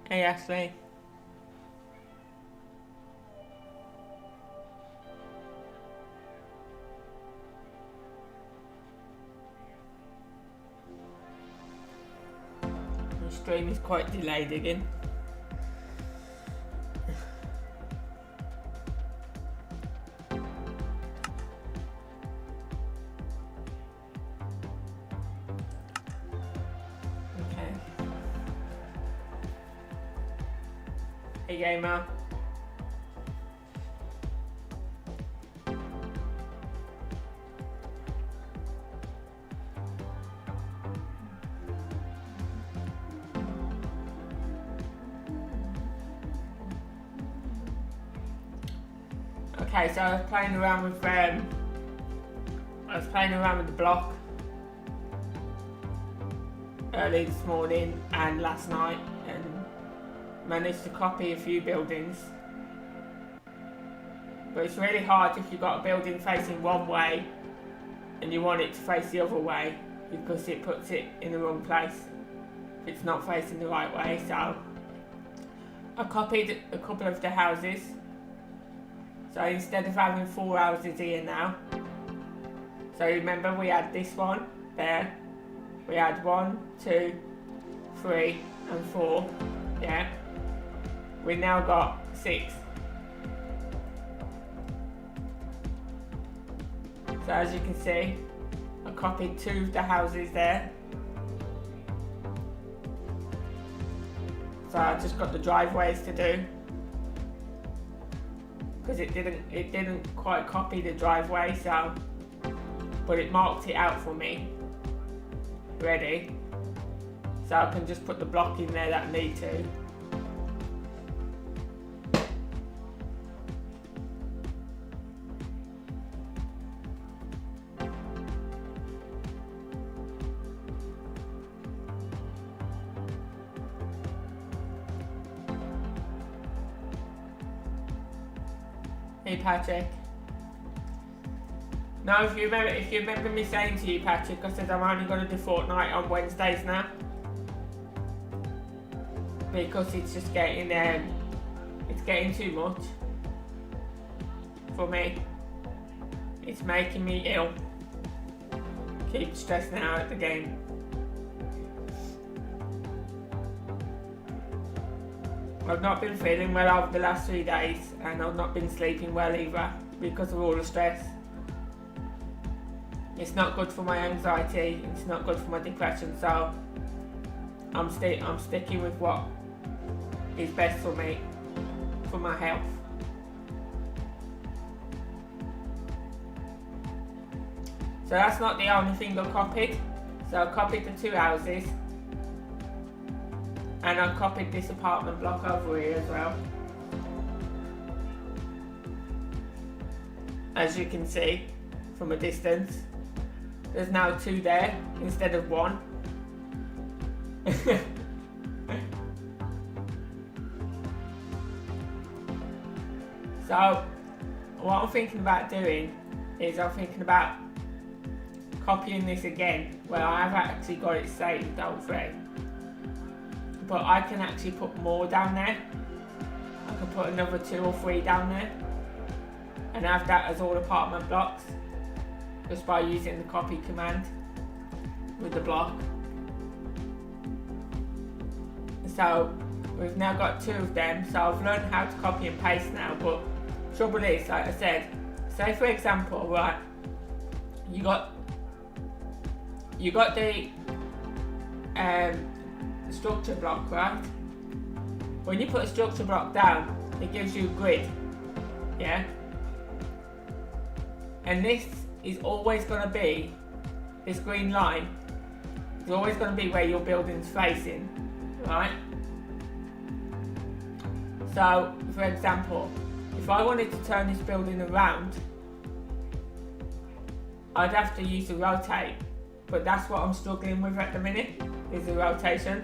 Hey Ashley. The stream is quite delayed again. Okay. Hey gamer. Okay, so I was playing around with the block early this morning and last night, and managed to copy a few buildings. But it's really hard if you've got a building facing one way and you want it to face the other way, because it puts it in the wrong place if it's not facing the right way. So I copied a couple of the houses. So instead of having 4 houses here now, so remember we had this one there, we had 1, 2, 3 and 4, yeah, we now got 6. So as you can see, I copied 2 of the houses there. So I just got the driveways to do, because it didn't quite copy the driveway, so, but it marked it out for me ready, so I can just put the block in there that I need to. Hey Patrick. Now if you remember me saying to you, Patrick, I said I'm only going to do Fortnite on Wednesdays now, because it's just getting too much for me. It's making me ill. Keep stressing out at the game. I've not been feeling well over the last 3 days, and I've not been sleeping well either because of all the stress. It's not good for my anxiety, it's not good for my depression, so I'm sticking with what is best for me, for my health. So that's not the only thing I copied. So I copied the 2 houses, and I copied this apartment block over here as well. As you can see from a distance, there's now 2 there instead of 1. So what I'm thinking about doing is I'm thinking about copying this again, where I have actually got it saved all 3. But I can actually put more down there. I can put another 2 or 3 down there and have that as all apartment blocks, just by using the copy command with the block. So we've now got 2 of them, so I've learned how to copy and paste now. But trouble is, like I said, say for example, right, you got the structure block, right? When you put a structure block down, it gives you a grid, yeah? And this is always going to be, this green line is always going to be where your building's facing, right? So, for example, if I wanted to turn this building around, I'd have to use the rotate, but that's what I'm struggling with at the minute, is the rotation.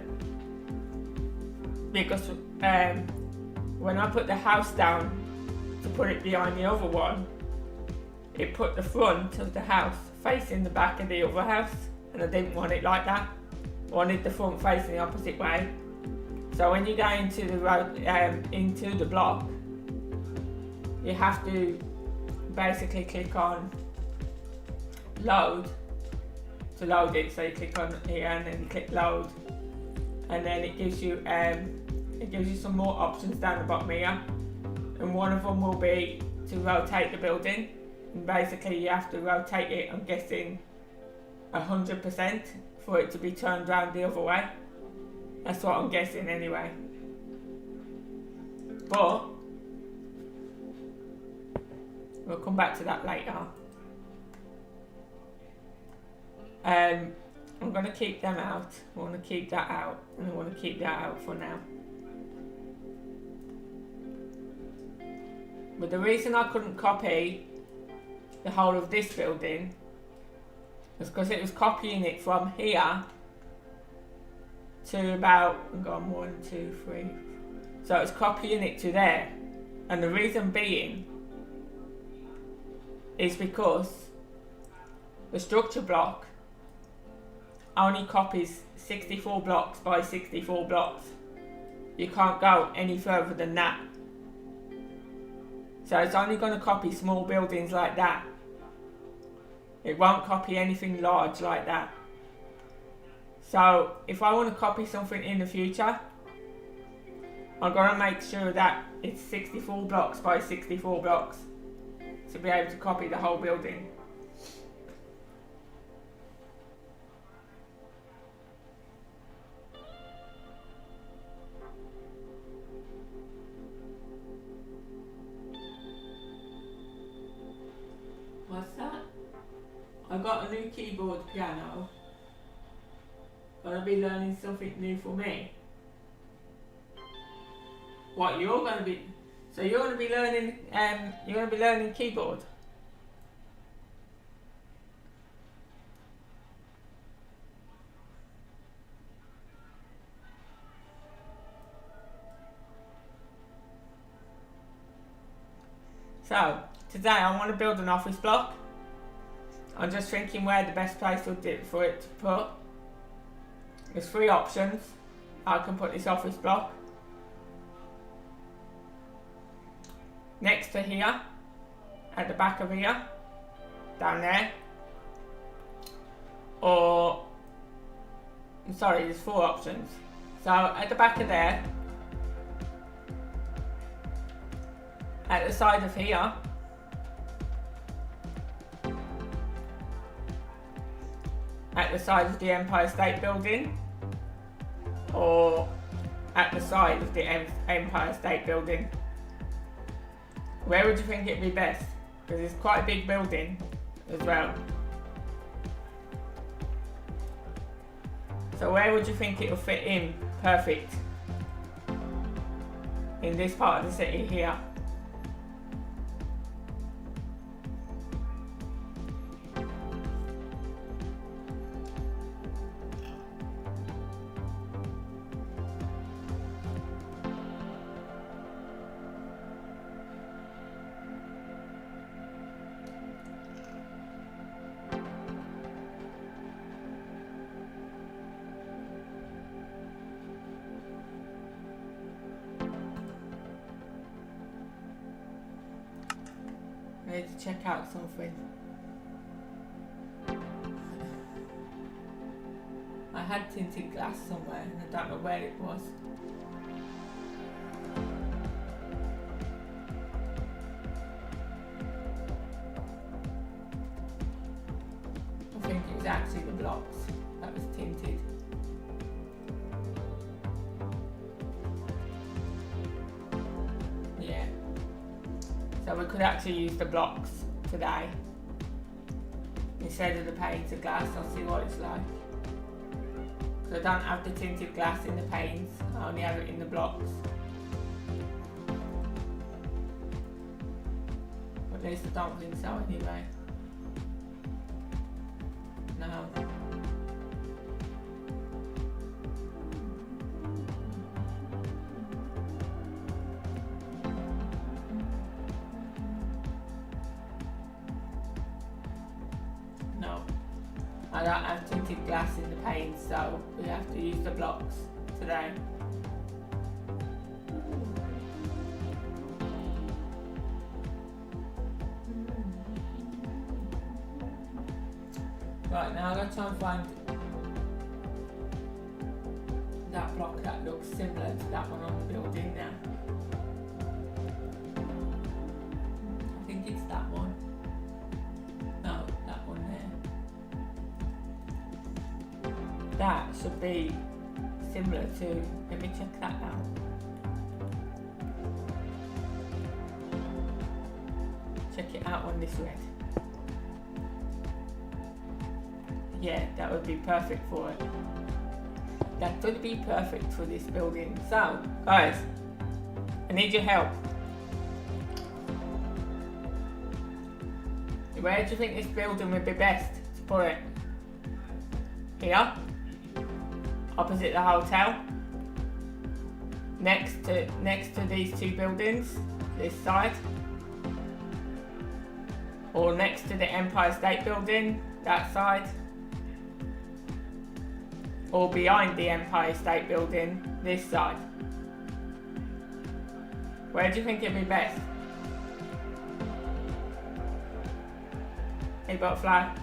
Because when I put the house down to put it behind the other one, it put the front of the house facing the back of the other house, and I didn't want it like that. I wanted the front facing the opposite way. So when you go into the road, into the block, you have to basically click on load to load it. So you click on here and then you click load, and then it gives you some more options down the bottom here, and one of them will be to rotate the building, and basically you have to rotate it, I'm guessing 100% for it to be turned around the other way. That's what I'm guessing anyway. But we'll come back to that later. I'm going to keep them out. I want to keep that out, and I want to keep that out for now. But the reason I couldn't copy the whole of this building was because it was copying it from here to about, I've gone 1, 2, 3. So it's copying it to there. And the reason being is because the structure block only copies 64 blocks by 64 blocks. You can't go any further than that. So it's only going to copy small buildings like that. It won't copy anything large like that. So if I want to copy something in the future, I'm going to make sure that it's 64 blocks by 64 blocks to be able to copy the whole building. What's that? I got a new keyboard piano. Gonna be learning something new for me. What, you're gonna be? So you're gonna be learning? You're gonna be learning keyboard. So today I want to build an office block. I'm just thinking where the best place would be for it to put. There's 3 options. I can put this office block next to here, at the back of here, down there, or, I'm sorry, there's 4 options. So at the back of there, at the side of here, at the side of the Empire State Building, or at the side of the Empire State Building. Where would you think it'd be best? Because it's quite a big building as well. So where would you think it'll fit in perfect? In this part of the city here. I need to check out something. I had tinted glass somewhere and I don't know where it was. I think it was actually the blocks that was tinted. Yeah. So we could actually use the blocks today instead of the panes of glass. I'll see what it's like. So I don't have the tinted glass in the panes, I only have it in the blocks. At least I don't think so anyway. No. No. I don't have tinted glass in the panes, so we have to use the blocks today. Right, now I'm going to try and find that block that looks similar to that one on the building now. I think it's that one. No, that one there. That should be similar to, let me check that out. Check it out on this red. Yeah, that would be perfect for it. That would be perfect for this building. So, guys, I need your help. Where do you think this building would be best to put it? Here? Opposite the hotel? Next to these two buildings? This side? Or next to the Empire State Building? That side? Or behind the Empire State Building, this side? Where do you think it'd be best? Hey Butterfly.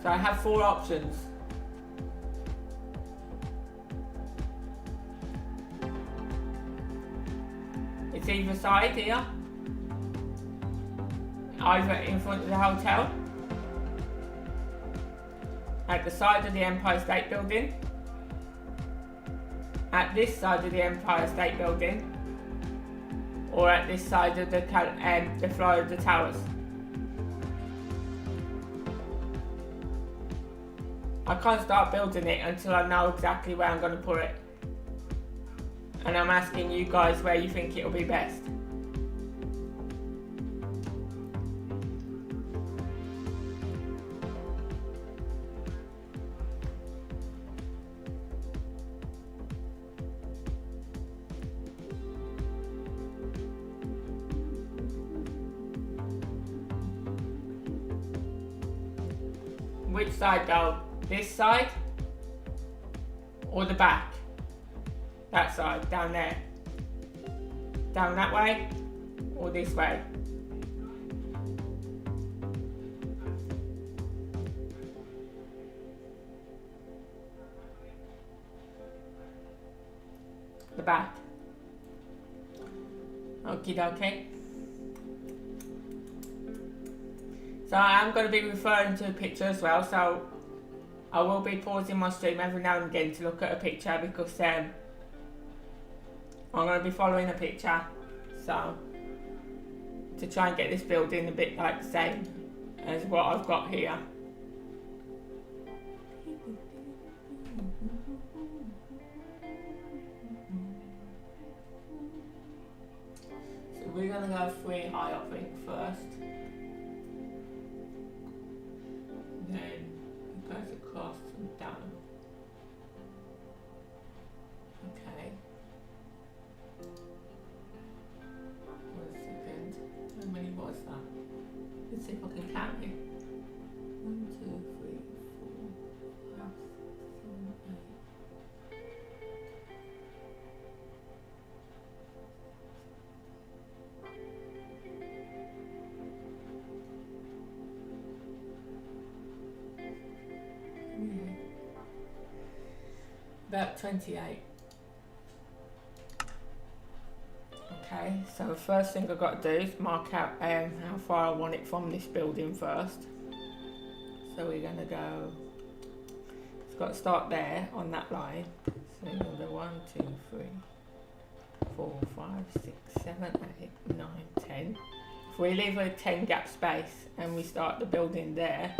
So I have 4 options. It's either side here, either in front of the hotel, at the side of the Empire State Building, at this side of the Empire State Building, or at this side of the Florida Towers. I can't start building it until I know exactly where I'm going to put it. And I'm asking you guys where you think it'll be best. Which side though? This side? Or the back? That side, down there. Down that way? Or this way? The back. Okie dokie. So I am going to be referring to a picture as well, so I will be pausing my stream every now and again to look at a picture because I'm going to be following a picture, so to try and get this building a bit like the same as what I've got here. So we're going to go 3 high, I think, first. Then it goes across and down. Okay. 1 second. How many was that? Let's see if I can count it. 1, 2, 3, 4, 5, 6, 7, 8. About 28. Okay, so the first thing I've got to do is mark out how far I want it from this building first. So we're going to go, it's got to start there on that line. So we're going to go 1, 2, 3, 4, 5, 6, 7, 8, 9, 10. If we leave a 10 gap space and we start the building there,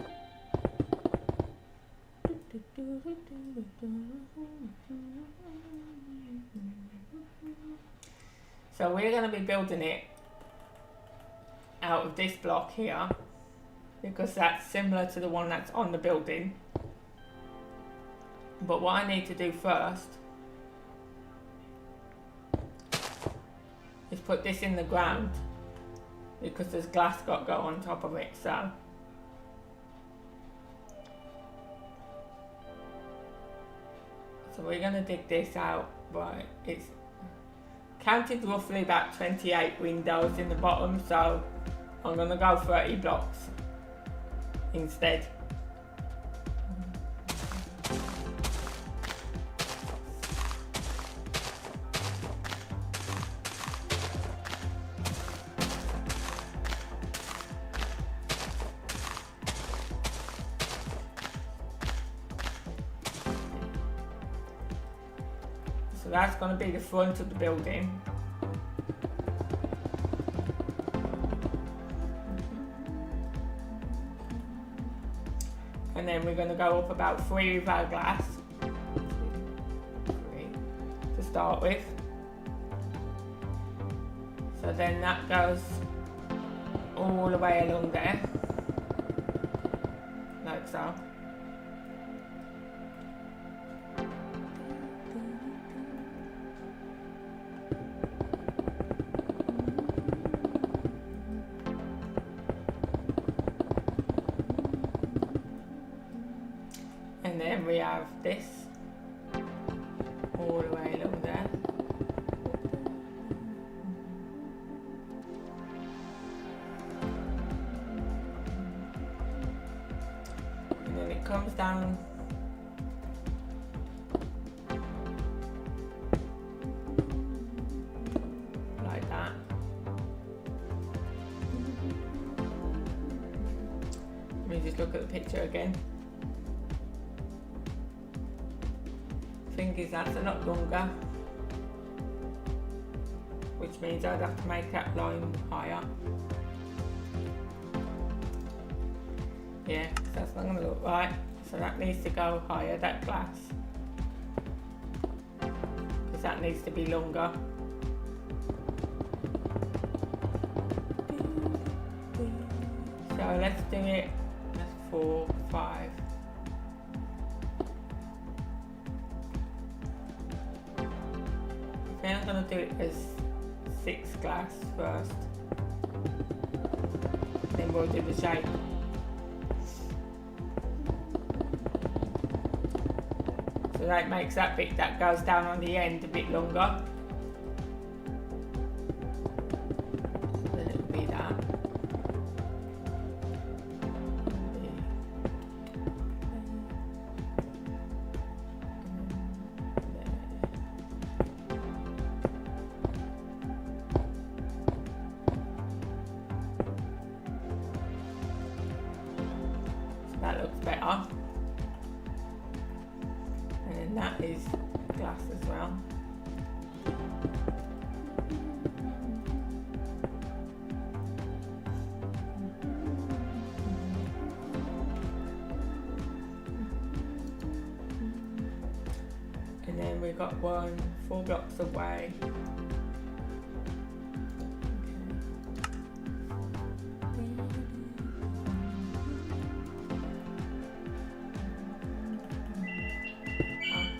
so we're going to be building it out of this block here because that's similar to the one that's on the building. But what I need to do first is put this in the ground because there's glass got to go on top of it. So So we're going to dig this out, right? It's counted roughly about 28 windows in the bottom, so I'm going to go 30 blocks instead. So that's going to be the front of the building. And then we're going to go up about 3 with our glass. 3 to start with. So then that goes all the way along there. Like so. And then we have this all the way along there. And then it comes down like that. Let me just look at the picture again. Thing is, that's a lot longer, which means I'd have to make that line higher. Yeah, that's not going to look right, so that needs to go higher, that glass, because that needs to be longer. So let's do it, that's 4, 5. Then I'm going to do it as 6 glass first, then we'll do the shape. So that makes that bit that goes down on the end a bit longer. Then it'll be that. That looks better. And then that is glass as well. And then we've got 4 blocks away.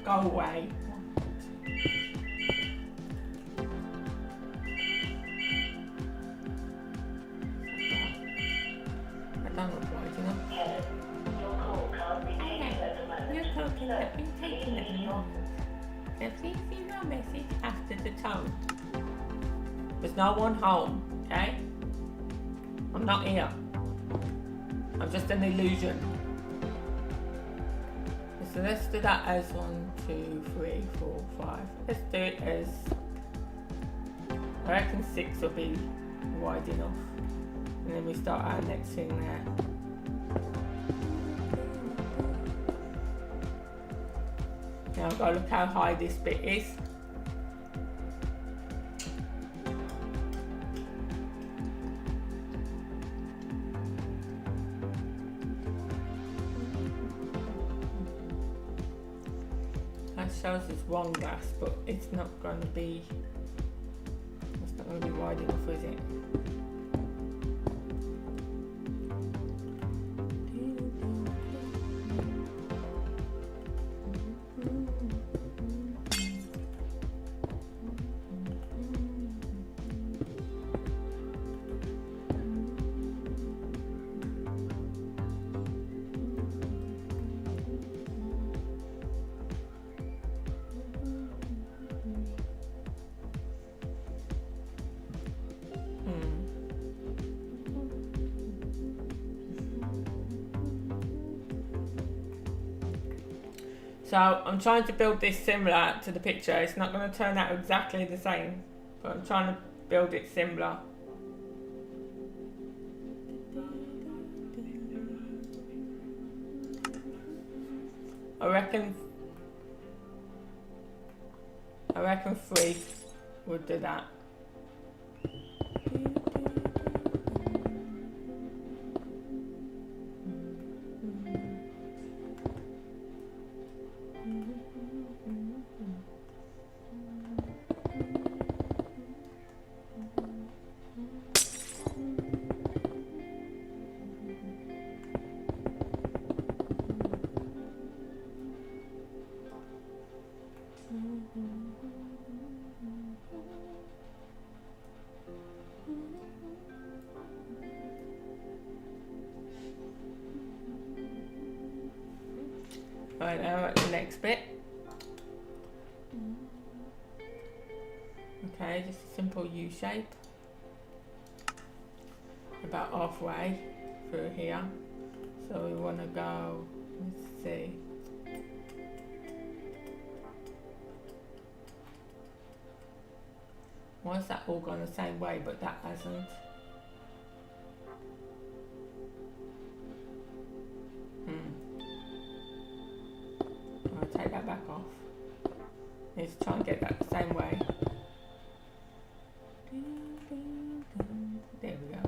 Go away. I don't look right enough. Your call cannot be taken at the moment. Now please leave your message after the tone. There's no one home, okay? I'm not here. I'm just an illusion. So let's do that as 1, 2, 3, 4, 5. Let's do it as, I reckon 6 will be wide enough. And then we start our next thing there. Now I've got to look how high this bit is. Shows it's 1 glass, but it's not going to be wide enough, is it? So I'm trying to build this similar to the picture. It's not going to turn out exactly the same, but I'm trying to build it similar. I reckon 3 would do that. Right, now at the next bit. Okay, just a simple U shape. About halfway through here. So we want to go, let's see. Why is that all gone the same way but that hasn't? I'll take that back off. Let's try and get that the same way. There we go.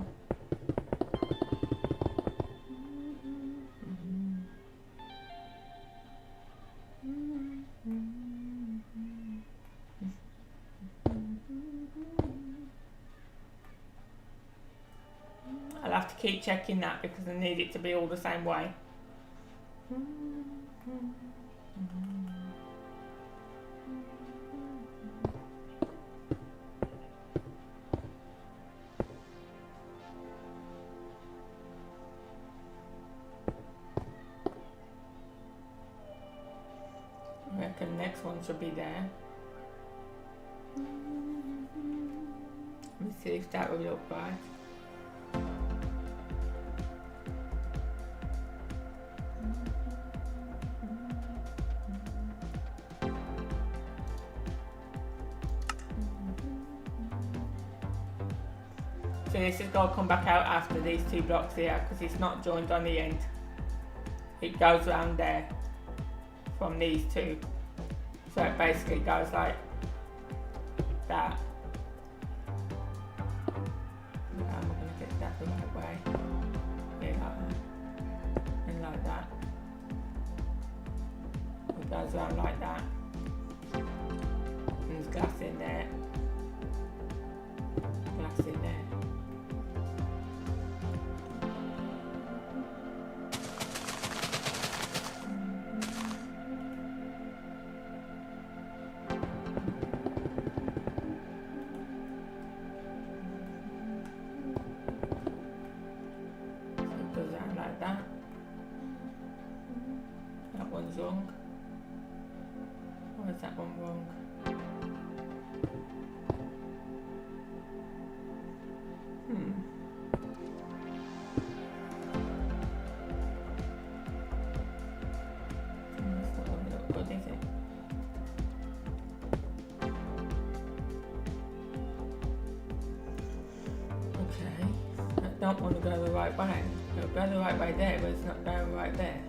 I'll have to keep checking that because I need it to be all the same way. I reckon the next one should be there. Let me see if that will look right. So this has got to come back out after these 2 blocks here because it's not joined on the end. It goes around there from these 2. So it basically goes like that. How am I going to get that the right way? Yeah, like that. And like that. It goes around like that. And there's glass in there. Glass in there. Wrong. Why is that one wrong? That's not going to look good, is it? Okay. I don't want to go the right way. It'll go the right way there, but it's not going right there.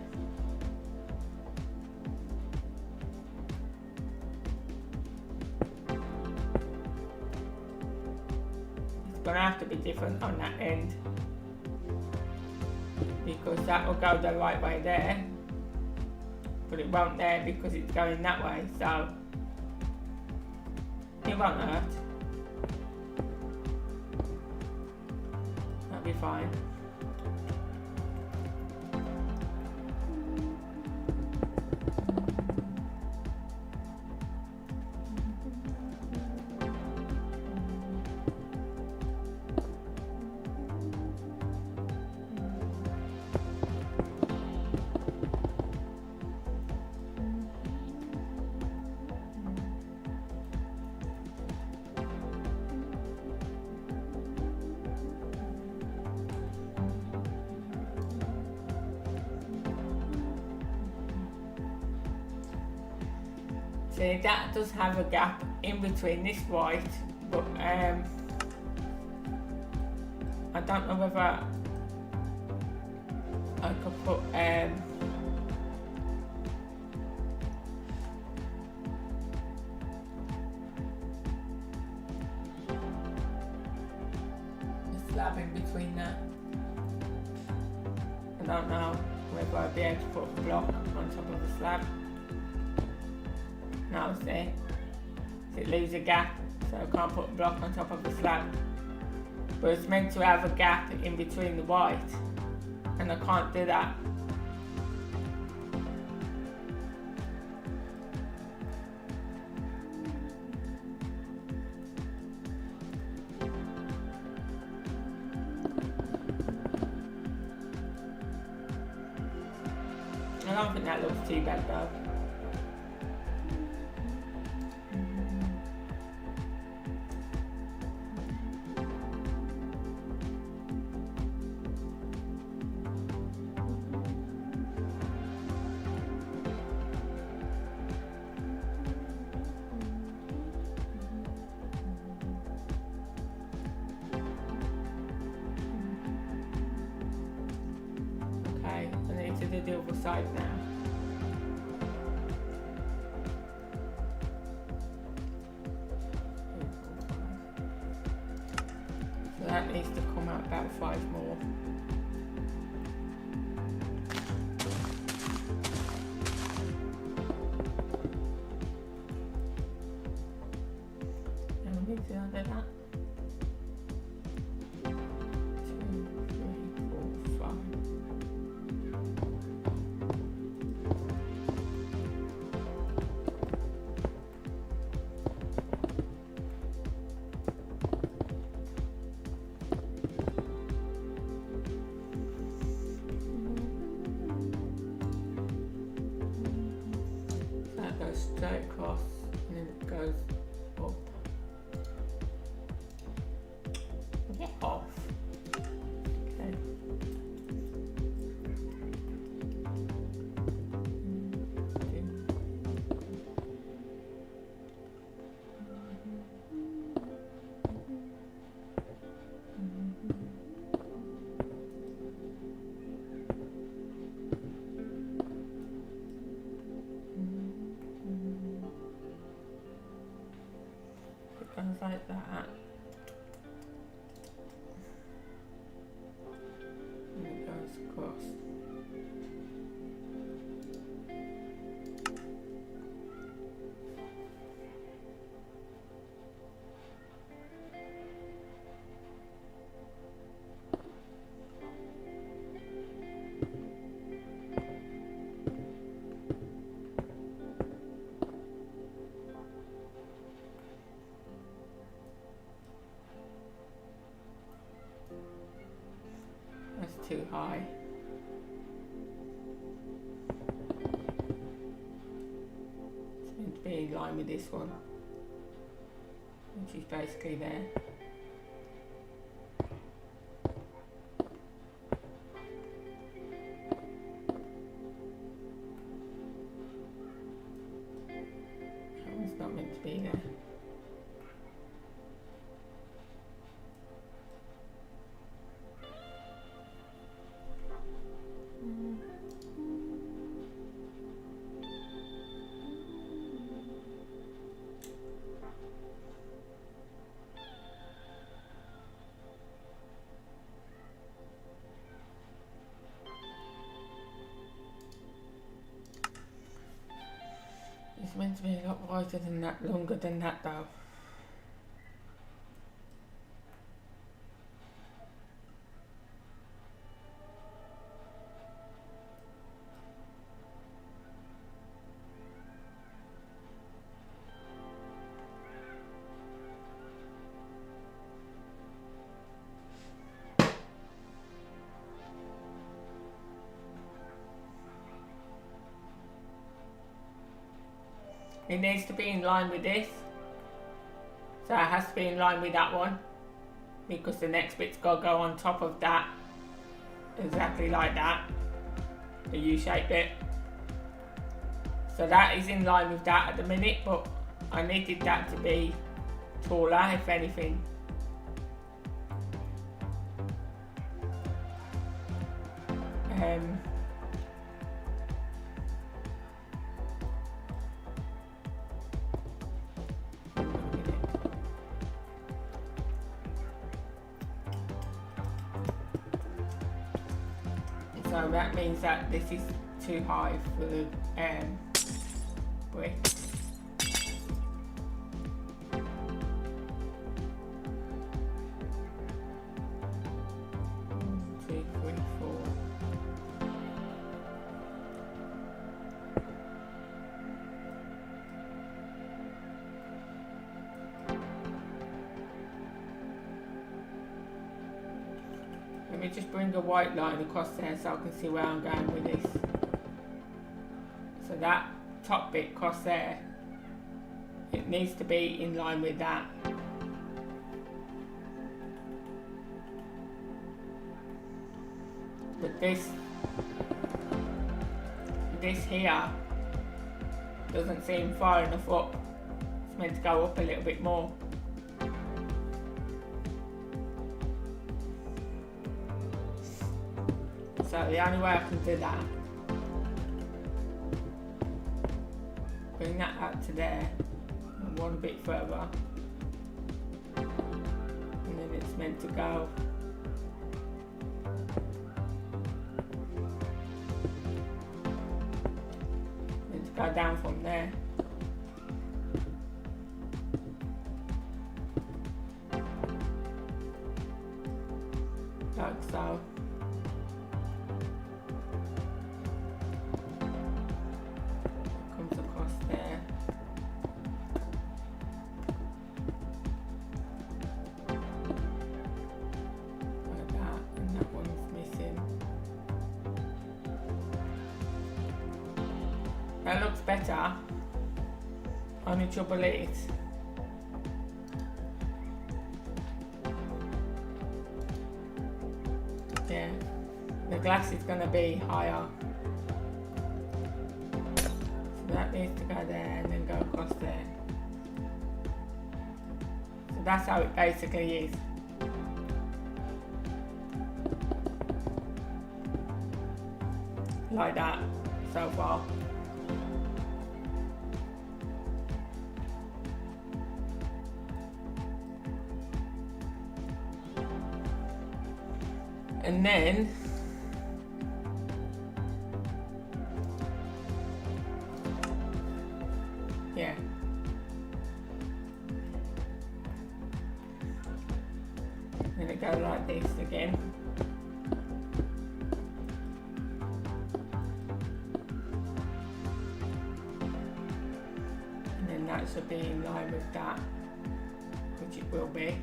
Going to have to be different on that end because that will go the right way there, but it won't there because it's going that way, so it won't hurt. That'll be fine. See, that does have a gap in between this white, but I don't know whether I could put the slab in between that. I don't know whether I'll be able to put a block on top of the slab. Now see, it leaves a gap, so I can't put a block on top of the slab. But it's meant to have a gap in between the white, and I can't do that. I don't think that looks too bad though. Okay, I need to do the other side now. So that needs to come out about 5 more. And we need to undo that. 2, 3, 4, 5. That goes straight across and then it goes up. Get off. Okay. It goes like that. And it goes across. That's too high. It's meant to be in line with this one, which is basically there. That one's not meant to be there. It's meant to be a lot wider than that, longer than that though. It needs to be in line with this. So it has to be in line with that one, because the next bit's got to go on top of that, exactly like that, the U-shaped bit. So that is in line with that at the minute, but I needed that to be taller, if anything. So that means that this is too high for the brick. 1, 2, 3, 4. Let me just bring a white line across there so I can see where I'm going with this. So that top bit across there, it needs to be in line with that. But this here doesn't seem far enough up. It's meant to go up a little bit more. So the only way I can do that, bring that out to there, and one bit further, and then it's meant to go down from there. Like so. Comes across there. Like that, and that one's missing. That looks better. Only trouble is, yeah, the glass is going to be higher. So that needs to go there and then go across there. So that's how it basically is. Like that so far. And then yeah, then it goes like this again. And then that should be in line with that, which it will be.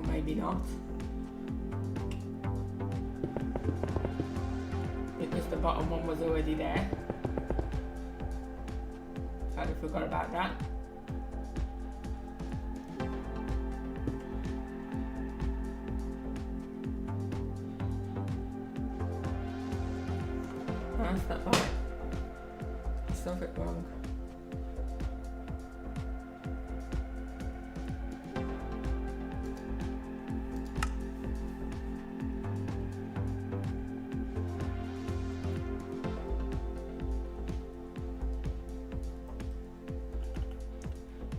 Maybe not, because the bottom one was already there. Totally forgot about that. No, that's not right. There's something wrong.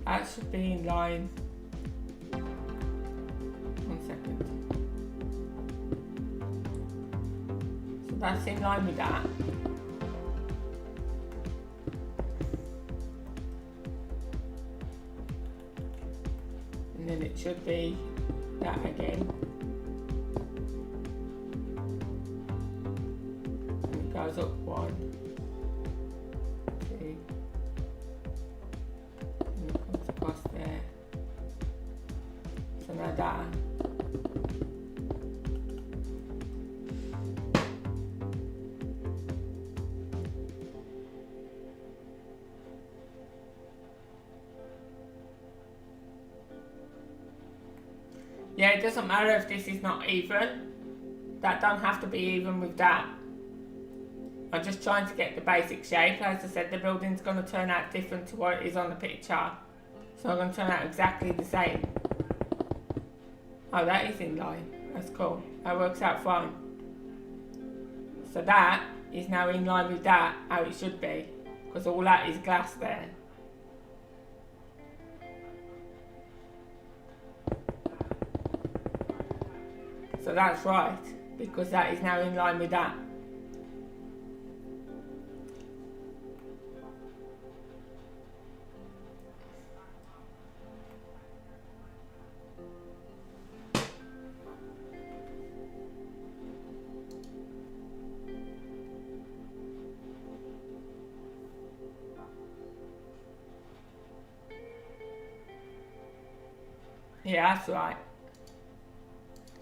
That should be in line. 1 second. So that's in line with that. And then it should be that again. And it goes up 1, 2. Across there. So now that Yeah, it doesn't matter if this is not even. That don't have to be even with that. I'm just trying to get the basic shape. As I said, the building's going to turn out different to what it is on the picture. So I'm going to turn out exactly the same. Oh, that is in line. That's cool. That works out fine. So that is now in line with that, how it should be. Because all that is glass there. So that's right, because that is now in line with that. Yeah, that's right.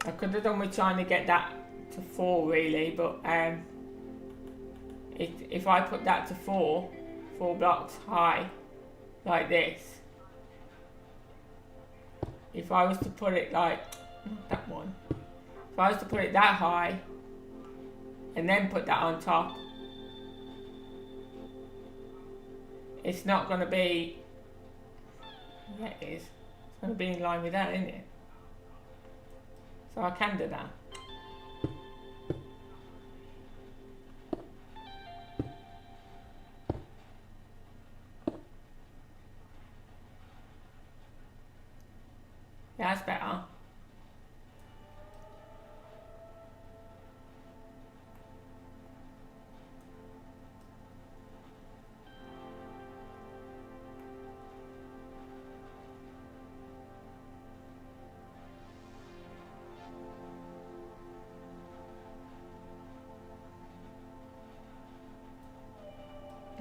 I could have done with trying to get that to 4 really, but if I put that to 4 blocks high, like this, if I was to put it like, that one, if I was to put it that high, and then put that on top, it's not going to be, yeah it is, it's going to be in line with that, isn't it? So I can do that. Yeah, that's better.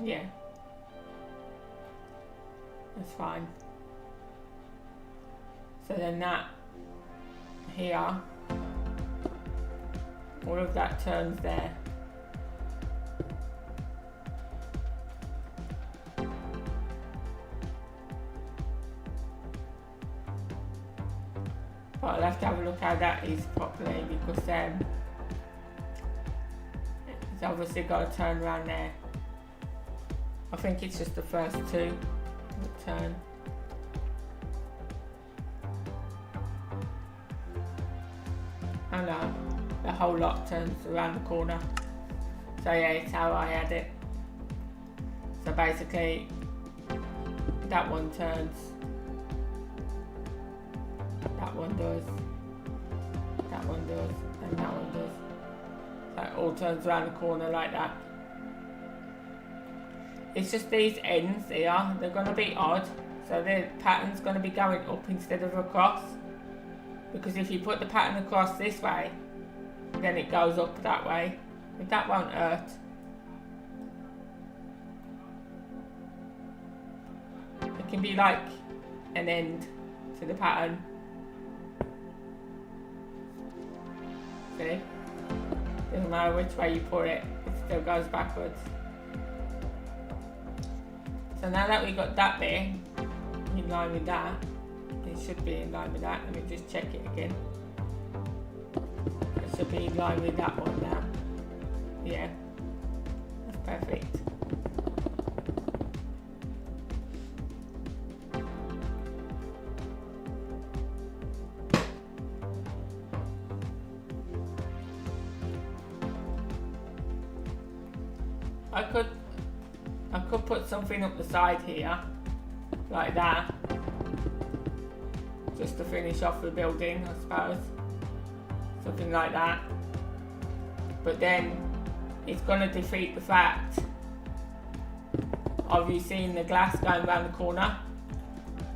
Yeah, that's fine. So then that here, all of that turns there. But I'll have to have a look how that is properly, because it's obviously got to turn around there. I think it's just the first two that turn. Oh no, the whole lot turns around the corner. So yeah, it's how I had it. So basically, that one turns, that one does, that one does, and that one does. So it all turns around the corner like that. It's just these ends here, they're going to be odd, so the pattern's going to be going up instead of across, because if you put the pattern across this way, then it goes up that way, but that won't hurt. It can be like an end to the pattern. See? Doesn't matter which way you put it, it still goes backwards. So now that we got that bit in line with that, it should be in line with that. Let me just check it again. It should be in line with that one now. Yeah, that's perfect. I could put something up the side here, like that, just to finish off the building, I suppose. Something like that. But then it's going to defeat the fact of you seeing the glass going around the corner,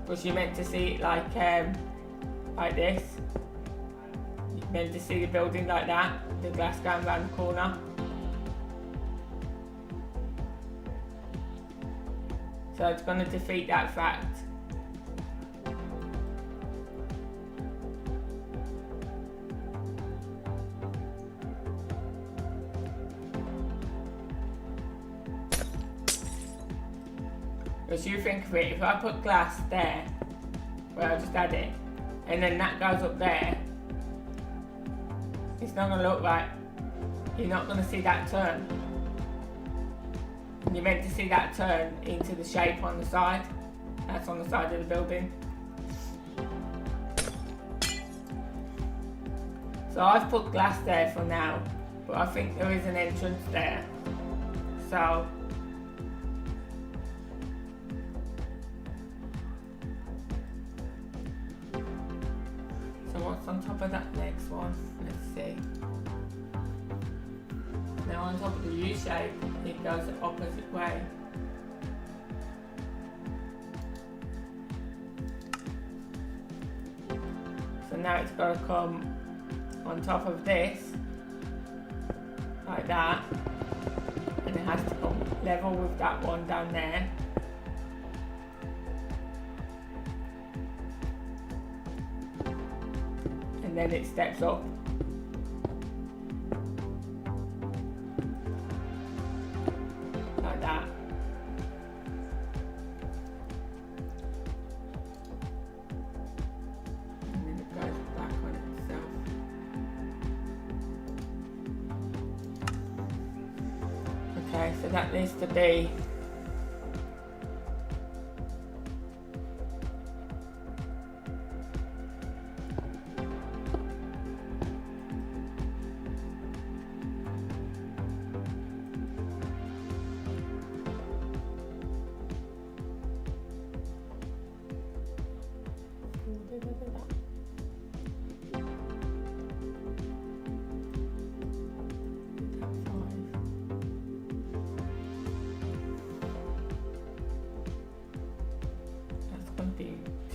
because you're meant to see it like this. You're meant to see the building like that, the glass going around the corner. So it's going to defeat that fact. Because you think of it, if I put glass there, where I just had it, and then that goes up there, it's not going to look right. You're not going to see that turn. You're meant to see that turn into the shape on the side. That's on the side of the building. So I've put glass there for now, but I think there is an entrance there. So what's on top of that next one? Let's see. Now on top of the U shape, it goes the opposite way. So now it's got to come on top of this, like that, and it has to come level with that one down there. And then it steps up. Like that. And then it goes back on itself. Okay, so that needs to be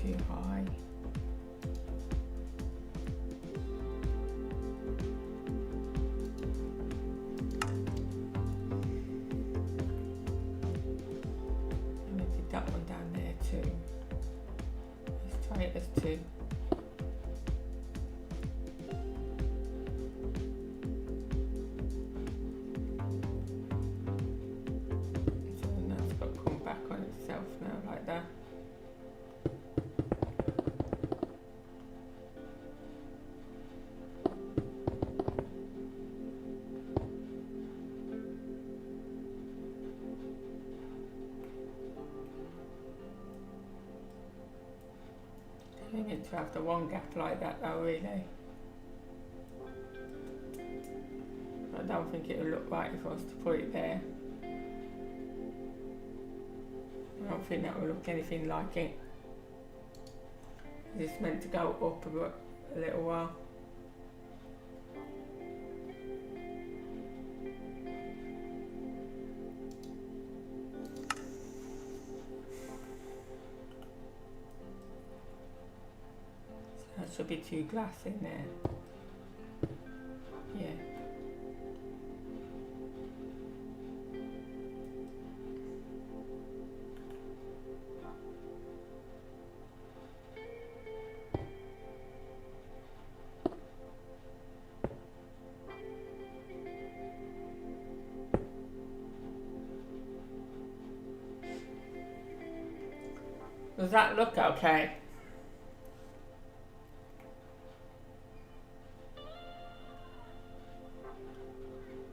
too high. And we did that one down there too. Let's try it as 2. So now it's got to come back on itself now like that. I need to have the one gap like that though, really. I don't think it will look right if I was to put it there. I don't think that will look anything like it. It's meant to go up a little while. There should be 2 glass in there. Yeah. Does that look okay?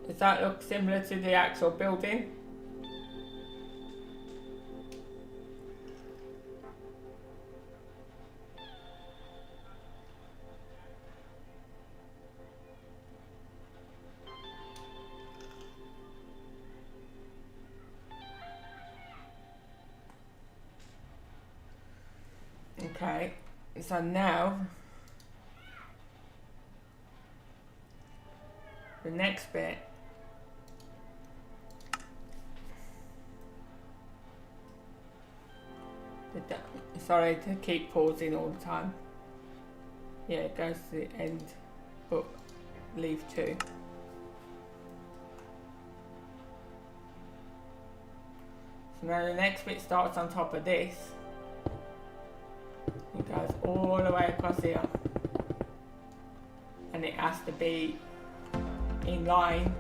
Does that look similar to the actual building? Okay, so now the next bit sorry to keep pausing all the time. Yeah, it goes to the end, but leave 2. So now the next bit starts on top of this. It goes all the way across here. And it has to be in line,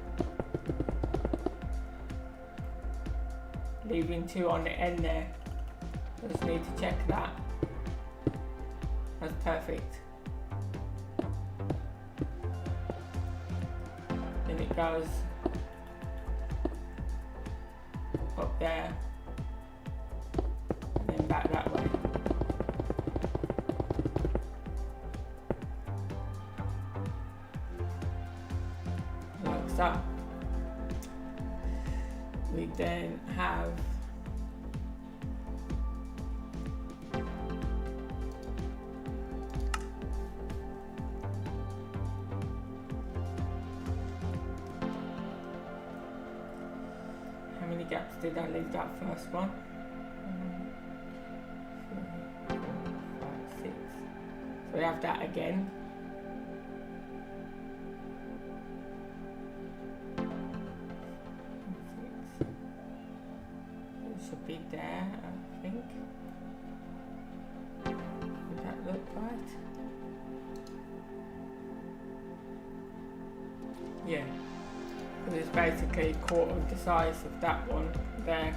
leaving 2 on the end there. I just need to check that. Has perfect. Then it goes up there and then back that way. Like so. We then have how many gaps did I leave that first one? 3, 4, 5, 6. So we have that again. Should be there, I think. Would that look right? Yeah, because it's basically a quarter of the size of that one there.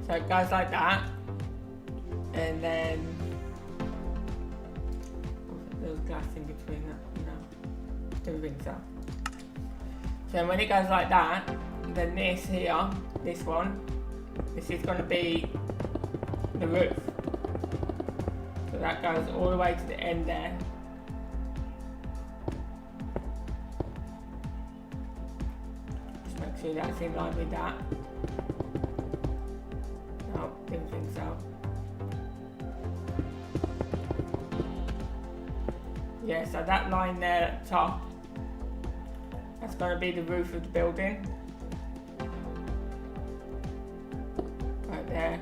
So it goes like that, and then there's glass in between that. No, don't think so. So when it goes like that, then this here, this one, this is going to be the roof. So that goes all the way to the end there. Just make sure that's in line with that. No, didn't think so. Yeah, so that line there at the top, that's going to be the roof of the building. Right there.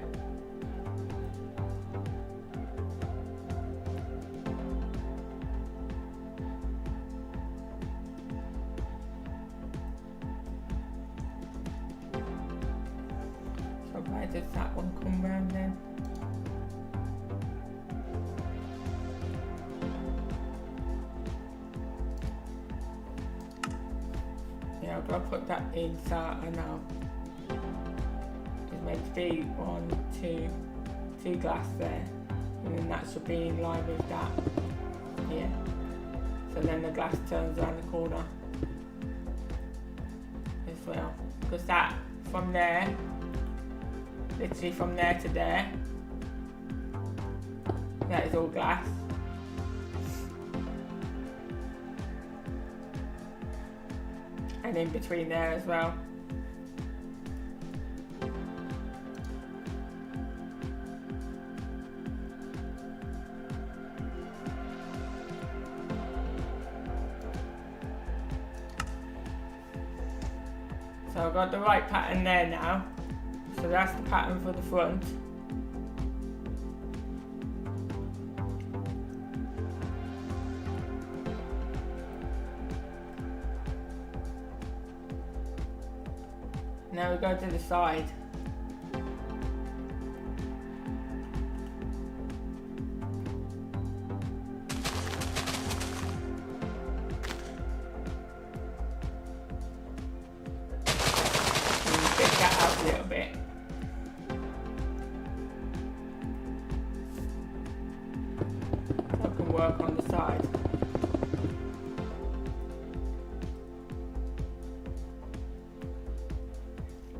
So where does that one come round then? Yeah, I've got to put that in so I know. It's meant to be 1, 2 glass there, and then that should be in line with that. Yeah. So then the glass turns around the corner as well, because that from there, literally from there to there, that is all glass. And in between there as well. So I've got the right pattern there now. So that's the pattern for the front. Now we go to the side. And pick that out a little bit. So I can work on the side.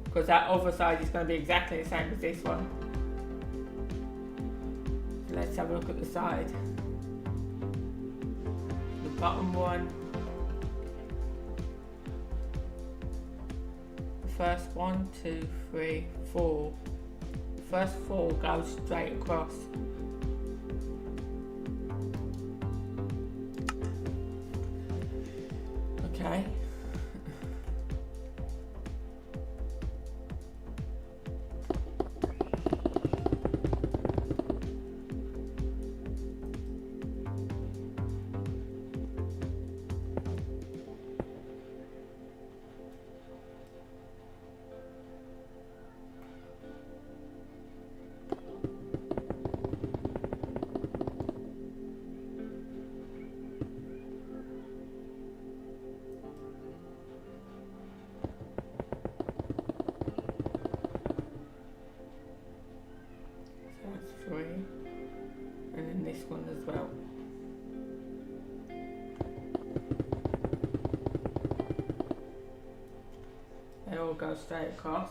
Because that other side is going to be exactly the same as this one. So let's have a look at the side. The bottom one. The first 1, 2, 3, 4. The first 4 go straight across. Okay. They all go straight across.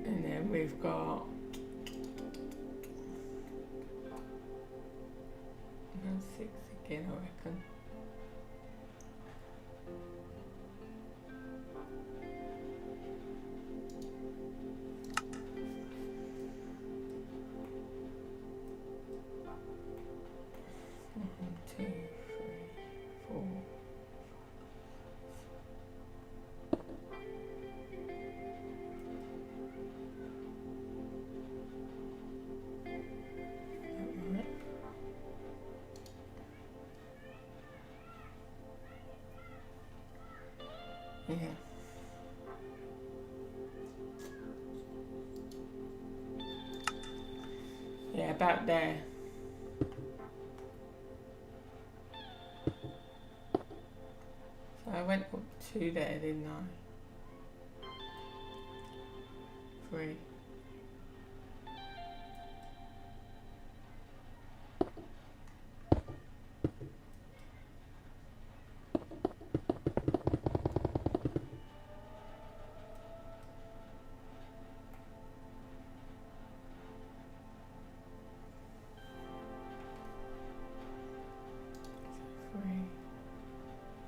And then we've got 6 again, I reckon. Yeah. Yeah, about there. So I went up to there, didn't I? 3.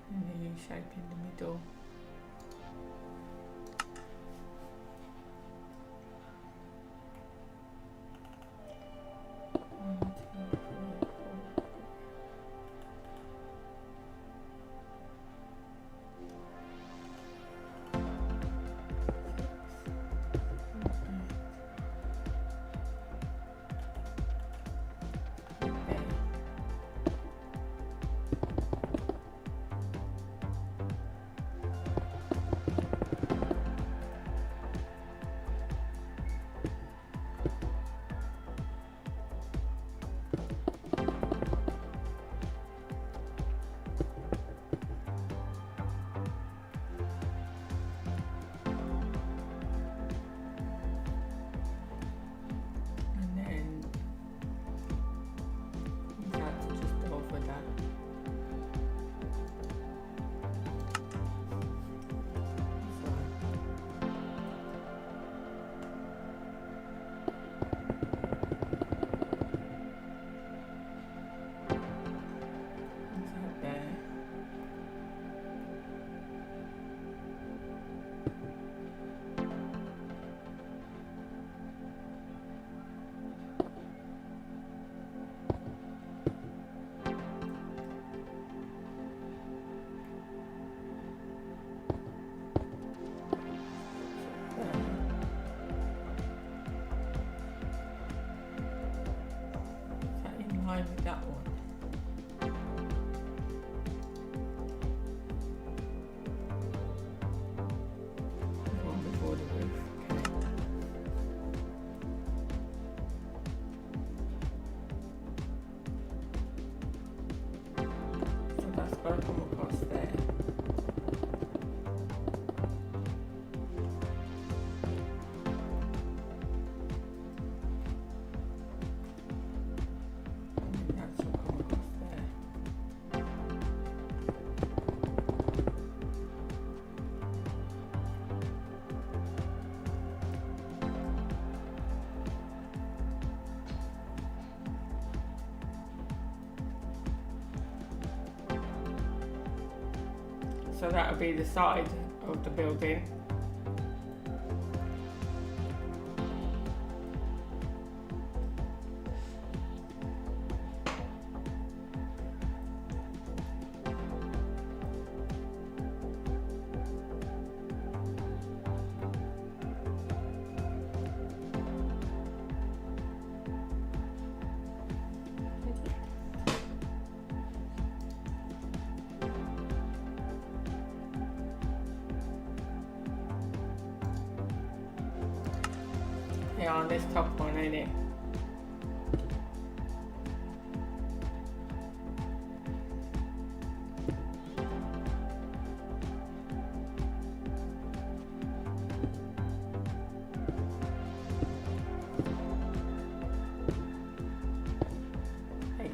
And the U shape in the middle. With that one. The one before the roof. Okay. So that's got to come across there. So that would be the side of the building. Yeah, on this top one, ain't it?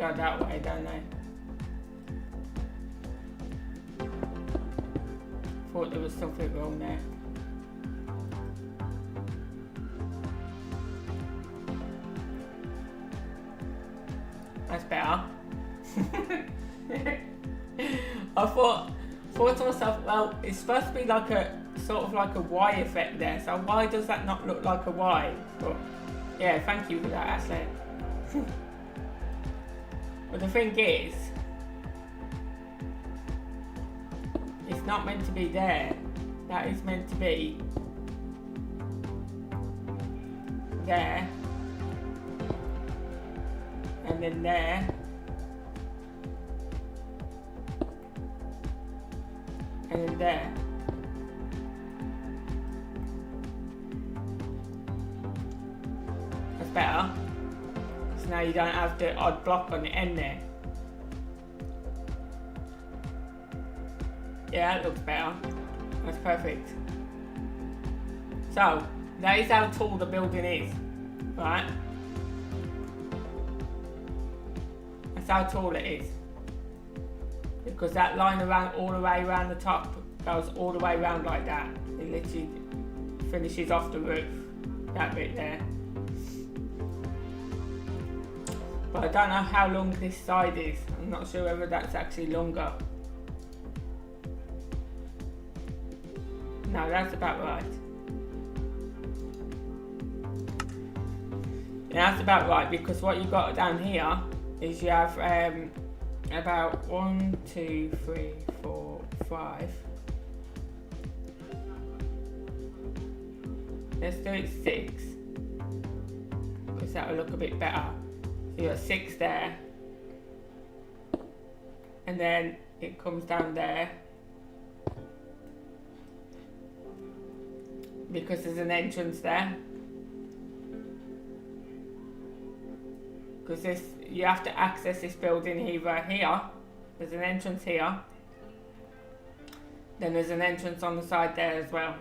go that way, don't they? Thought there was something wrong there. That's better. I thought to myself, well, it's supposed to be like a sort of like a Y effect there, so why does that not look like a Y? But yeah, thank you for that, Ashley. But the thing is, it's not meant to be there. That is meant to be there, and then there, and then there. That's better. So now you don't have the odd block on the end there. Yeah, that looks better. That's perfect. So, that is how tall the building is, right? That's how tall it is. Because that line around all the way around the top goes all the way around like that. It literally finishes off the roof, that bit there. But I don't know how long this side is. I'm not sure whether that's actually longer. No, that's about right. Yeah, that's about right, because what you've got down here is you have about 1, 2, 3, 4, 5. Let's do it 6, because that will look a bit better. So you've got 6 there, and then it comes down there, because there's an entrance there. Because this, you have to access this building either here, there's an entrance here, then there's an entrance on the side there as well.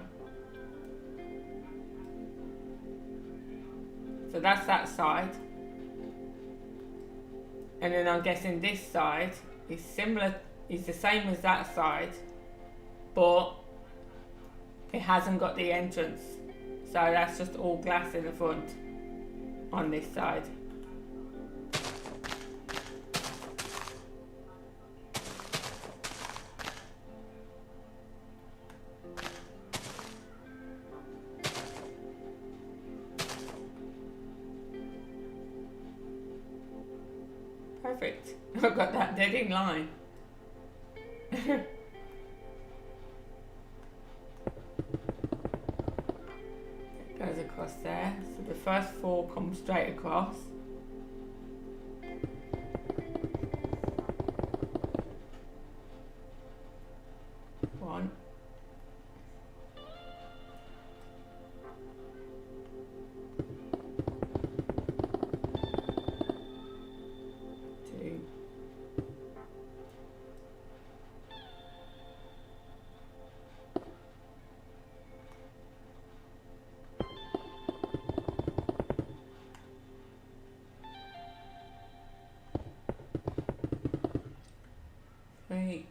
So that's that side. And then I'm guessing this side is similar, is the same as that side, but it hasn't got the entrance. So that's just all glass in the front on this side. Perfect. I've got that dead in line. Goes across there. So the first 4 come straight across. One. Two. Three.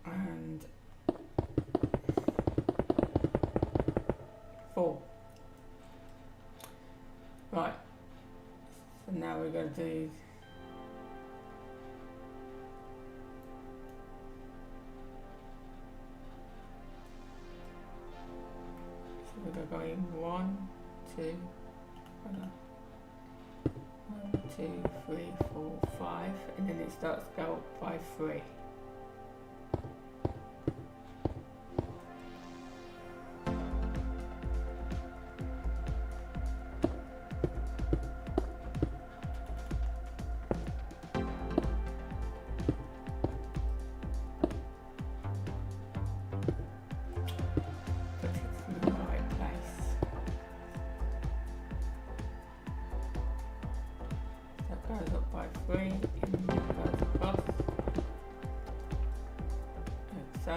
And 4. Right. So now we're going to do we're going to go in 1, 2, 1, 2, 3, 4, 5, and then it starts to go up by 3. Goes up by 3 and goes across, like so.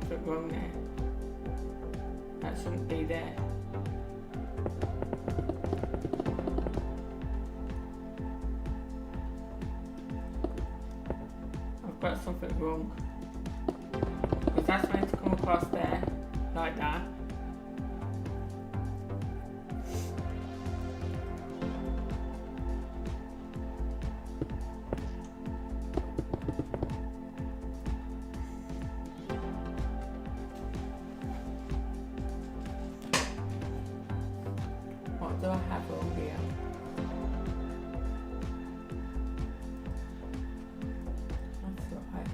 something wrong there. That shouldn't be there. I've got something wrong. Because that's meant to come across there, like that. What do I have wrong here? That's right.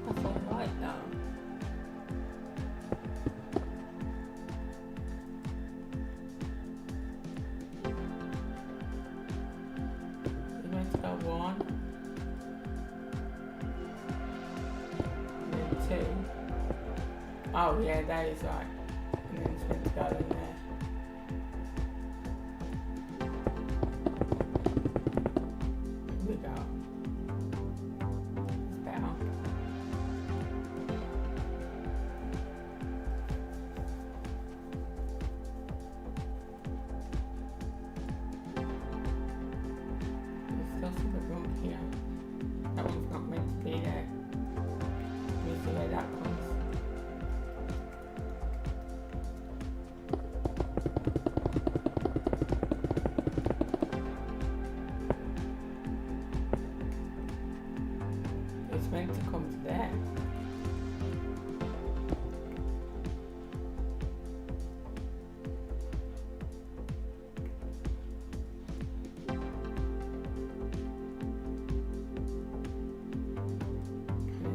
That's all right now. You're going to go 1. Two. Oh yeah, that is right. And then it's meant to go in there. Here we go. It's better. There's still something wrong here. That one's not meant to be there. See where that comes. It's meant to come to there.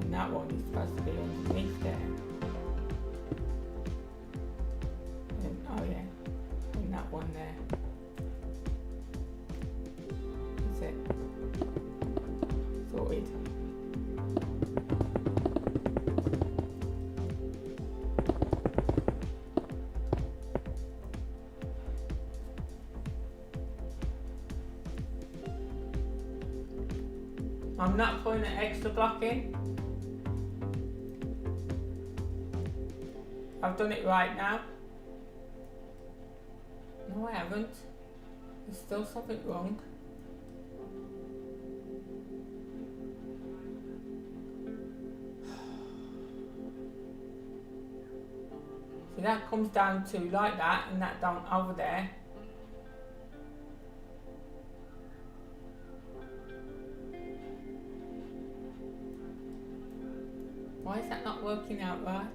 That one is supposed to be underneath there. And, oh yeah, and that one there. That's it. Sorted. I'm not putting an extra block in. I've done it right now. No, I haven't. There's still something wrong. So that comes down to like that, and that down over there. Why is that not working out right?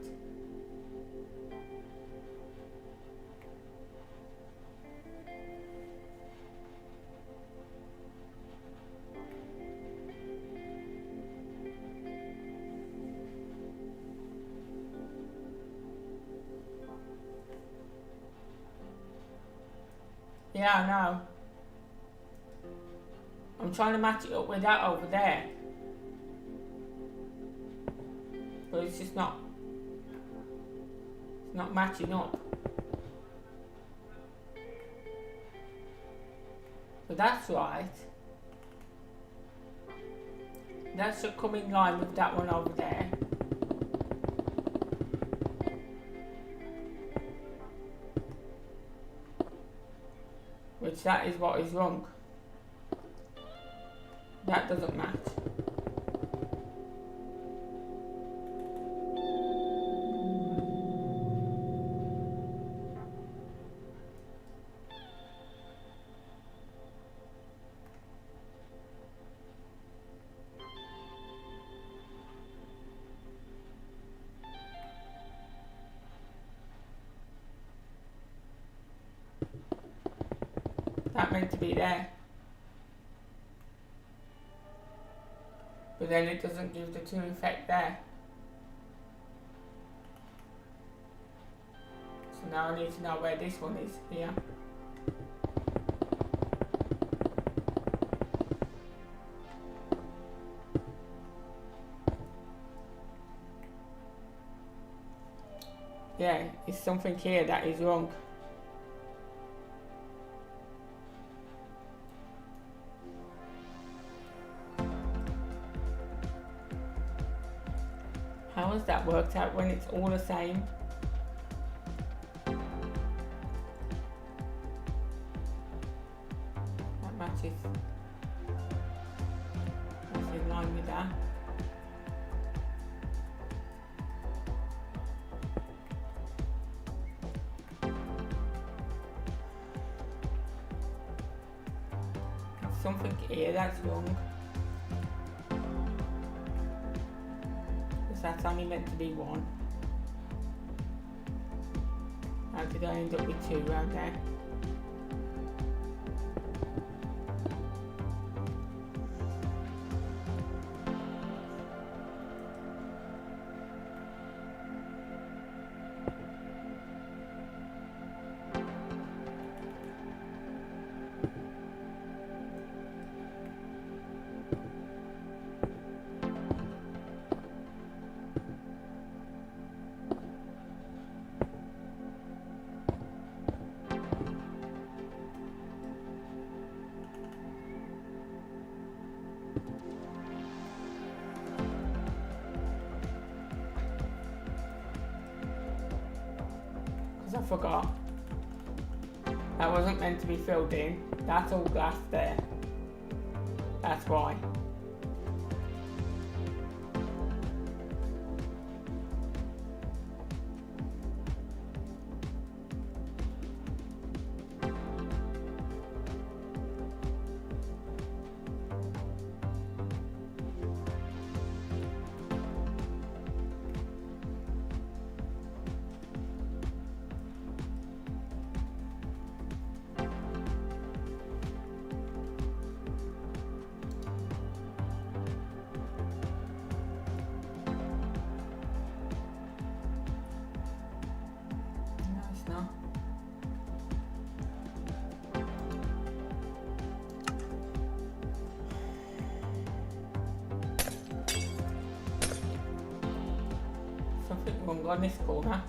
Yeah, I know. I'm trying to match it up with that over there. But it's just not matching up. So that's right. That should come in line with that one over there. Which that is what is wrong. That doesn't match. That meant to be there. But then it doesn't give the two effect there. So now I need to know where this one is here. Yeah, it's something here that is wrong. hours that worked out when it's all the same. That matches. That's in line with that. Something here that's wrong. Because that's only meant to be one. How did I end up with two around there? I forgot. That wasn't meant to be filled in. That's all glass there. That's why. No. Something wrong on this corner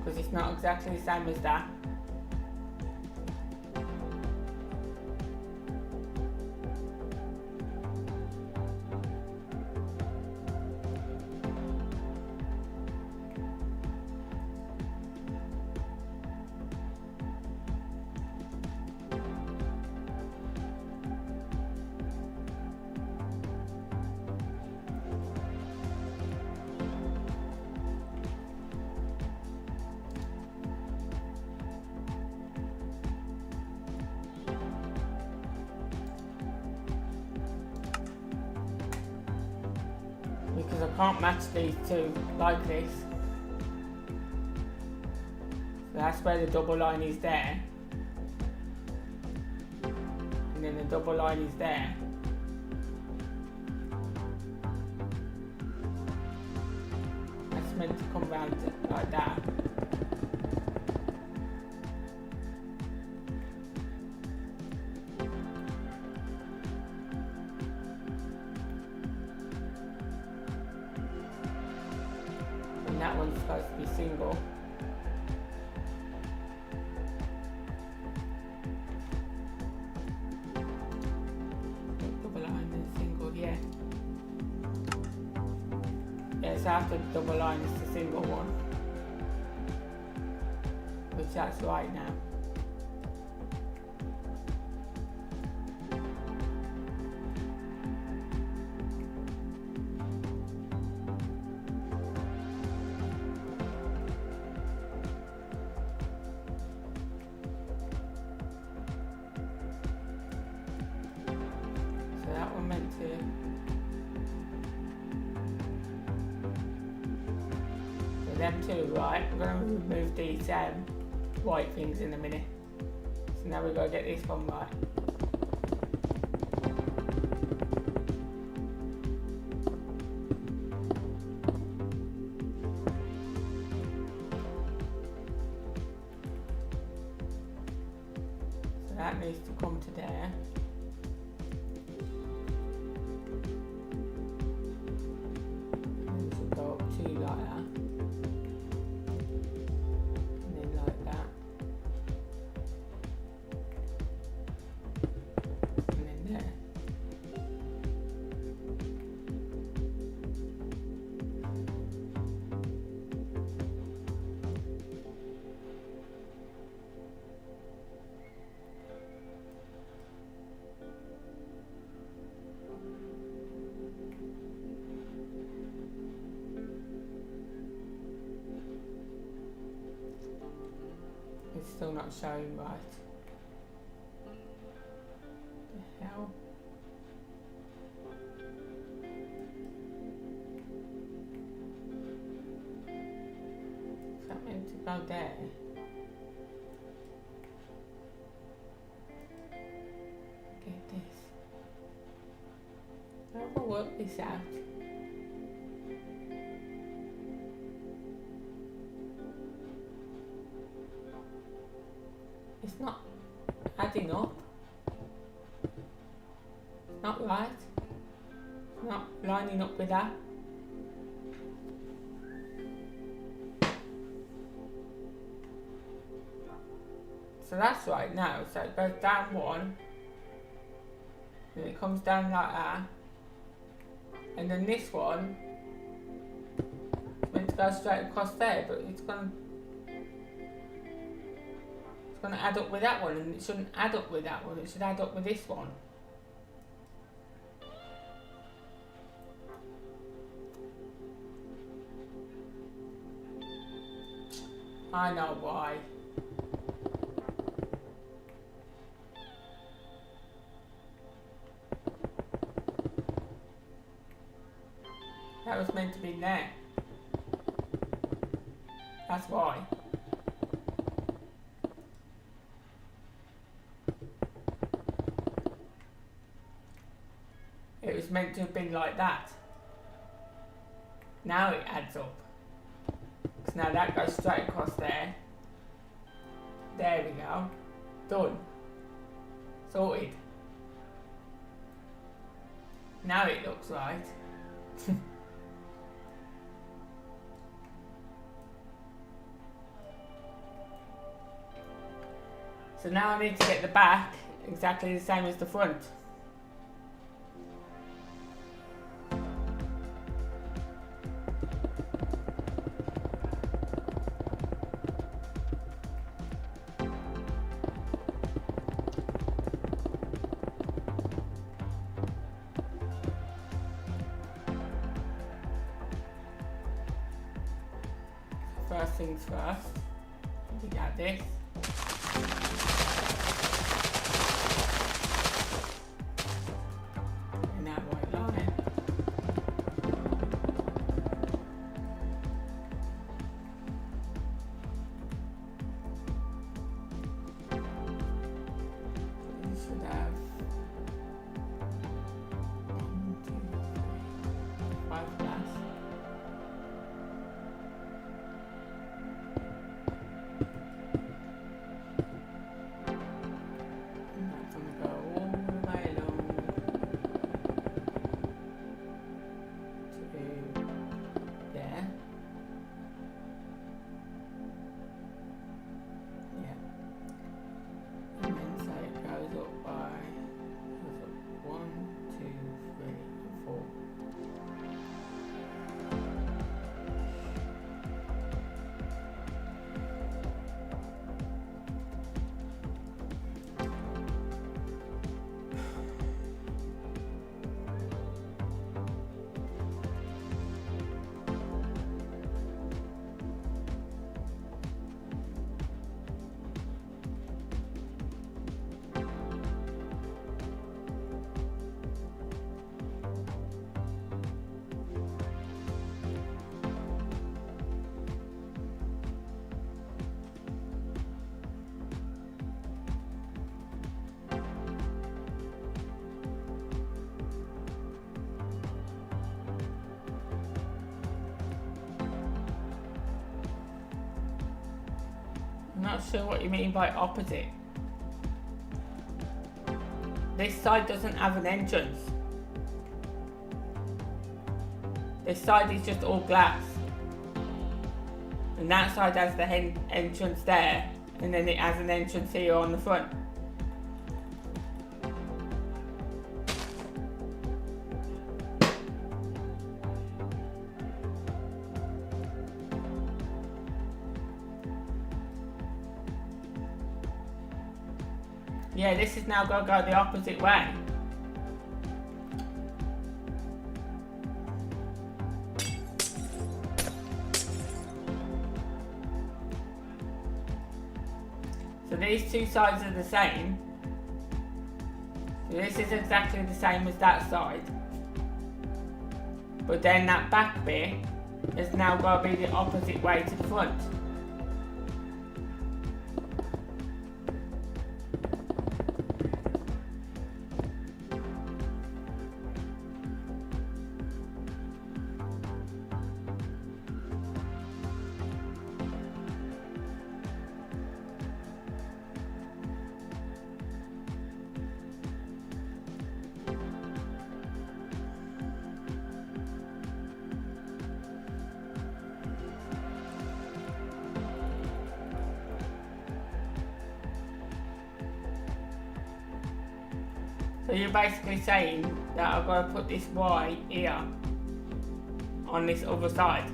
because it's not exactly the same as that. Because I can't match these two like this. So that's where the double line is there. And then the double line is there. That's meant to come round like that. And that one's supposed to be single. Double line and single, yeah. Yeah, so after the double line is the single one. Which that's right now. So that one meant to. So them two, right? We're going to remove these white things in a minute. So now we've got to get this one right. So that needs to come to there. Go up two like that, and then like that, and then there. It's still not showing right. The hell? Is that meant to go there? Get this. How do I work this out? It's not adding up. It's not right. It's not lining up with that. So that's right now. So it goes down one, and it comes down like that. And then this one is meant to go straight across there, but it's gonna add up with that one, and it shouldn't add up with that one. It should add up with this one. I know why. That was meant to be there. That's why. It was meant to have been like that. Now it adds up. Because now that goes straight across there. There we go. Done. Sorted. Now it looks right. So now I need to get the back exactly the same as the front. First things first, we got this. And that white line. You should have 1, 2, 3, 5 glass. I'm not sure what you mean by opposite. This side doesn't have an entrance. This side is just all glass. And that side has the entrance there, and then it has an entrance here on the front. Yeah, this is now going to go the opposite way. So these two sides are the same. So this is exactly the same as that side. But then that back bit has now got to be the opposite way to the front. So you're basically saying that I've got to put this Y here on this other side.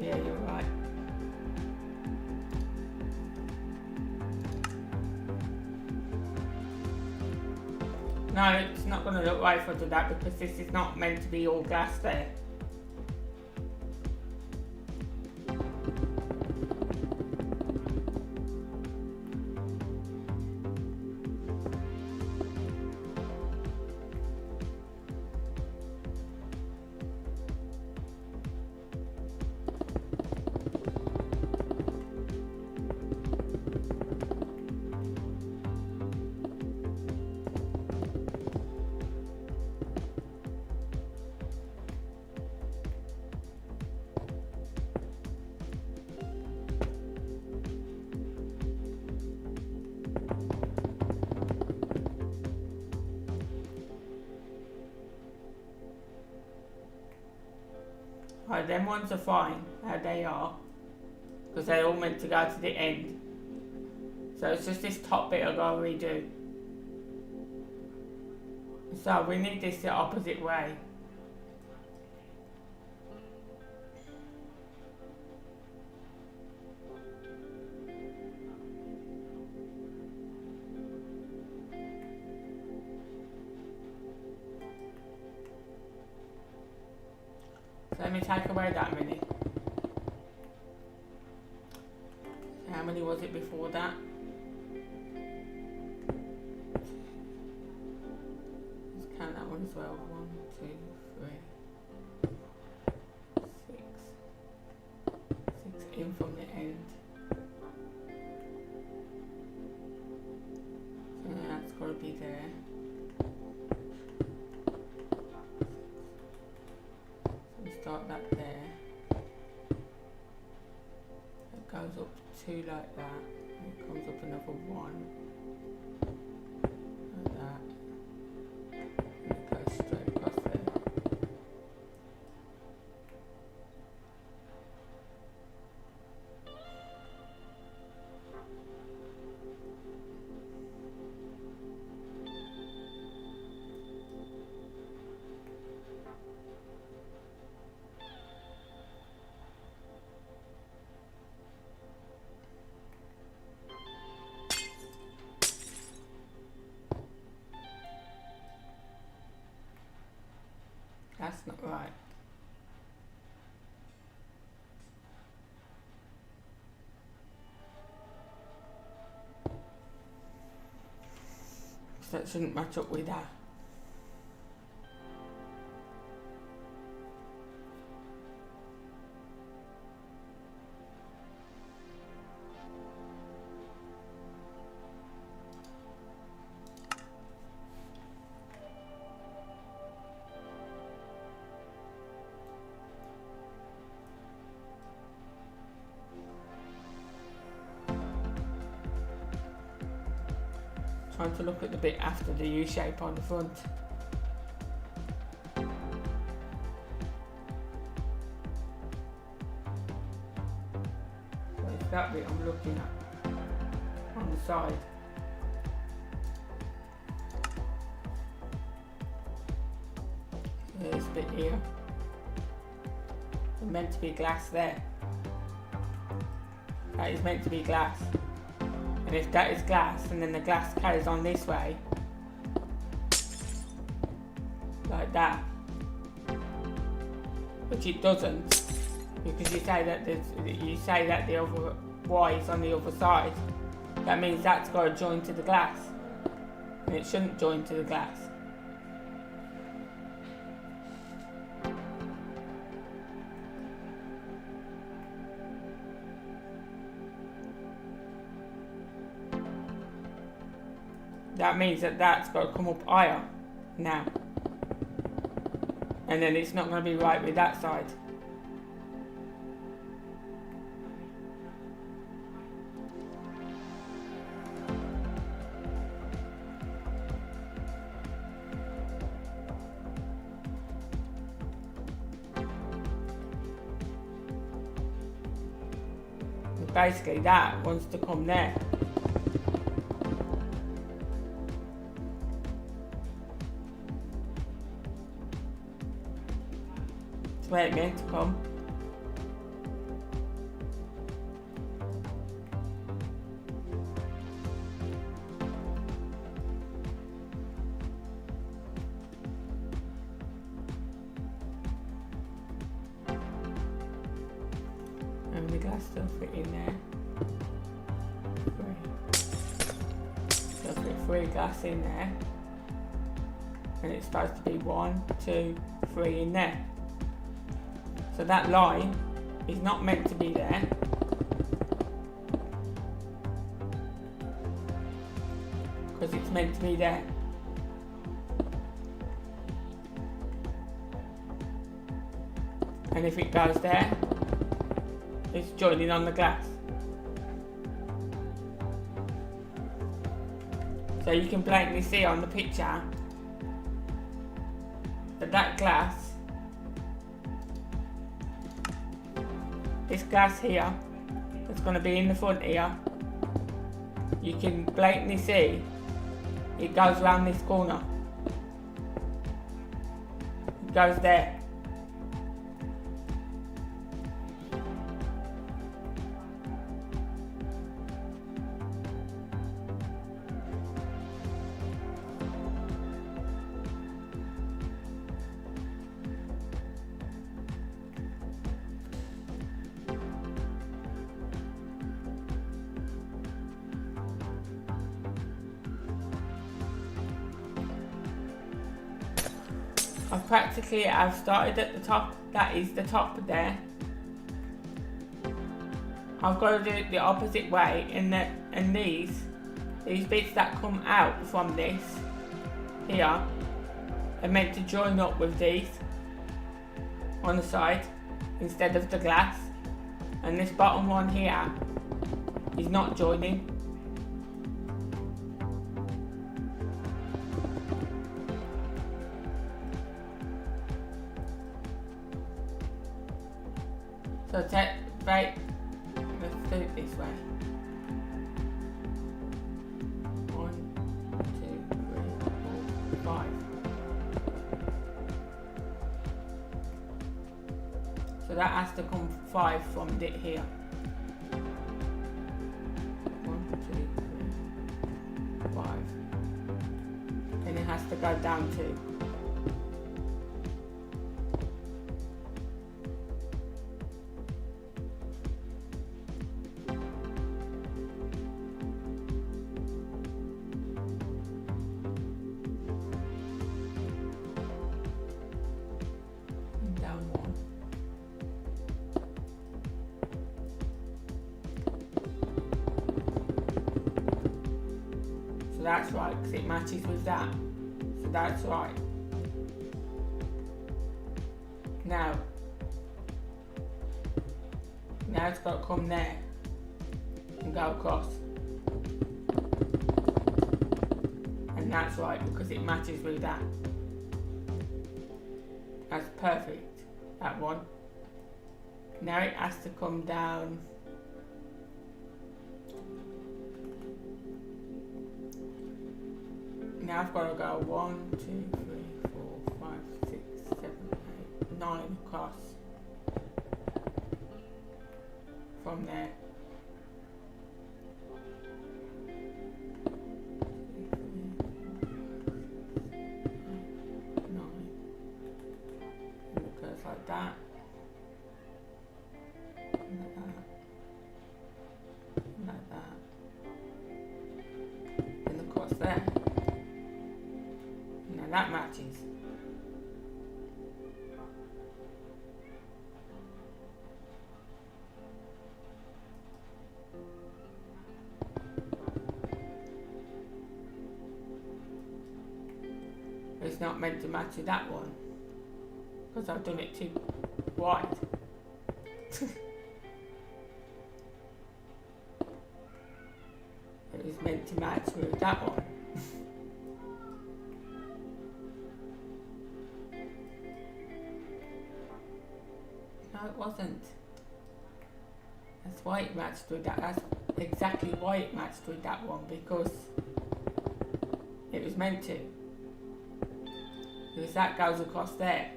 Yeah, you're right. No, it's not going to look right for that because this is not meant to be all glass there. Right, them ones are fine, how they are, because they're all meant to go to the end. So it's just this top bit I've got to redo. So we need this the opposite way. So let me take away that many. How many was it before that? Let's count that one as well. 1, 2, 3, 6. 6 in from the end. So that's got to be there. Start that there. It goes up 2 like that. And it comes up another 1 like that. And it goes straight across there. That's not right. So that shouldn't match up with that. Trying to look at the bit after the U shape on the front. So it's that bit I'm looking at on the side. bit here. There's meant to be glass there. That is meant to be glass. And if that is glass, and then the glass carries on this way, like that, which it doesn't, because you say that the other Y is on the other side. That means that's got to join to the glass, and it shouldn't join to the glass. That means that that's got to come up higher now, and then it's not going to be right with that side. Basically that wants to come there. It's where it meant to come. And the glass still fit in there. Still fit 3 glass in there. And it's supposed to be 1, 2, 3 in there. So that line is not meant to be there. Because it's meant to be there. And if it goes there, it's joining on the glass. So you can blatantly see on the picture that that glass, this glass here, that's going to be in the front here, you can blatantly see it goes around this corner. It goes there. I've started at the top, that is the top there. I've got to do it the opposite way, and these bits that come out from this here are meant to join up with these on the side instead of the glass, and this bottom one here is not joining. So let's do it this way. 1, 2, 3, 4, 5. So that has to come 5 from it here. 1, 2, 3, 5. And it has to go down 2. That's right, because it matches with that. So that's right. Now it's got to come there and go across. And that's right, because it matches with that. That's perfect, that one. Now it has to come down. Now I've got to go 1, 2, 3, 4, 5, 6, 7, 9 across from there. Like that, like that, like that, and across there. Now that matches. It's not meant to match with that one, because I've done it too wide. It was meant to match with that one. No, it wasn't. That's why it matched with that. That's exactly why it matched with that one, because it was meant to. Because that goes across there.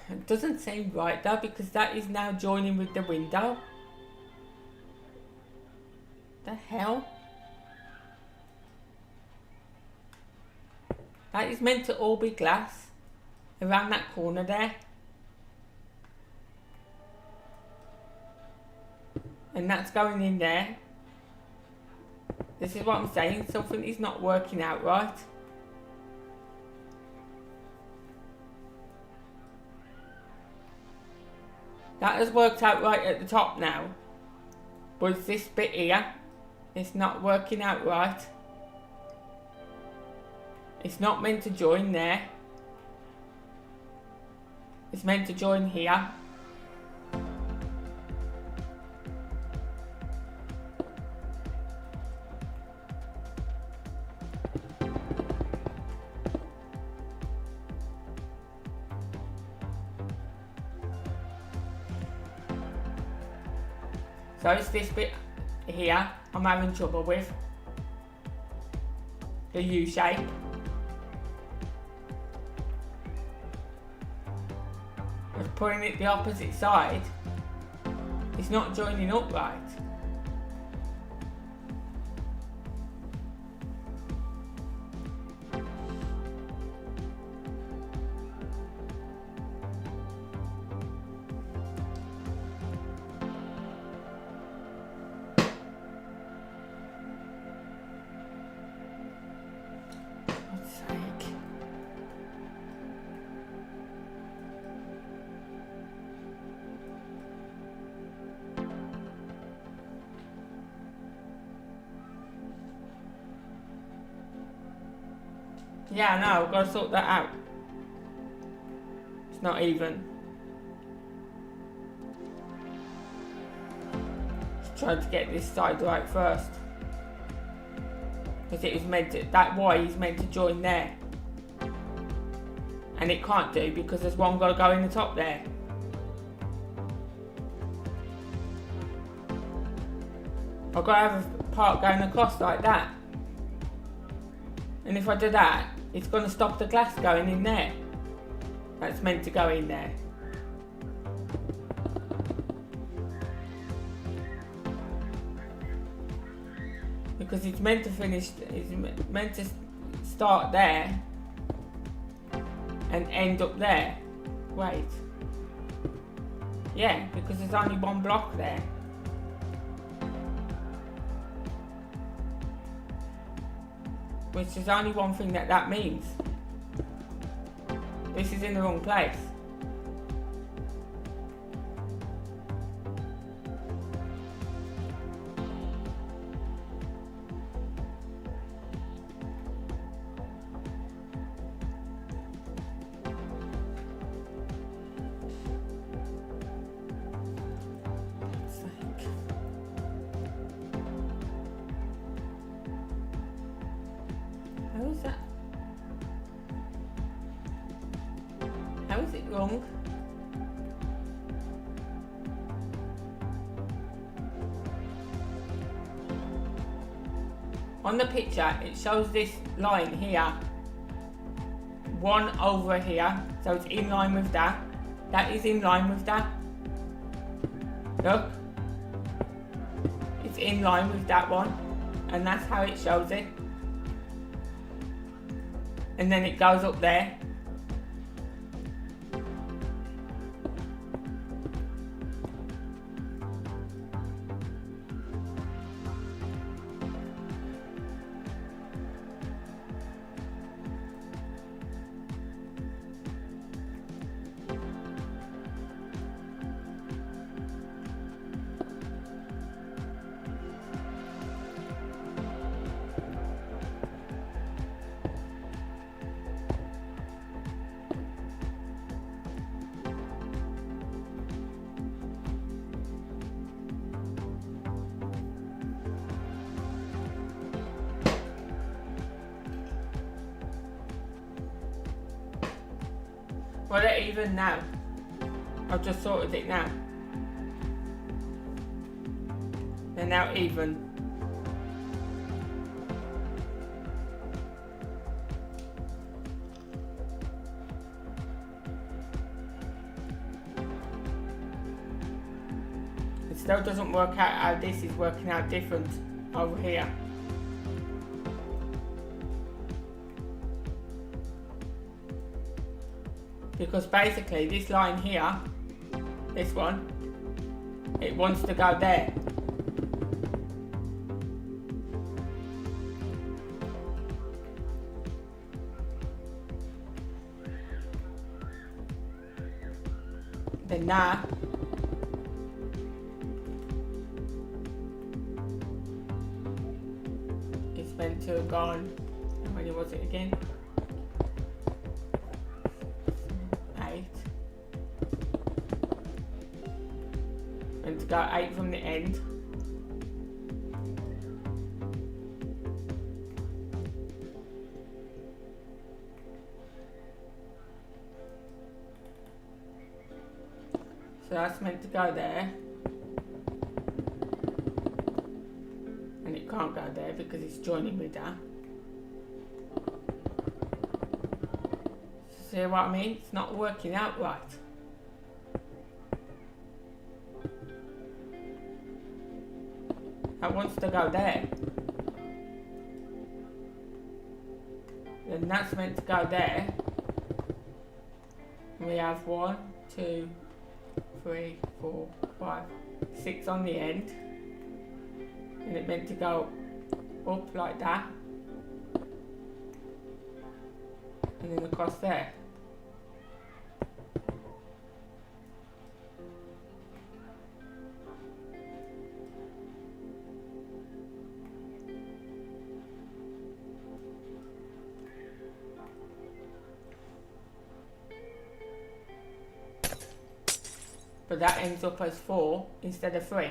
It doesn't seem right though, because that is now joining with the window. The hell? That is meant to all be glass around that corner there. And that's going in there. This is what I'm saying, something is not working out right. That has worked out right at the top now. But it's this bit here, it's not working out right. It's not meant to join there. It's meant to join here. So it's this bit here I'm having trouble with. The U shape. Of putting it the opposite side. It's not joining up right. Yeah, no, I've got to sort that out. It's not even. Just trying to get this side right first. Because it was meant to, that Y is meant to join there. And it can't do because there's one got to go in the top there. I've got to have a part going across like that. And if I do that, it's going to stop the glass going in there. That's meant to go in there. Because it's meant to finish, it's meant to start there and end up there. Wait. Yeah, because there's only one block there. Which is only one thing that means. This is in the wrong place. How is that? How is it wrong? On the picture, it shows this line here. One over here, so it's in line with that. That is in line with that. Look. It's in line with that one. And that's how it shows it. And then it goes up there. Well, they're even now. I've just sorted it now. They're now even. It still doesn't work out how this is working out different over here. Because basically this line here, this one, it wants to go there. Then that it's meant to have gone, how many was it again? 8. Meant to go 8 from the end. So that's meant to go there. And it can't go there because it's joining with that. See what I mean? It's not working out right. That wants to go there. Then that's meant to go there. We have 1, 2, 3, 4, 5, 6 on the end. And it meant to go up like that. And then across there. But that ends up as 4 instead of 3.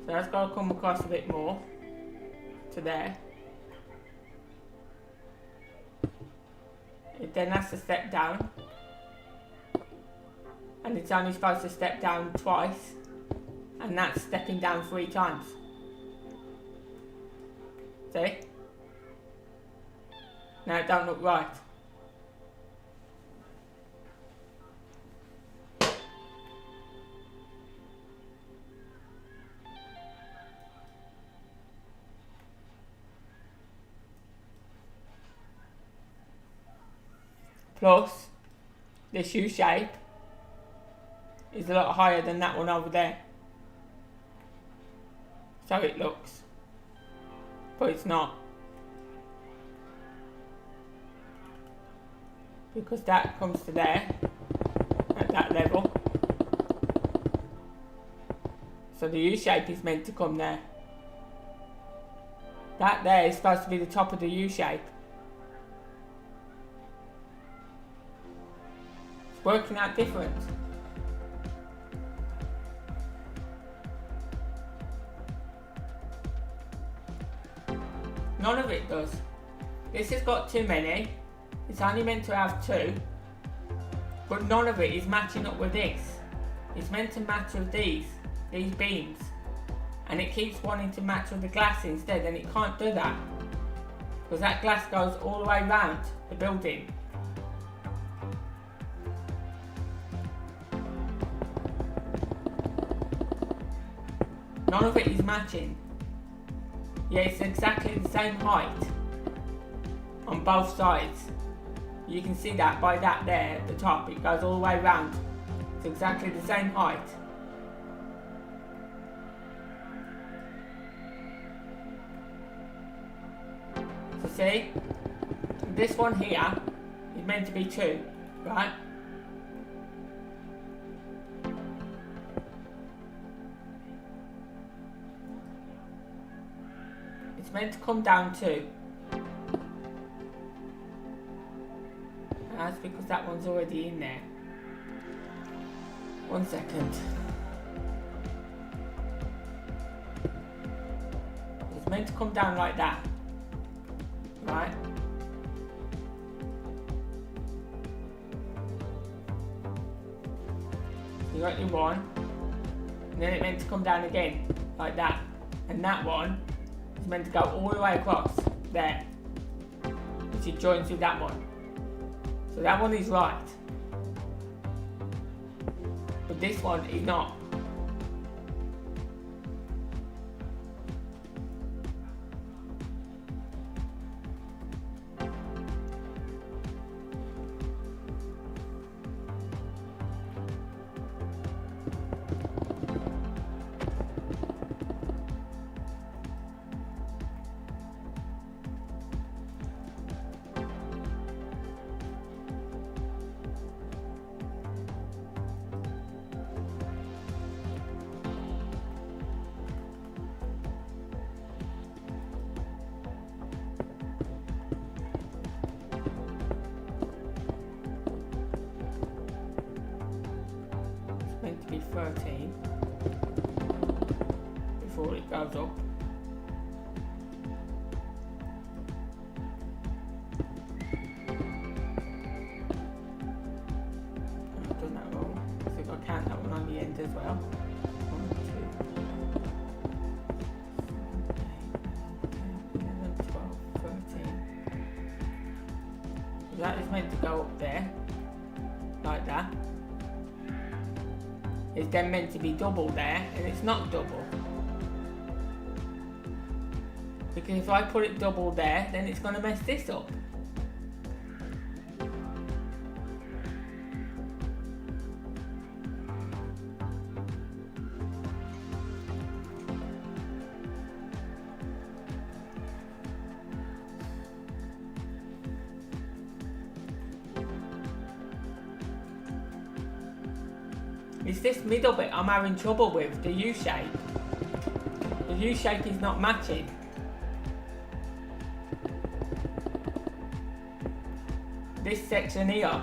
So that's got to come across a bit more to there. It then has to step down. And it's only supposed to step down twice. And that's stepping down 3 times. See? Now it don't look right. Plus, this U shape is a lot higher than that one over there. So it looks. But it's not. Because that comes to there, at that level. So the U shape is meant to come there. That there is supposed to be the top of the U shape. Working out different. None of it does. This has got too many. It's only meant to have 2. But none of it is matching up with this. It's meant to match with these beams. and it keeps wanting to match with the glass instead, and it can't do that because that glass goes all the way around the building. None of it is matching. Yeah, it's exactly the same height on both sides. You can see that by that there at the top, it goes all the way around. It's exactly the same height. So see, this one here is meant to be 2, right? It's meant to come down 2. That's because that one's already in there. 1 second. It's meant to come down like that. Right? You got your 1. And then it's meant to come down again. Like that. And that one is meant to go all the way across there. Which it joins with that one. So that one is right, but this one is not. Meant to be 13 before it goes up. I've done that wrong. So I've got to count that one on the end as well. 1, 2, 11, 12, 13. So that is meant to go up there, like that. It's then meant to be double there, and it's not double. Because if I put it double there, then it's going to mess this up. It's this middle bit I'm having trouble with, the U shape. The U shape is not matching. This section here,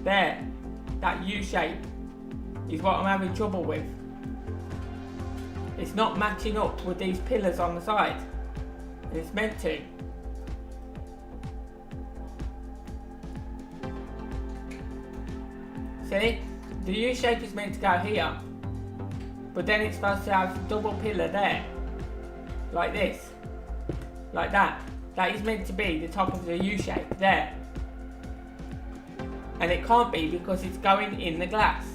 there, that U shape is what I'm having trouble with. It's not matching up with these pillars on the side. And it's meant to. See? The U shape is meant to go here, but then it's supposed to have a double pillar there, like this, like that. That is meant to be the top of the U shape there, and it can't be because it's going in the glass.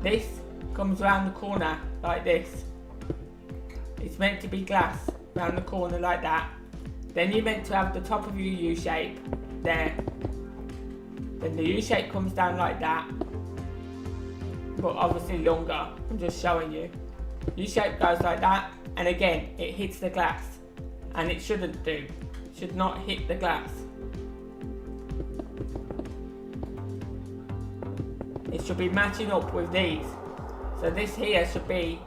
This comes around the corner like this. It's meant to be glass around the corner like that. Then you're meant to have the top of your U shape there. Then the U shape comes down like that, but obviously longer. I'm just showing you. U shape goes like that, and again it hits the glass, and it shouldn't do. It should not hit the glass. It should be matching up with these. So this here should be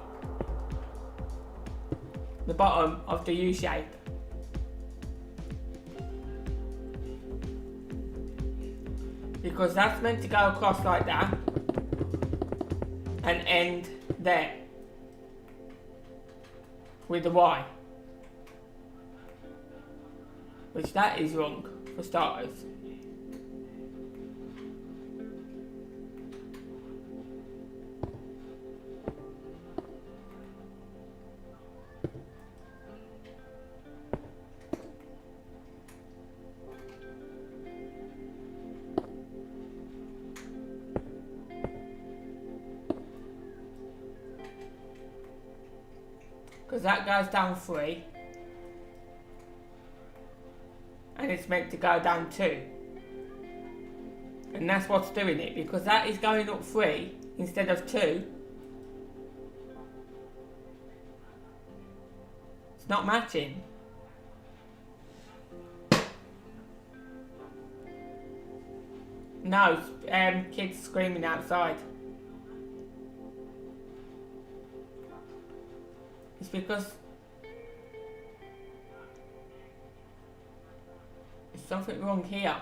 the bottom of the U shape. Because that's meant to go across like that and end there with the Y, which that is wrong for starters. that goes down 3 and it's meant to go down 2, and that's what's doing it, because that is going up 3 instead of 2. It's not matching. No, kids screaming outside. It's because there's something wrong here.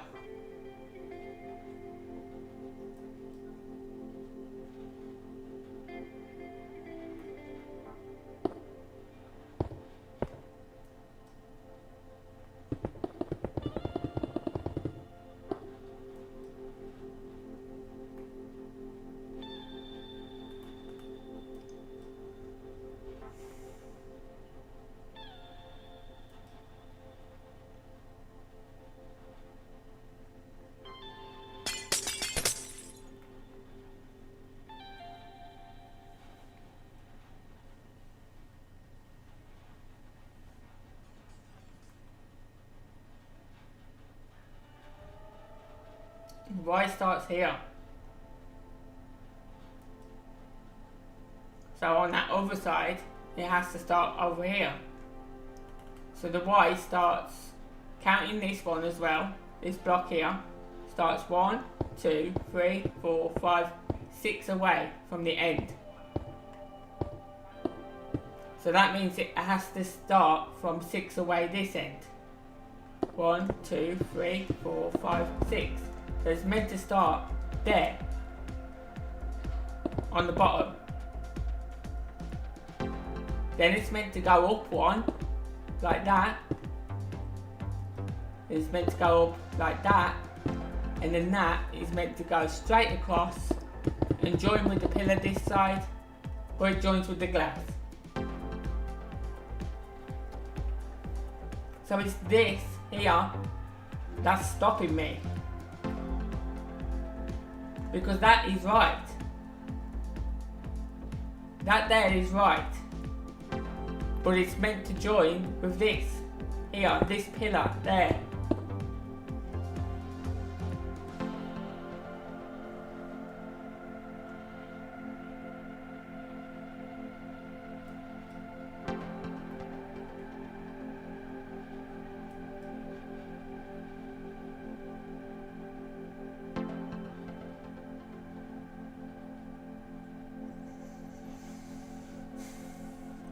Y starts here. So on that other side, it has to start over here. So the Y starts counting this one as well. This block here starts 1, 2, 3, 4, 5, 6 away from the end. So that means it has to start from 6 away this end. 1, 2, 3, 4, 5, 6. So it's meant to start there, on the bottom. Then it's meant to go up 1, like that. It's meant to go up like that. And then that is meant to go straight across and join with the pillar this side, or it joins with the glass. So it's this here that's stopping me. Because that is right. That there is right. But it's meant to join with this here, this pillar there.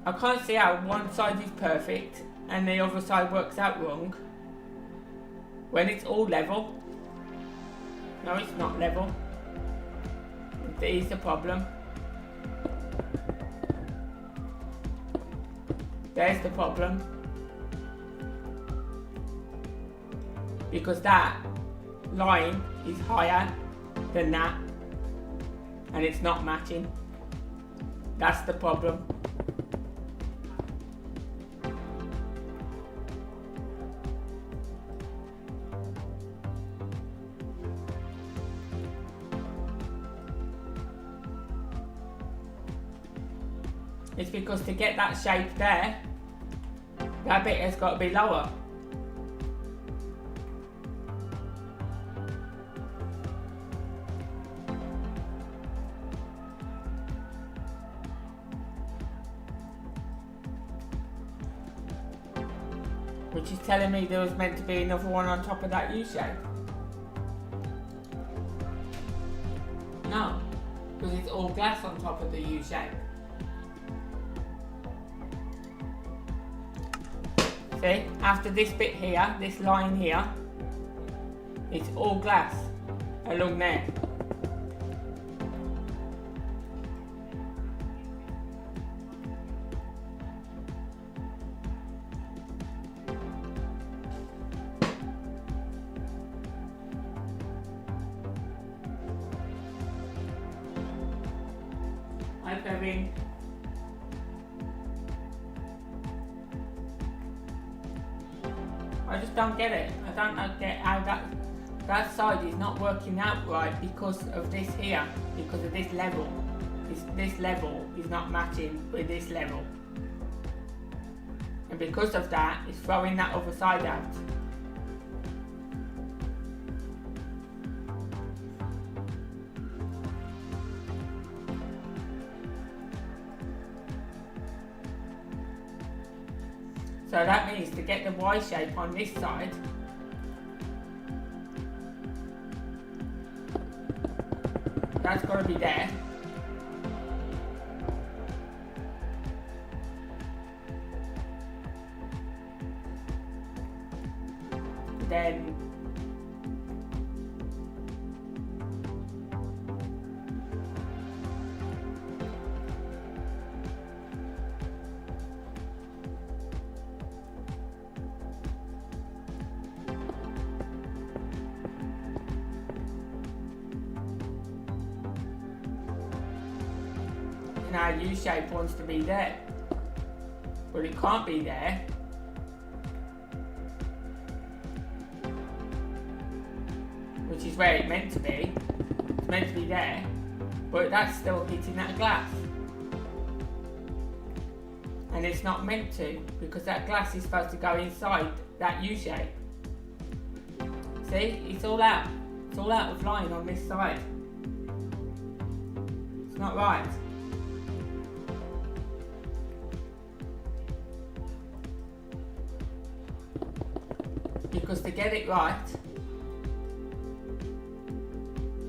I can't see how one side is perfect and the other side works out wrong when it's all level. No, it's not level. There is the problem. There's the problem. Because that line is higher than that and it's not matching. That's the problem. It's because to get that shape there, that bit has got to be lower. Which is telling me there was meant to be another one on top of that U shape. No, because it's all glass on top of the U shape. See, after this bit here, this line here, it's all glass along there. Hi, Kevin. I just don't get it. I don't get how that side is not working out right because of this here, because of this level. This level is not matching with this level. because of that, it's throwing that other side out. So that means to get the Y shape on this side, that's got to be there. Then our U shape wants to be there, but it can't be there. Which is where it's meant to be. It's meant to be there, but that's still hitting that glass. And it's not meant to, because that glass is supposed to go inside that U shape. See, it's all out. It's all out of line on this side. It's not right. Because to get it right,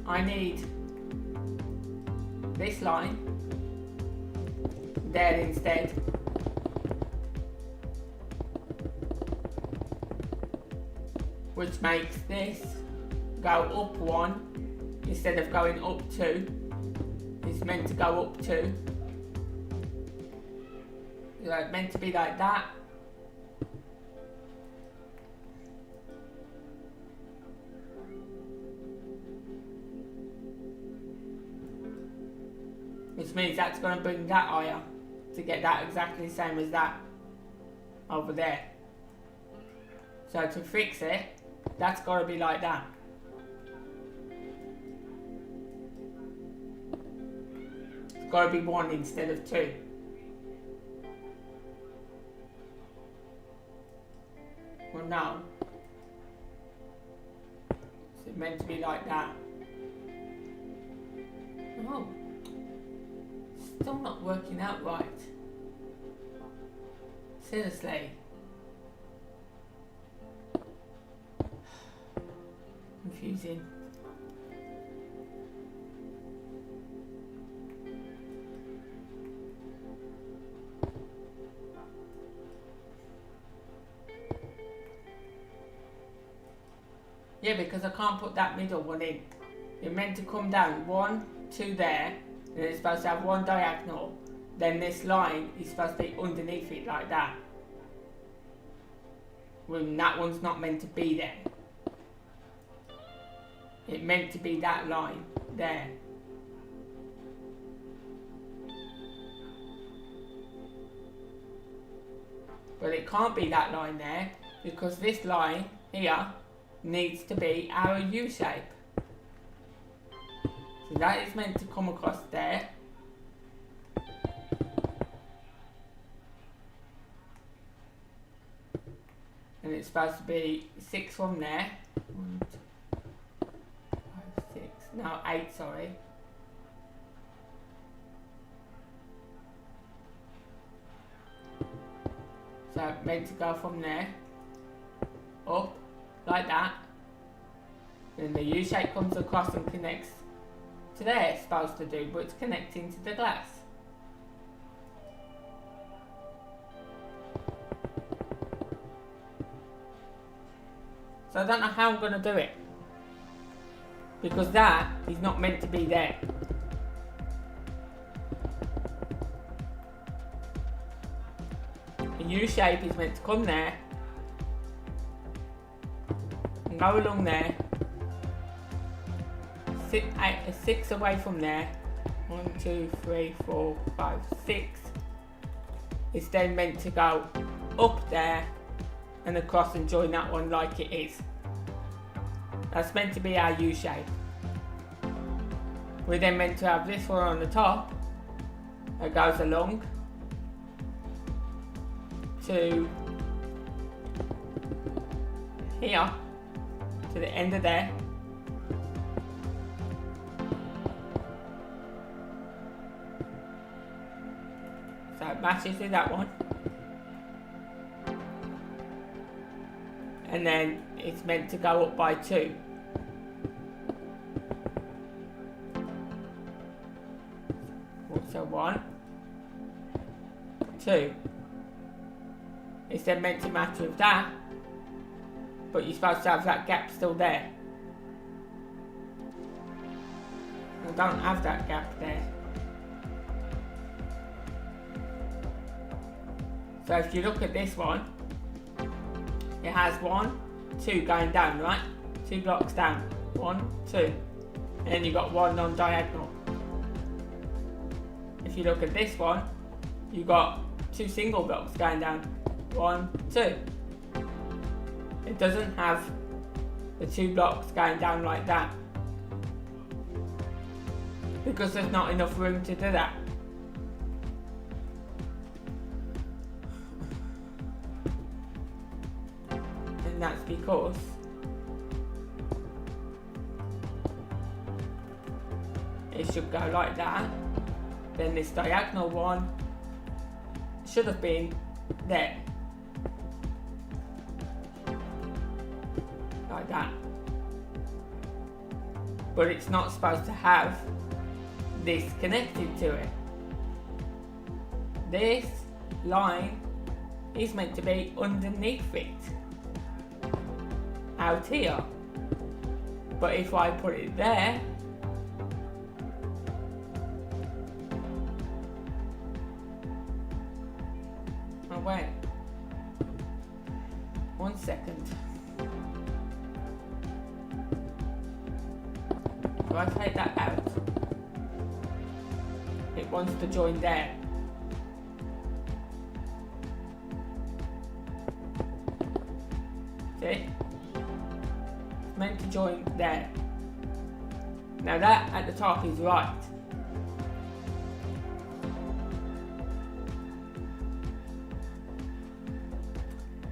I need this line there instead. Which makes this go up 1 instead of going up 2. It's meant to go up 2. It's meant to be like that. Which means that's going to bring that higher to get that exactly the same as that over there. So to fix it, that's got to be like that. It's got to be 1 instead of 2. Well, no. It's meant to be like that. Oh. Still not working out right. Seriously. Confusing. Yeah, because I can't put that middle one in. You're meant to come down 1, 2 there. And it's supposed to have 1 diagonal, then this line is supposed to be underneath it like that. When that one's not meant to be there. It meant to be that line there. But it can't be that line there, because this line here needs to be our U shape. So that is meant to come across there. And it's supposed to be 6 from there. 1, 2, 5, 6. No, 8, sorry. So meant to go from there up like that. Then the U shape comes across and connects to there, it's supposed to do, but it's connecting to the glass. So I don't know how I'm going to do it, because that is not meant to be there. The U shape is meant to come there and go along there. 6 away from there. 1, 2, 3, 4, 5, 6. It's then meant to go up there and across and join that one like it is. That's meant to be our U shape. We're then meant to have this one on the top that goes along to here to the end of there. So it matches with that one. And then it's meant to go up by 2. So 1, 2. It's then meant to match with that, but you're supposed to have that gap still there. I don't have that gap there. So if you look at this one, it has 1, 2 going down, right? 2 blocks down. 1, 2. And then you've got 1 non-diagonal. If you look at this one, you've got 2 single blocks going down. 1, 2. It doesn't have the 2 blocks going down like that, because there's not enough room to do that. And that's because it should go like that. Then this diagonal one should have been there. Like that. But it's not supposed to have this connected to it. This line is meant to be underneath it. Out here. But if I put it there, wait. 1 second. If I take that out, it wants to join there. See? It's meant to join there. Now that at the top is right.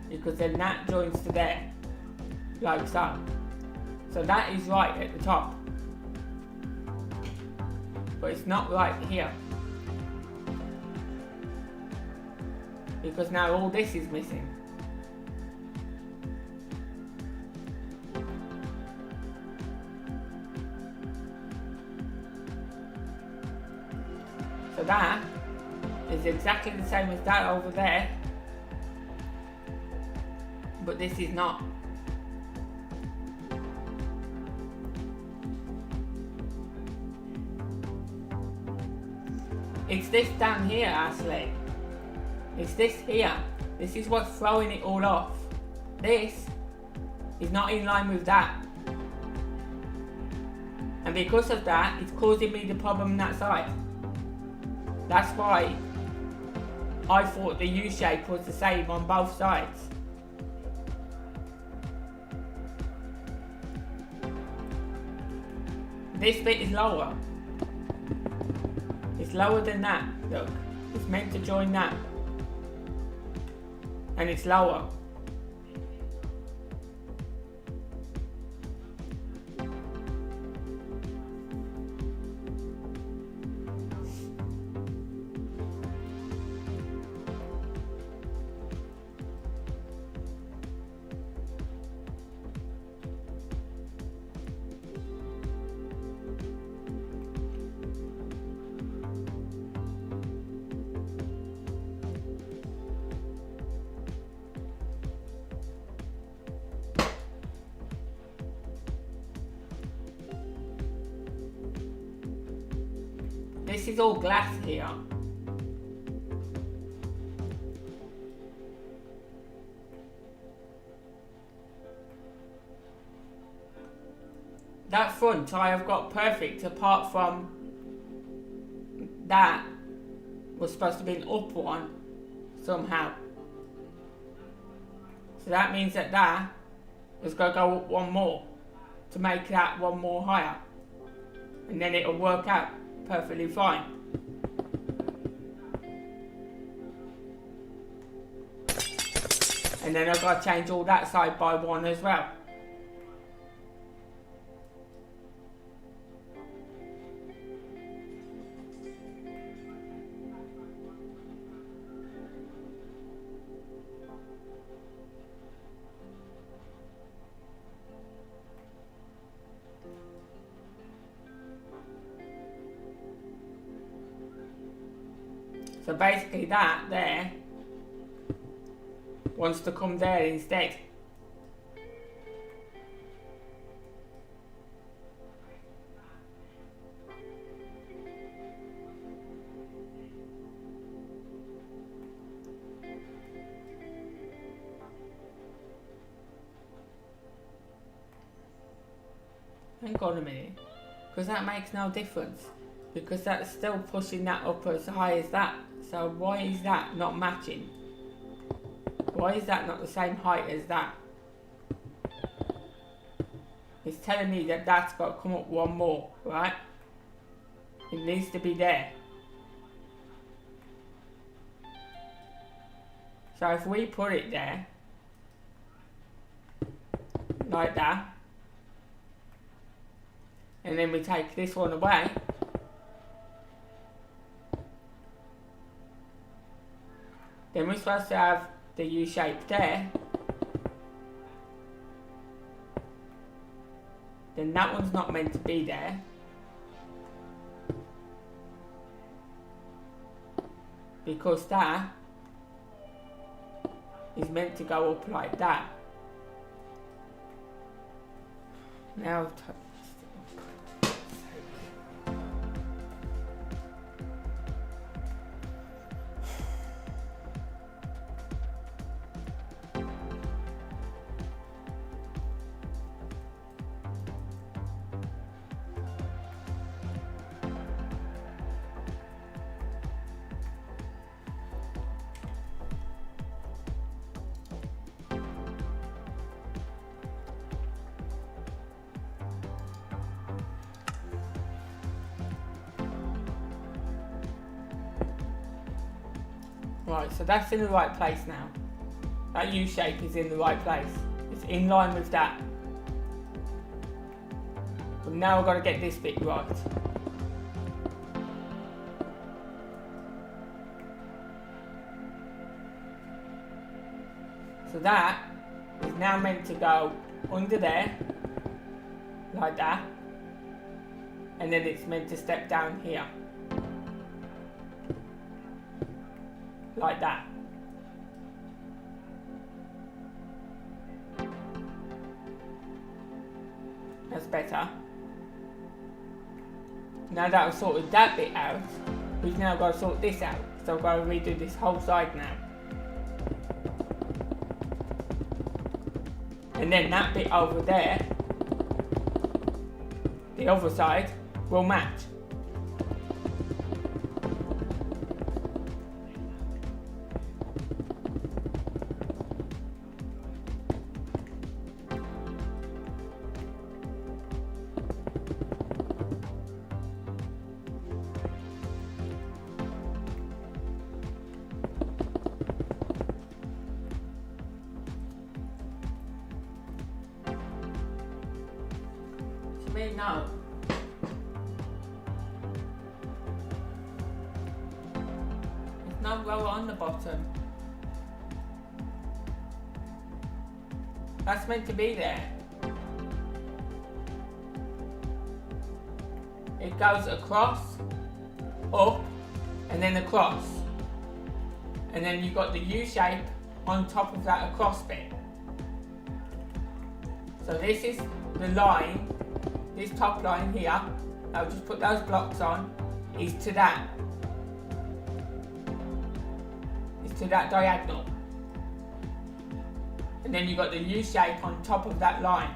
Because then that joins to there, like so. So that is right at the top, but it's not right here, because now all this is missing. So that is exactly the same as that over there, but this is not. It's this down here, Ashley. It's this here. This is what's throwing it all off. This is not in line with that. And because of that, it's causing me the problem on that side. That's why I thought the U shape was the same on both sides. This bit is lower. It's lower than that, look. It's meant to join that. And it's lower. This is all glass here. That front I have got perfect, apart from that was supposed to be an up one somehow. So that means that that is going to go up one more to make that one more higher. And then it'll work out perfectly fine. And then I've got to change all that side by 1 as well. So basically that there wants to come there instead. Hang on a minute, because that makes no difference, because that's still pushing that up as high as that. So why is that not matching? Why is that not the same height as that? It's telling me that that's got to come up 1 more, right? It needs to be there. So if we put it there, like that, and then we take this one away, then we're supposed to have the U shape there. Then that one's not meant to be there. Because that is meant to go up like that. Now right, so that's in the right place now. That U shape is in the right place. It's in line with that. But now I've got to get this bit right. So that is now meant to go under there, like that. And then it's meant to step down here. Like that. That's better. Now that I've sorted that bit out, we've now got to sort this out. So I've got to redo this whole side now. And then that bit over there, the other side, will match. No. There's no row on the bottom. That's meant to be there. It goes across, up, and then across. And then you've got the U shape on top of that across bit. So this is the line. This top line here, I'll just put those blocks on, is to that. It's to that diagonal. And then you've got the U shape on top of that line.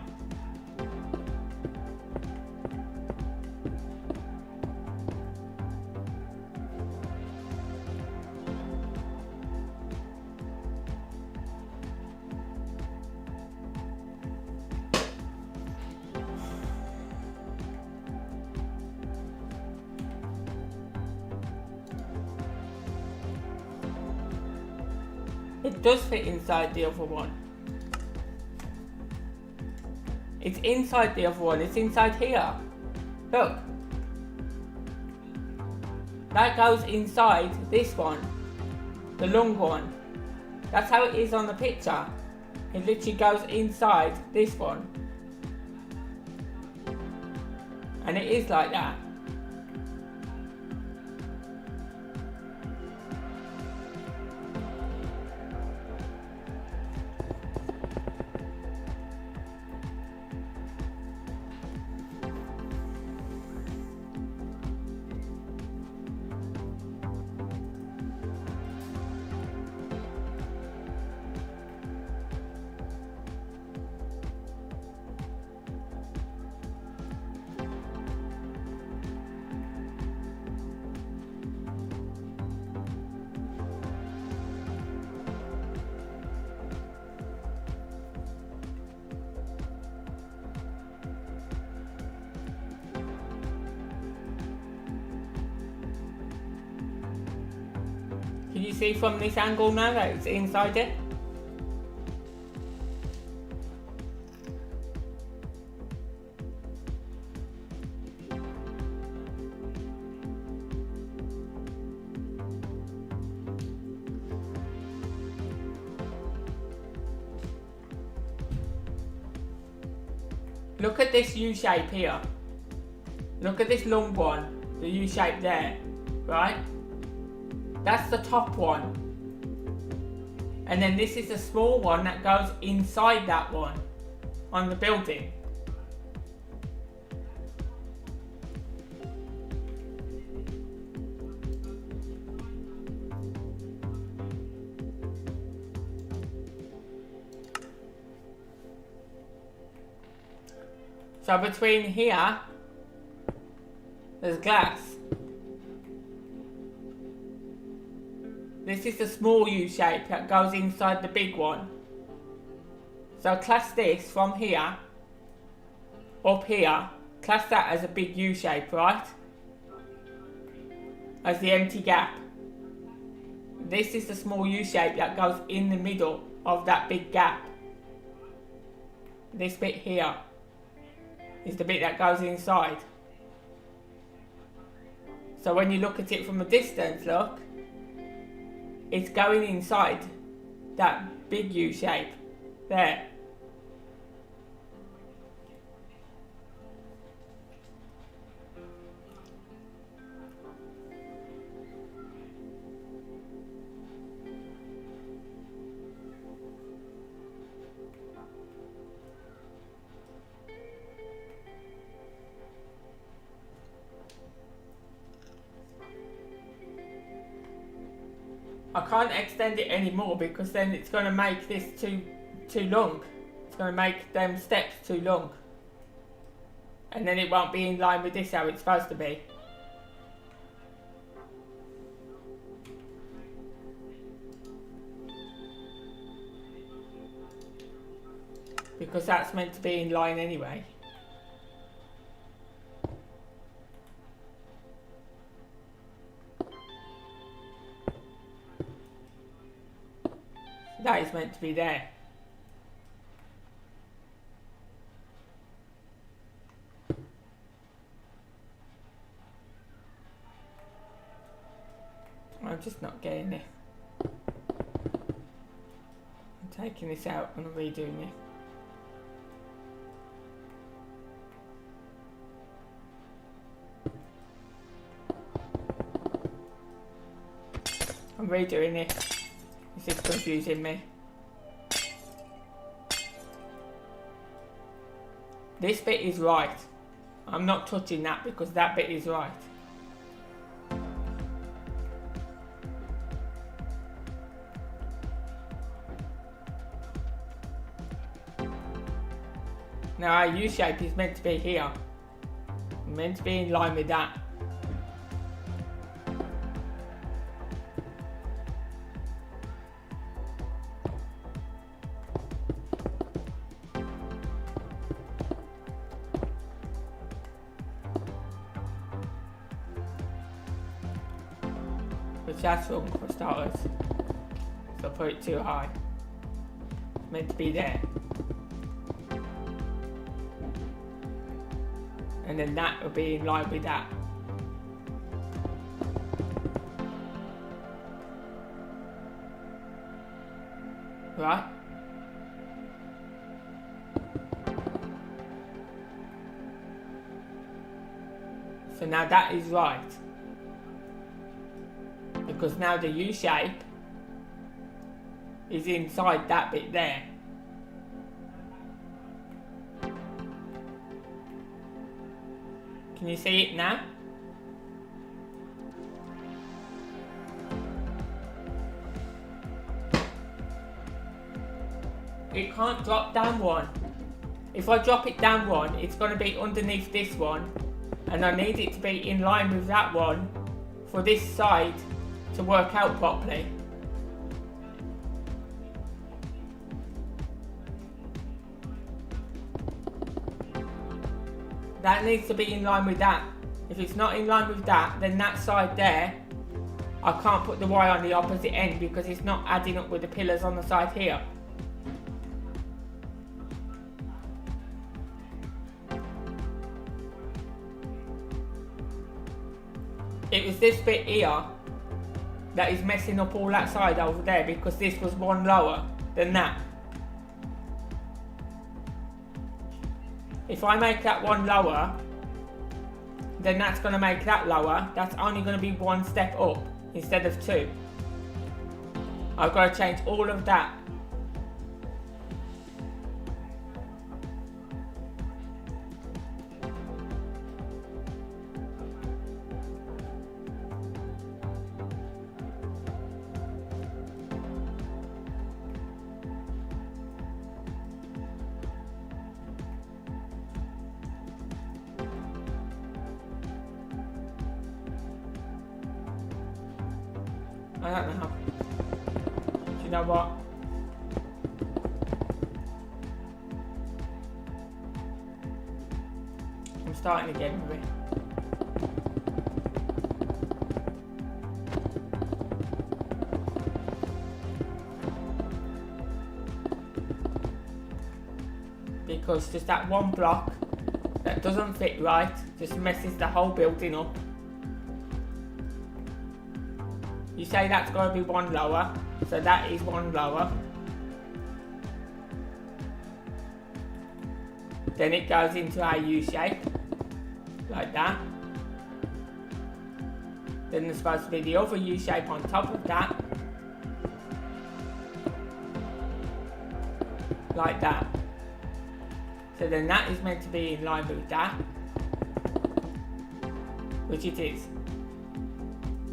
It does fit inside the other one. It's inside the other one. It's inside here. Look. That goes inside this one. The long one. That's how it is on the picture. It literally goes inside this one. And it is like that. Can you see from this angle now that it's inside it? Look at this U shape here. Look at this long one, the U shape there, right? That's the top one. And then this is a small one that goes inside that one on the building. So between here, there's glass. This is the small U shape that goes inside the big one. So class this from here, up here, class that as a big U shape, right? As the empty gap. This is the small U shape that goes in the middle of that big gap. This bit here is the bit that goes inside. So when you look at it from a distance, look, it's going inside that big U shape there. I can't extend it anymore because then it's going to make this too long. It's going to make them steps too long. And then it won't be in line with this how it's supposed to be. Because that's meant to be in line anyway. That is meant to be there. I'm just not getting it. I'm taking this out and redoing it. I'm redoing it. This is confusing me. This bit is right. I'm not touching that because that bit is right. Now our U shape is meant to be here. Meant to be in line with that. Which that's wrong for starters. So I put it too high. It's meant to be there. And then that will be in line with that. Right? So now that is right. Because now the U shape is inside that bit there. Can you see it now? It can't drop down one. If I drop it down one, it's going to be underneath this one, and I need it to be in line with that one for this side to work out properly. That needs to be in line with that. If it's not in line with that, then that side there, I can't put the Y on the opposite end because it's not adding up with the pillars on the side here. It was this bit here that is messing up all that side over there because this was one lower than that. If I make that one lower, then that's going to make that lower. That's only going to be one step up instead of two. I've got to change all of that. I don't know how. Do you know what? I'm starting again with it. Because just that one block that doesn't fit right just messes the whole building up. You say that's got to be one lower, so that is one lower. Then it goes into our U shape, like that. Then there's supposed to be the other U shape on top of that, like that. So then that is meant to be in line with that, which it is.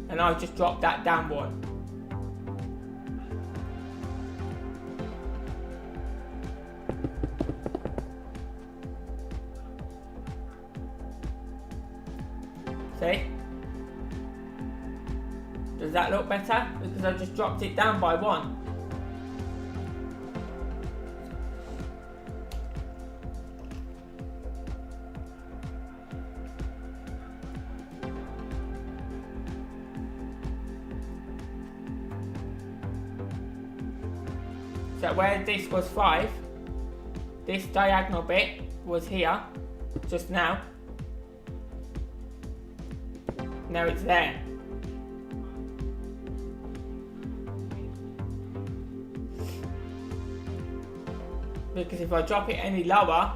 And I've just dropped that down one. See? Does that look better? Because I just dropped it down by one. So where this was 5, this diagonal bit was here, just now. Now it's there. Because if I drop it any lower,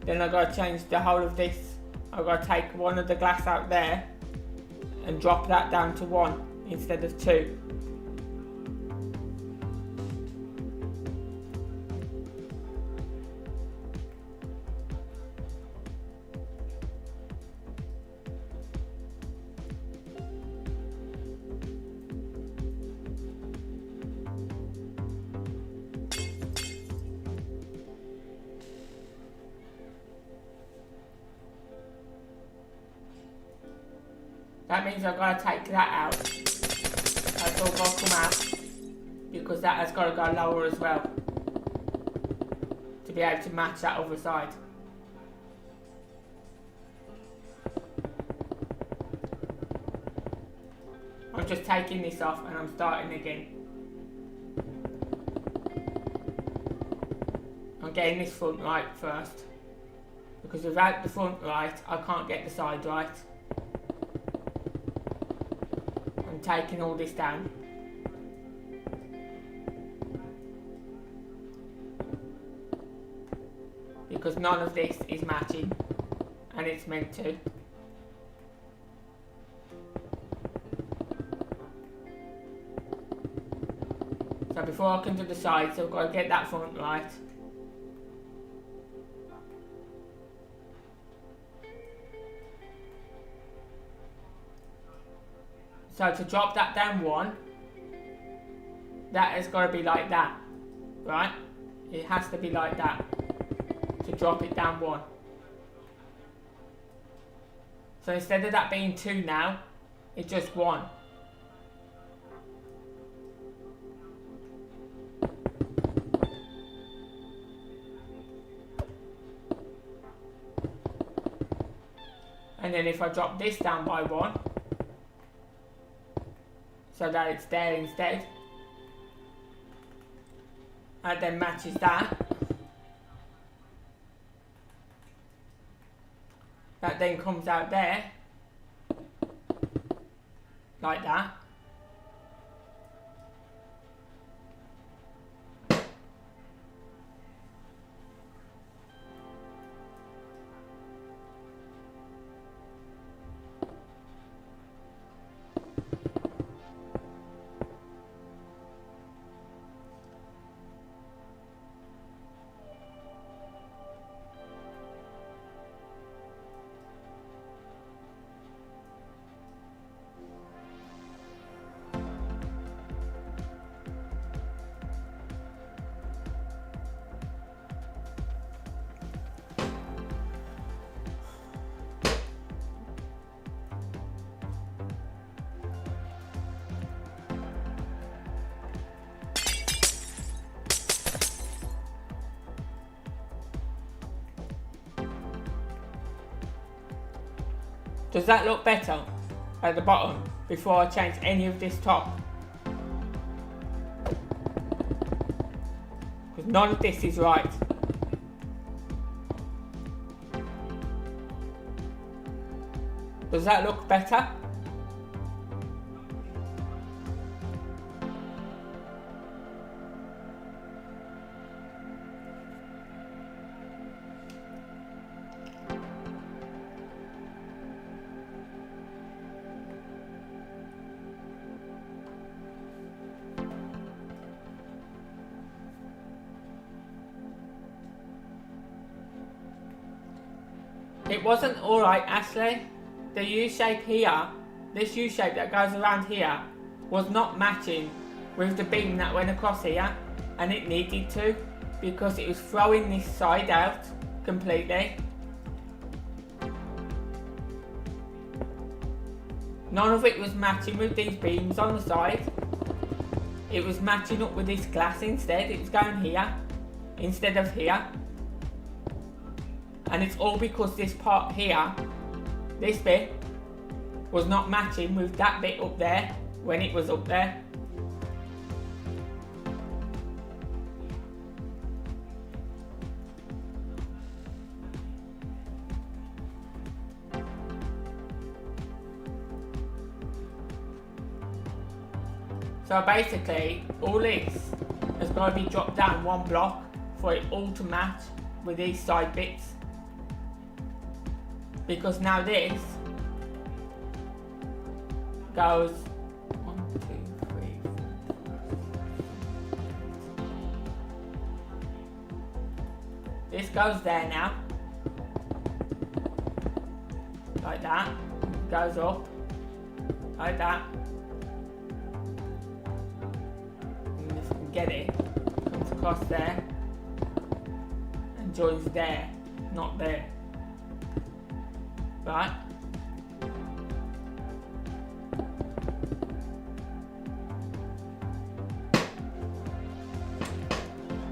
then I've got to change the whole of this. I've got to take one of the glass out there and drop that down to 1 instead of 2. That means I've got to take that out. That's all got to come out. Because that has got to go lower as well. To be able to match that other side. I'm just taking this off and I'm starting again. getting this front right first. Because without the front right, I can't get the side right. I'm taking all this down. Because none of this is matching, and it's meant to. So before I can do the sides, I've got to get that front right. So to drop that down one, that has got to be like that, right? It has to be like that to drop it down one. So instead of that being 2 now, it's just 1. And then if I drop this down by 1, so that it's there instead, and then matches that, that then comes out there, like that. Does that look better at the bottom before I change any of this top? Because none of this is right. Does that look better? It wasn't alright, Ashley. The U-shape here, this U-shape that goes around here, was not matching with the beam that went across here, and it needed to, because it was throwing this side out completely. None of it was matching with these beams on the side. It was matching up with this glass instead. It was going here instead of here. And it's all because this part here, this bit, was not matching with that bit up there when it was up there. So basically, all this has got to be dropped down one block for it all to match with these side bits. Because now this goes 1, 2, 3, 4. This goes there now, like that. Goes up, like that. And if you can get it, comes across there and joins there, not there. Right.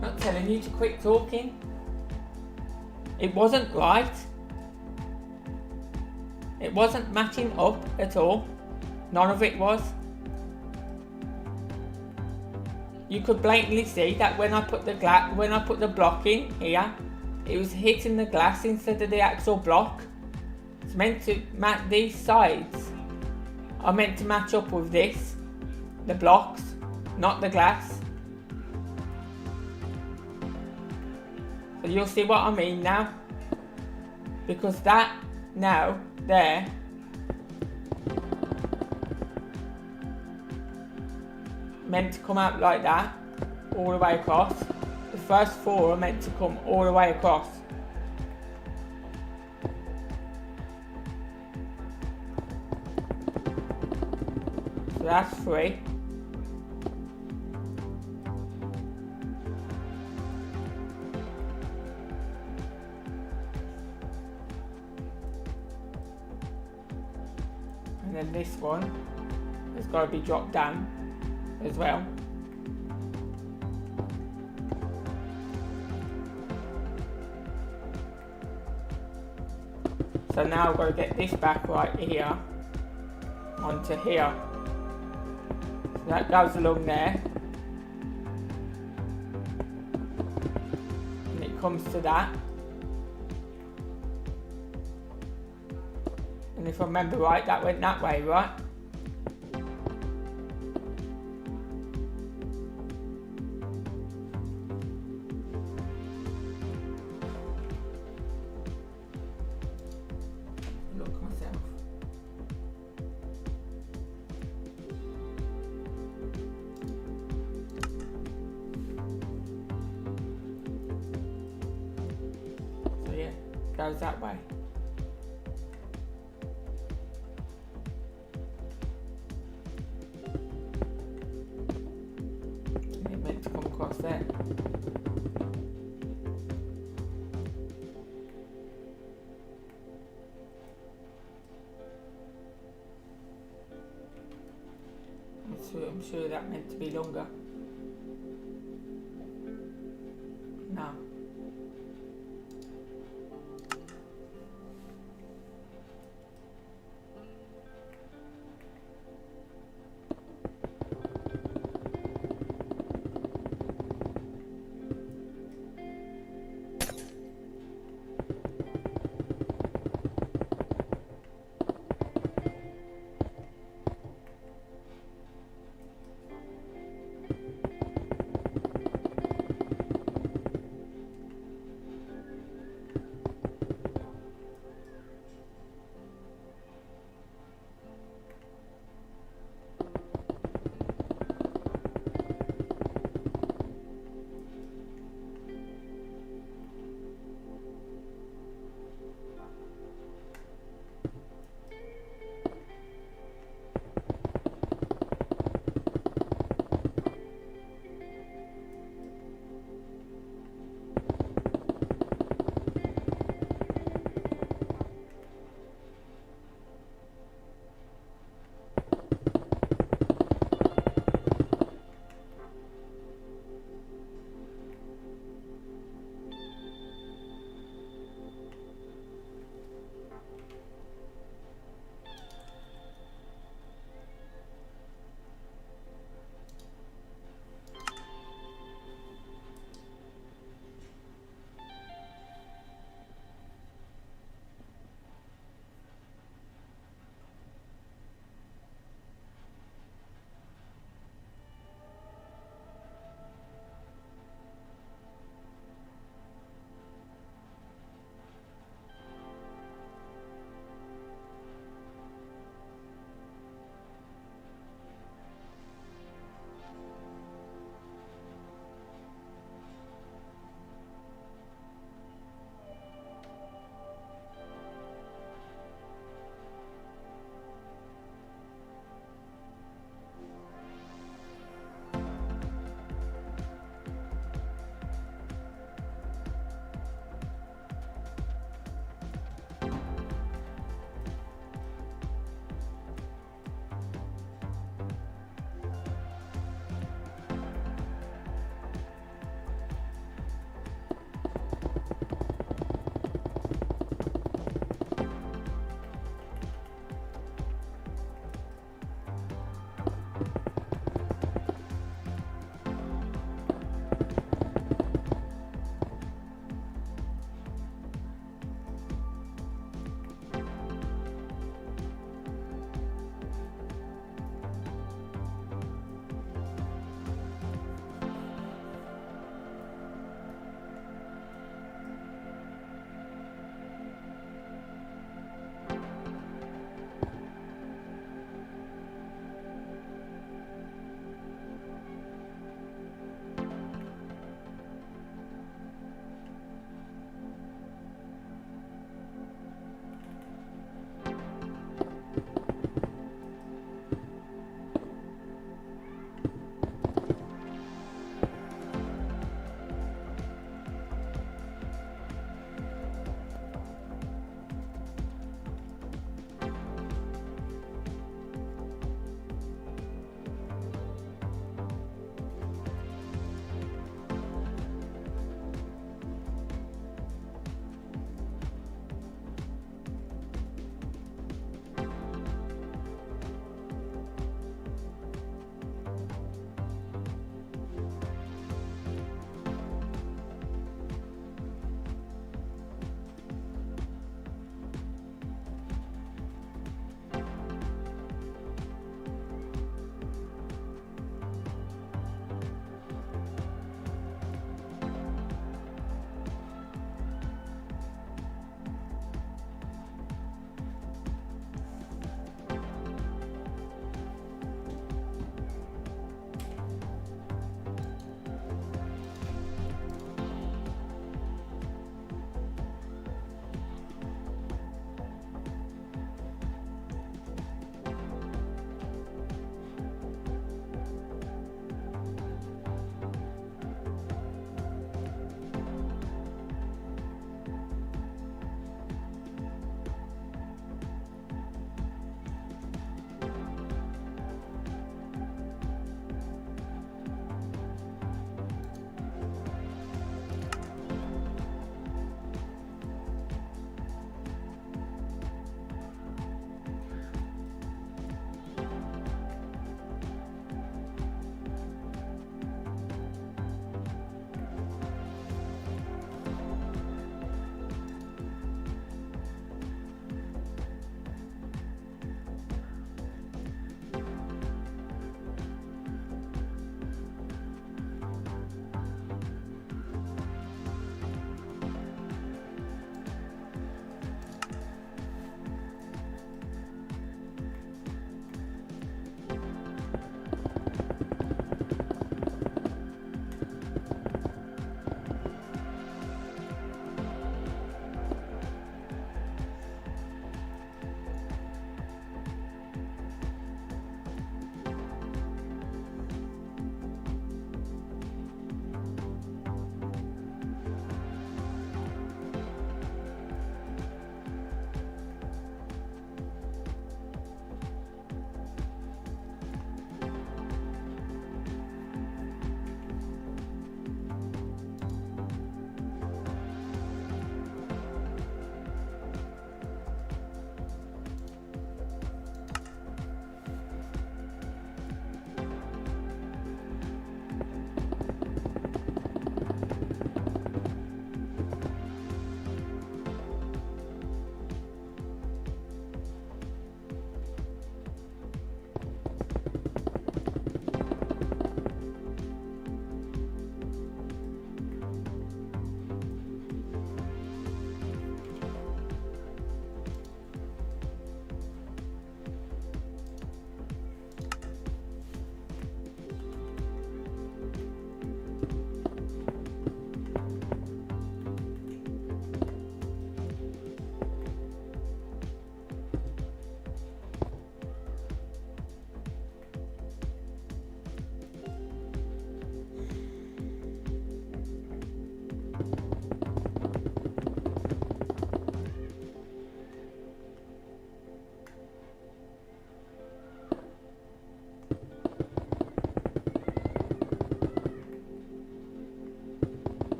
Not telling you to quit talking. It wasn't right. It wasn't matching up at all. None of it was. you could blatantly see that when I put the block in here, it was hitting the glass instead of the actual block. It's meant to match these sides. are meant to match up with this, the blocks, not the glass. So you'll see what I mean now. Because that now, there, meant to come out like that, all the way across. The first four are meant to come all the way across. So that's 3. And then this one has got to be dropped down as well. So now I've got to get this back right here onto here. So that goes along there. And it comes to that. And if I remember right, that went that way, right? Look myself. So yeah, goes that way. There. I'm sure that meant to be longer. No.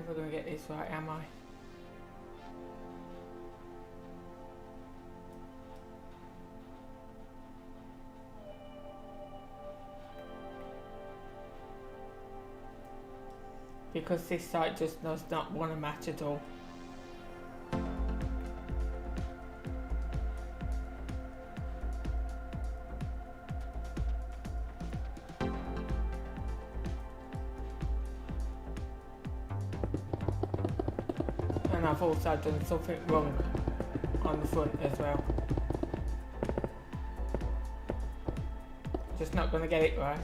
Never gonna get this right, am I? Because this side just does not want to match at all. And I've also done something wrong on the front as well. Just not going to get it right.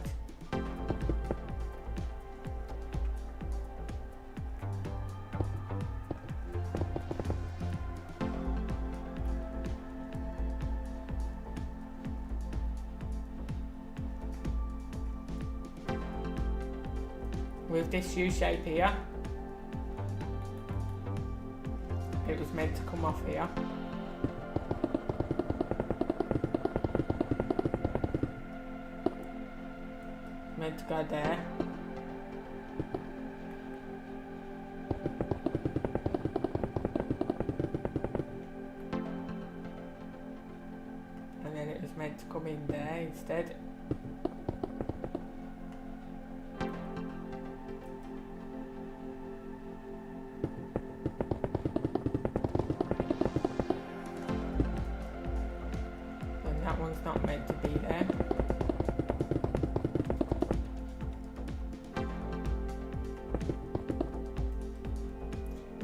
With this U shape here, it was meant to come off here. Meant to go there. And then it was meant to come in there instead. That one's not meant to be there.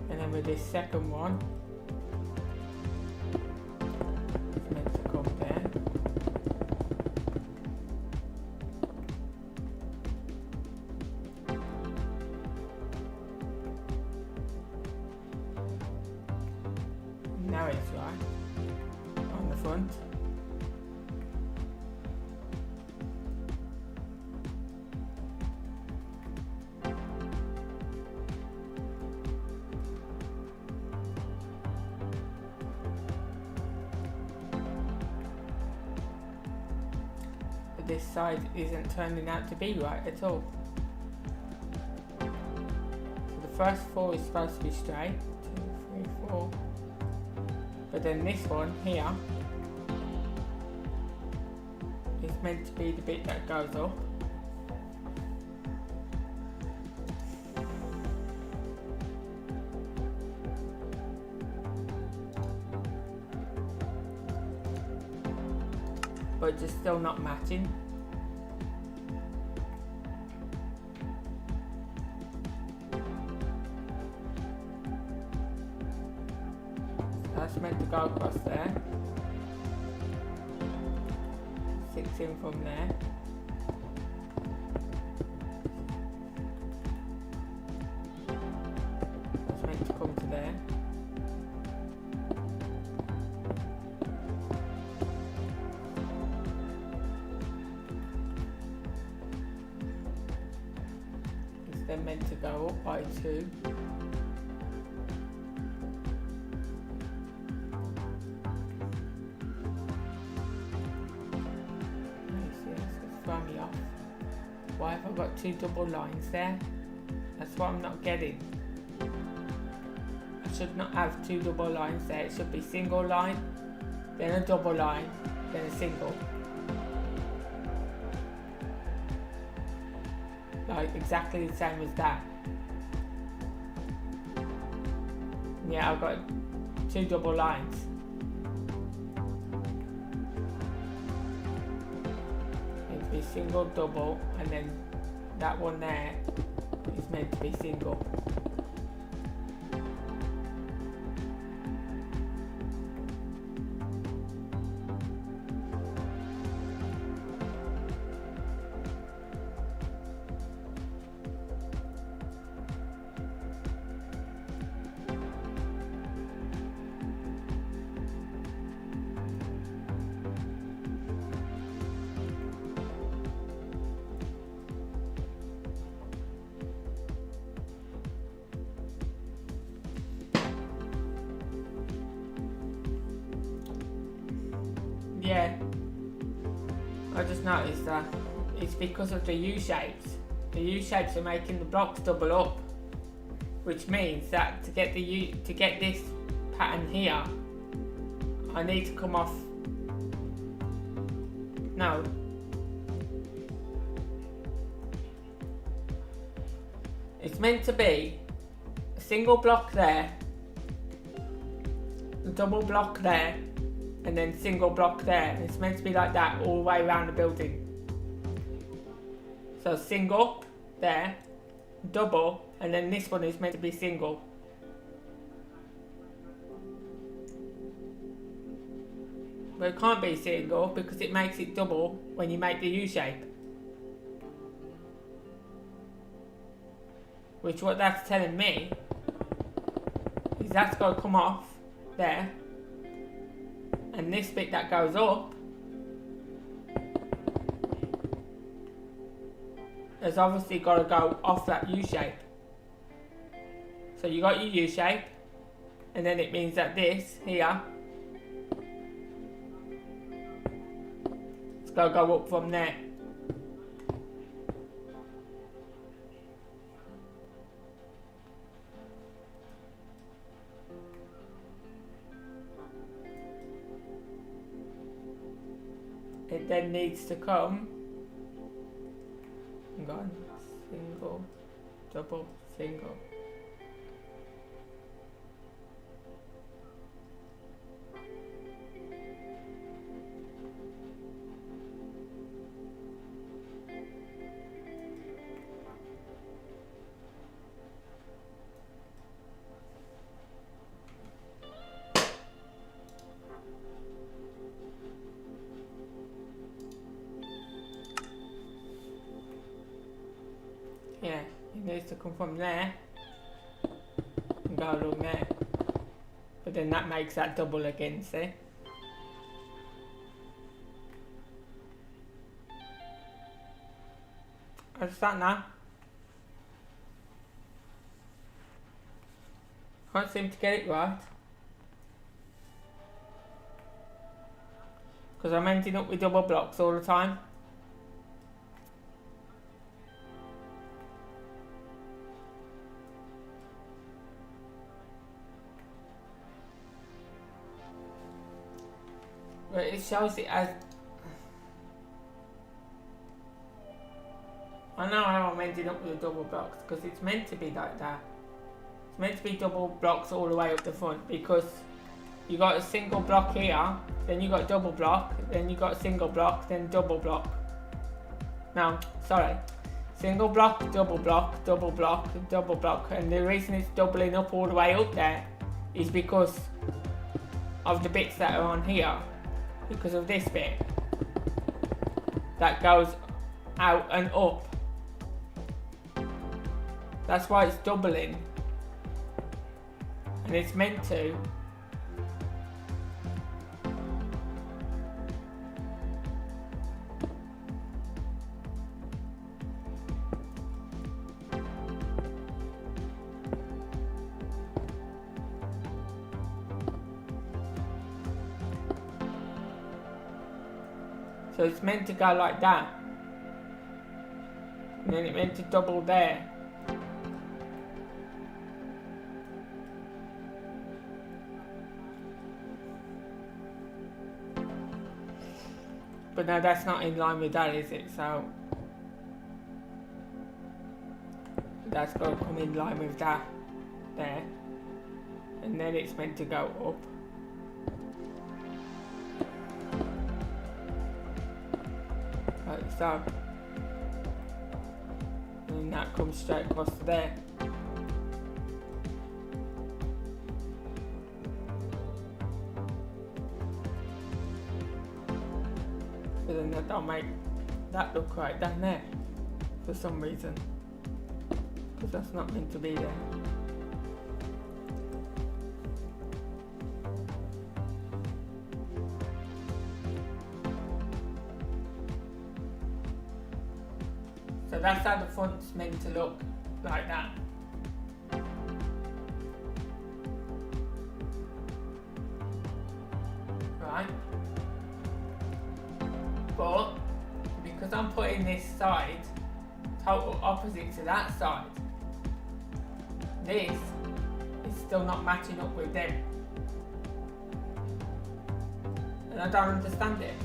And then with this second one, it's meant to come there. Now it's right on the front. This side isn't turning out to be right at all. So the first four is supposed to be straight, 2, 3, 4. But then this one here is meant to be the bit that goes up. But it's still not matching. So that's meant to go across there. 6 in from there. That's meant to come to there. They're meant to go up by 2. It's throwing me off. Why have I got 2 double lines there? That's what I'm not getting. I should not have 2 double lines there. It should be single line, then a double line, then a single. Like exactly the same as that. Yeah, I've got 2 double lines. It's be single, double, and then that one there is meant to be single. Yeah, I just noticed that it's because of the U-shapes. The U-shapes are making the blocks double up. which means that to get this pattern here, I need to come off. No. It's meant to be a single block there, a double block there, and then single block there. It's meant to be like that all the way around the building. So single there, double, and then this one is meant to be single. But it can't be single because it makes it double when you make the U shape. Which what that's telling me is that's got to come off there, and this bit that goes up has obviously got to go off that U shape. So you got your U shape, and then it means that this here, it's got to go up from there. It then needs to come, hang on, single, double, single. Yeah, it needs to come from there and go along there. But then that makes that double again, see? Understand now? Can't seem to get it right. Because I'm ending up with double blocks all the time. But it shows it as... I know how I'm ending up with the double blocks because it's meant to be like that. It's meant to be double blocks all the way up the front because you got a single block here, then you got double block, then you got a single block, then double block. No, sorry. Single block, double block, double block, double block. And the reason it's doubling up all the way up there is because of the bits that are on here. Because of this bit that goes out and up. That's why it's doubling, and it's meant to. So it's meant to go like that, and then it's meant to double there. But no, that's not in line with that, is it? So that's got to come in line with that there, and then it's meant to go up. Like so. And that comes straight across to there. But then that don't make that look right down there for some reason. Because that's not meant to be there. So that's how the front's meant to look, like that. Right? But, because I'm putting this side total opposite to that side, this is still not matching up with them. And I don't understand it.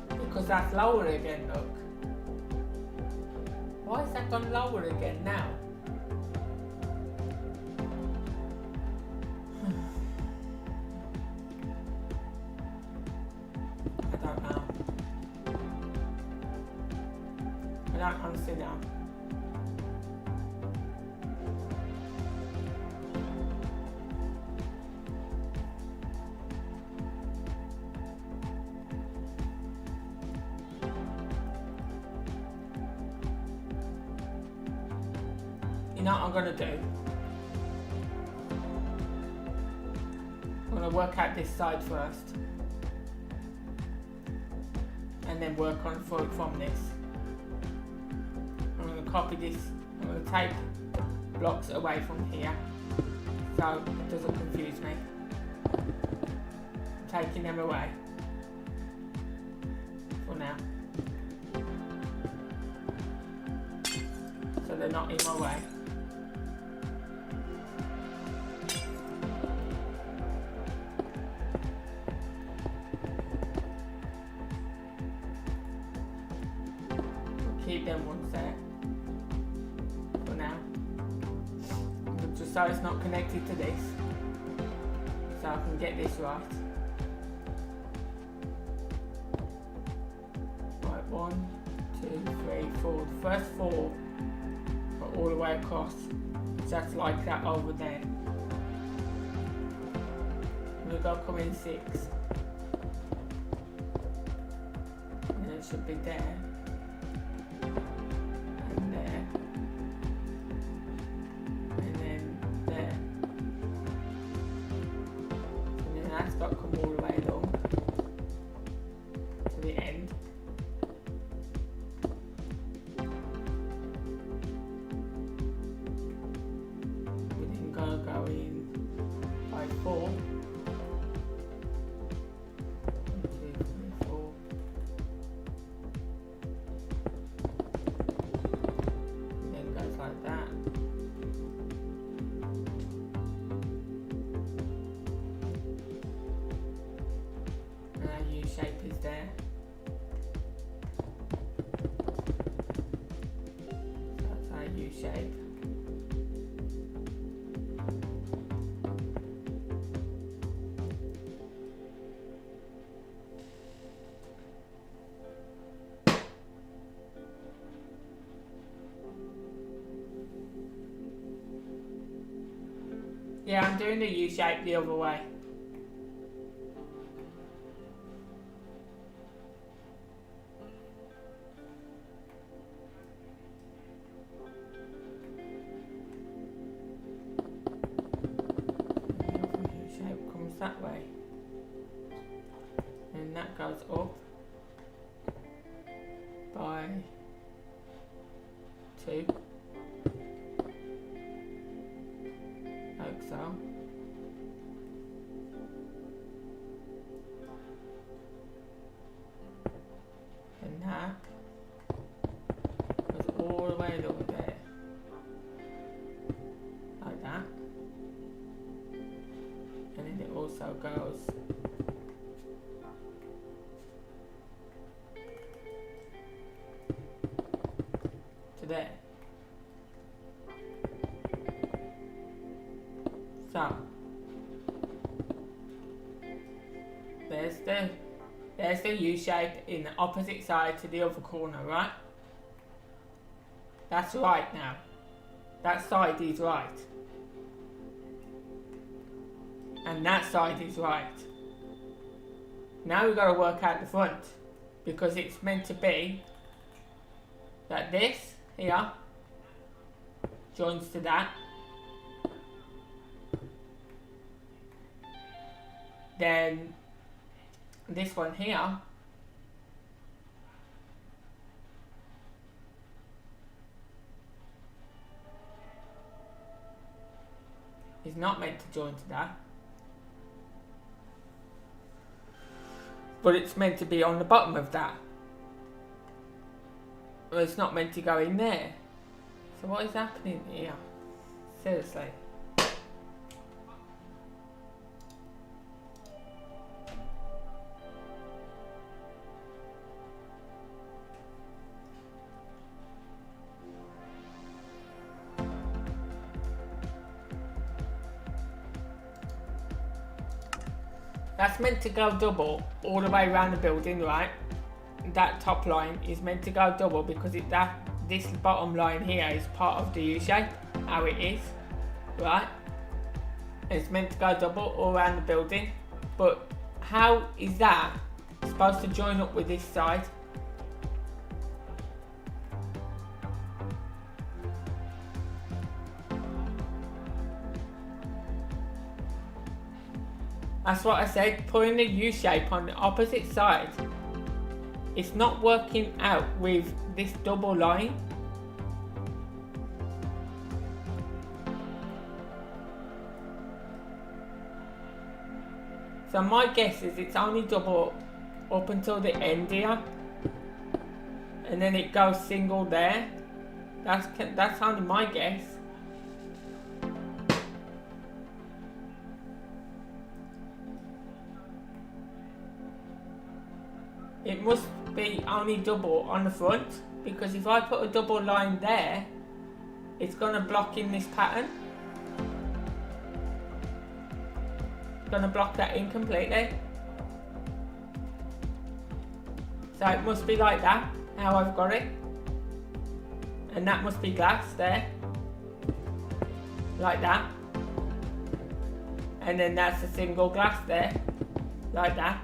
Because that's lower again, look. Why has that gone lower again now? I don't know. I don't honestly know. You know what I'm gonna do? I'm gonna work out this side first. And then work on from this. I'm gonna copy this. I'm gonna take blocks away from here so it doesn't confuse me. Taking them away for now. So they're not in my way. Keep them ones there for now, but just so it's not connected to this, so I can get this right. Right, 1, 2, 3, 4. The first 4 are all the way across, just like that over there. I'm gonna come in 6, and it should be there. That's got to come all the way along to the end. We then go in by 4. 1, 2, 3, 4. And then goes like that. Shape is there. So that's our U shape. Yeah, I'm doing the U shape the other way. That way, and that goes up by 2, like so. And that goes all the way over there, like that. And then it also goes to there. So there's the U shape in the opposite side to the other corner, right? That's right now. That side is right. And that side is right. Now we've got to work out the front, because it's meant to be that this here joins to that. Then this one here is not meant to join to that. But it's meant to be on the bottom of that. Well, it's not meant to go in there. So what is happening here? Seriously. That's meant to go double all the way around the building, right? That top line is meant to go double because this bottom line here is part of the U shape, how it is, right? It's meant to go double all around the building, but how is that supposed to join up with this side? That's what I said, putting the U shape on the opposite side. It's not working out with this double line. So my guess is it's only double up until the end here. And then it goes single there. That's only my guess. It must be only double on the front, because if I put a double line there, it's going to block in this pattern. It's going to block that in completely. So it must be like that, how I've got it. And that must be glass there. Like that. And then that's a single glass there. Like that.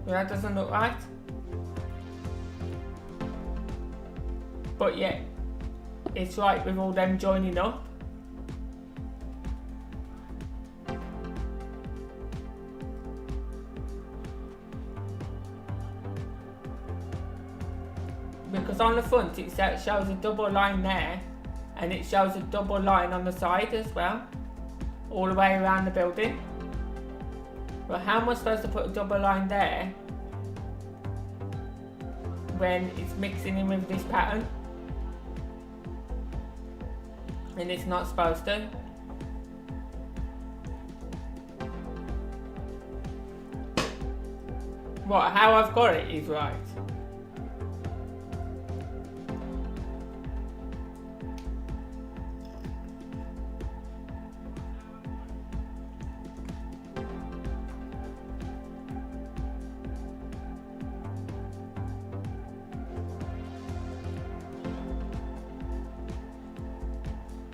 That doesn't look right. But yeah, it's right with all them joining up. Because on the front it shows a double line there, and it shows a double line on the side as well, all the way around the building. But how am I supposed to put a double line there when it's mixing in with this pattern? And it's not supposed to. What, how I've got it is right.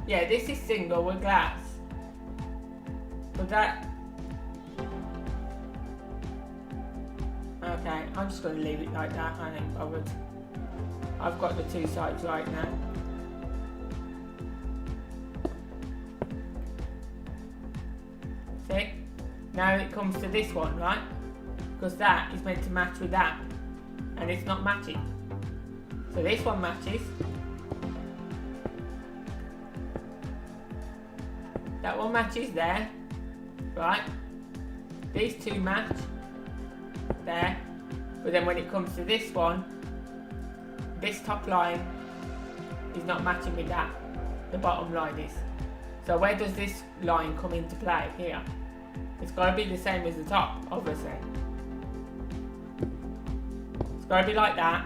Yeah, this is single with glass. But that... Okay, I'm just going to leave it like that, I ain't bothered. I've got the two sides right now. See? Now it comes to this one, right? Because that is meant to match with that. And it's not matching. So this one matches. That one matches there, right? These two match there, but then when it comes to this one, this top line is not matching with that. The bottom line is. So where does this line come into play here? It's got to be the same as the top, obviously. It's got to be like that,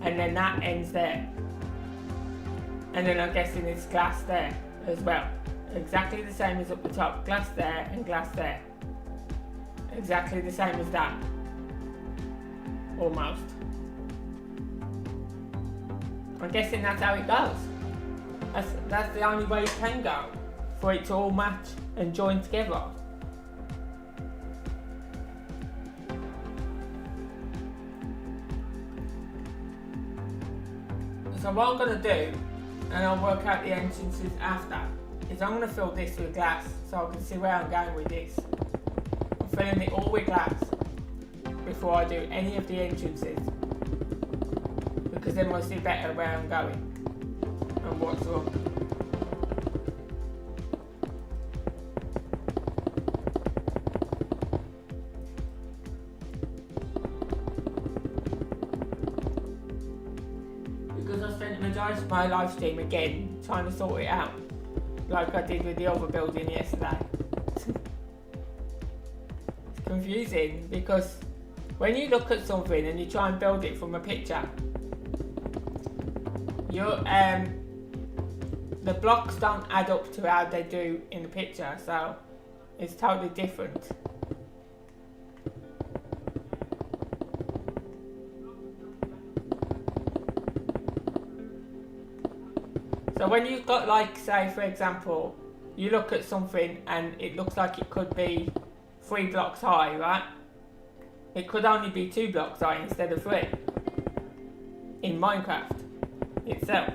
and then that ends there. And then I'm guessing it's glass there as well. Exactly the same as up the top, glass there and glass there. Exactly the same as that. Almost. I'm guessing that's how it goes. That's the only way it can go, for it to all match and join together. So what I'm going to do, and I'll work out the entrances after, is I'm going to fill this with glass so I can see where I'm going with this. I'm filling it all with glass before I do any of the entrances, because then we'll see better where I'm going and what's wrong. pause my live stream again, trying to sort it out, like I did with the other building yesterday. It's confusing because when you look at something and you try and build it from a picture, the blocks don't add up to how they do in the picture, so it's totally different. So when you've got, like, say for example, you look at something and it looks like it could be 3 blocks high, right? It could only be 2 blocks high instead of 3 in Minecraft itself.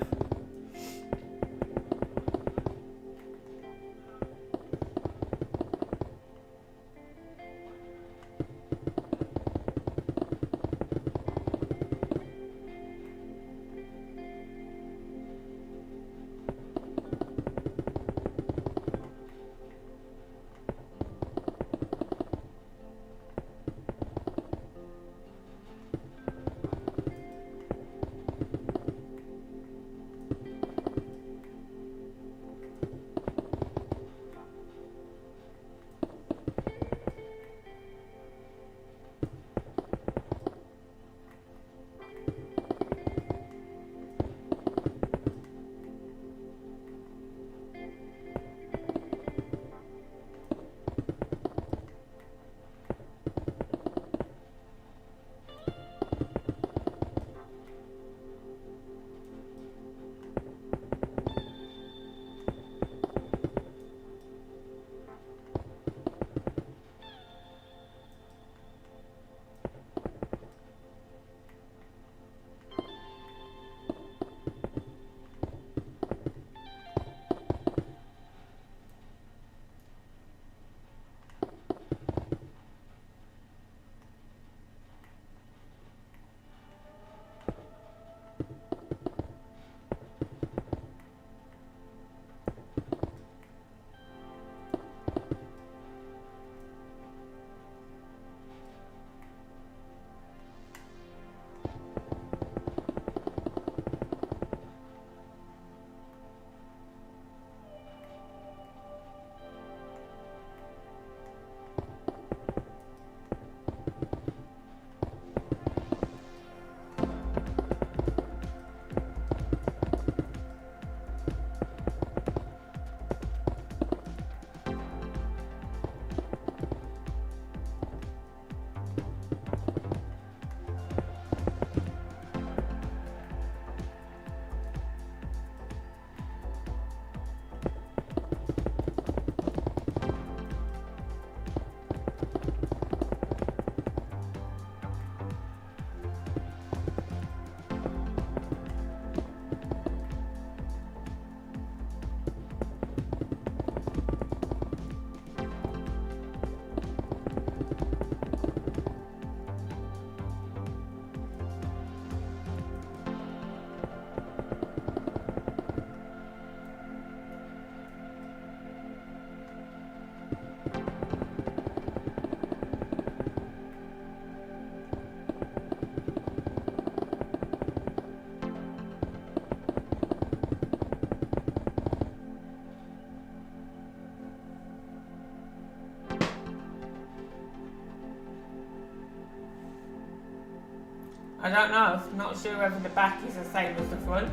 I don't know, I'm not sure whether the back is the same as the front.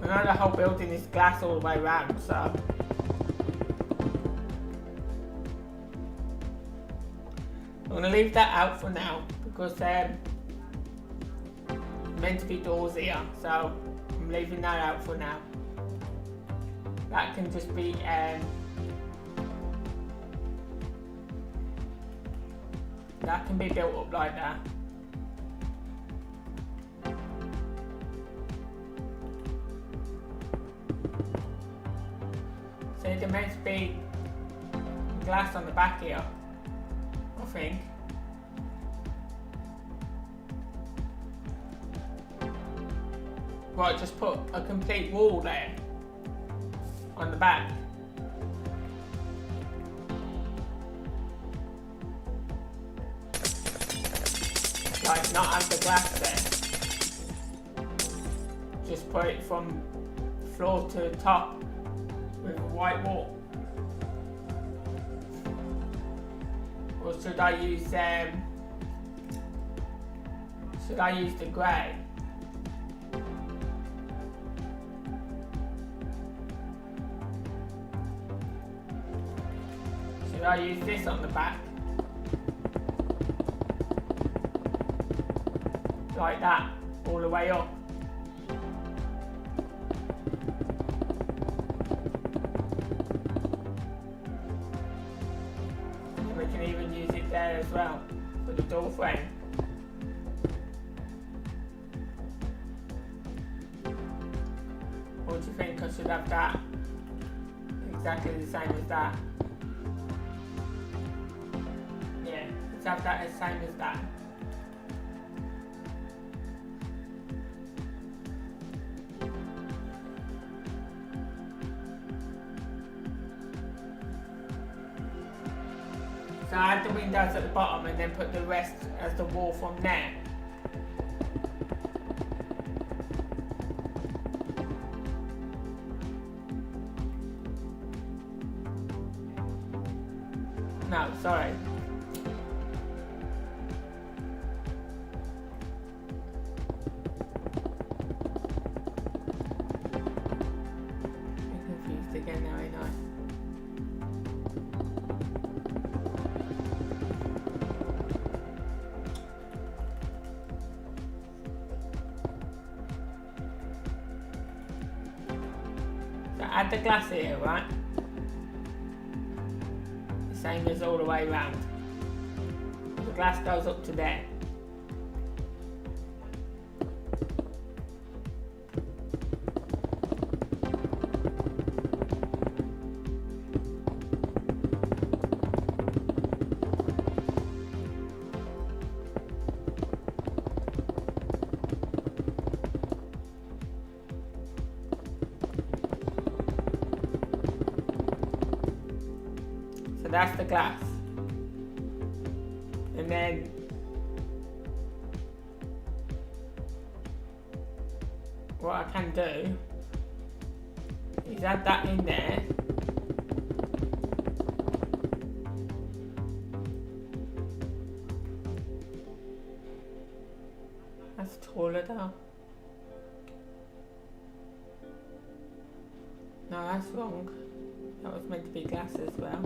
I know the whole building is glass all the way around, so I'm going to leave that out for now because meant to be doors here, so I'm leaving that out for now. That can just be that can be built up like that. So there meant to be glass on the back here, I think. Right, just put a complete wall there on the back. Like, not have the glass there. Just put it from floor to top with a white wall. Or should I use the grey? Should I use this on the back? Like that, all the way up. And we can even use it there as well, for the door frame. Or do you think I should have that exactly the same as that? Yeah, let's have that as same as that. So I add the windows at the bottom and then put the rest as the wall from there. No, sorry. I'm confused again now, ain't I? So add the glass here, right? Same as all the way around. The glass goes up to there. So that's the glass. And then what I can do is add that in there. That's taller though. No, that's wrong. That was meant to be glass as well.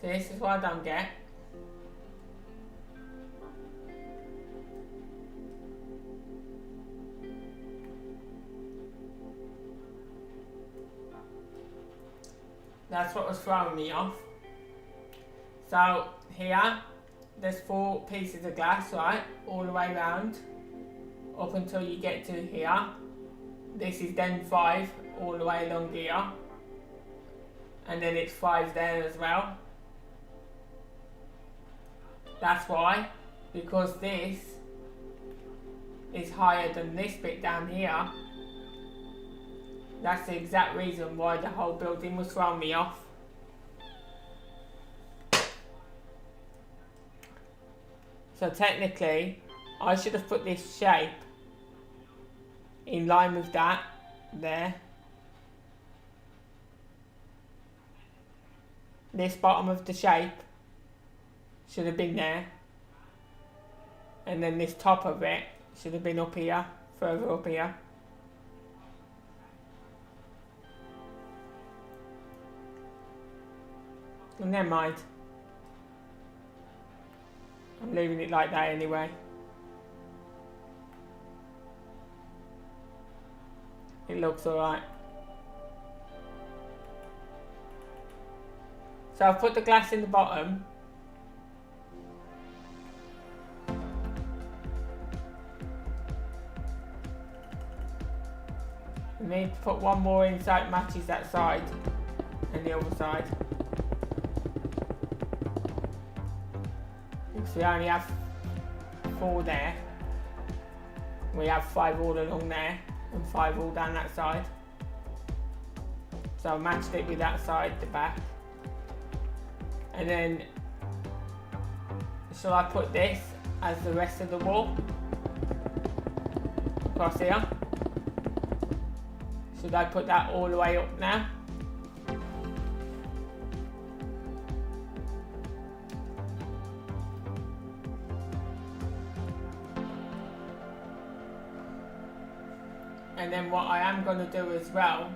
So this is what I don't get. That's what was throwing me off. So here, there's 4 pieces of glass, right? All the way around, up until you get to here. This is then 5 all the way along here. And then it's 5 there as well. That's why, because this is higher than this bit down here. That's the exact reason why the whole building was throwing me off. So technically, I should have put this shape in line with that there. This bottom of the shape should have been there. And then this top of it should have been up here, further up here. Well, never mind. I'm leaving it like that anyway. It looks alright. So I've put the glass in the bottom. I need to put one more in so it matches that side and the other side. Because we only have 4 there. We have 5 all along there and 5 all down that side. So I matched it with that side, the back. And then, shall I put this as the rest of the wall? Across here. Should I put that all the way up now? And then what I am going to do as well,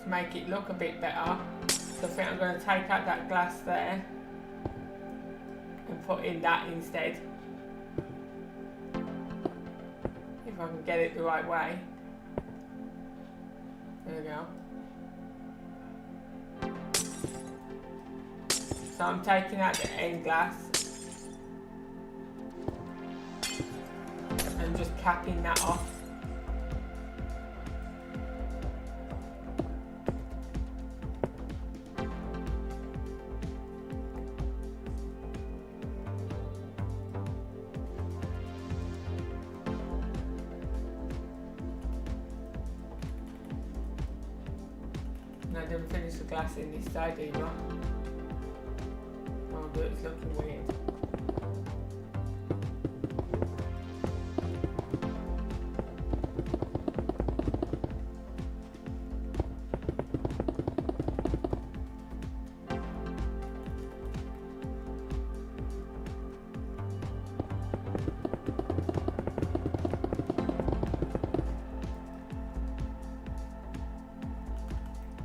to make it look a bit better, so I think I'm going to take out that glass there and put in that instead. If I can get it the right way. There we go. So I'm taking out the end glass and just capping that off. And I didn't finish the glass in this side either. Although it's looking weird.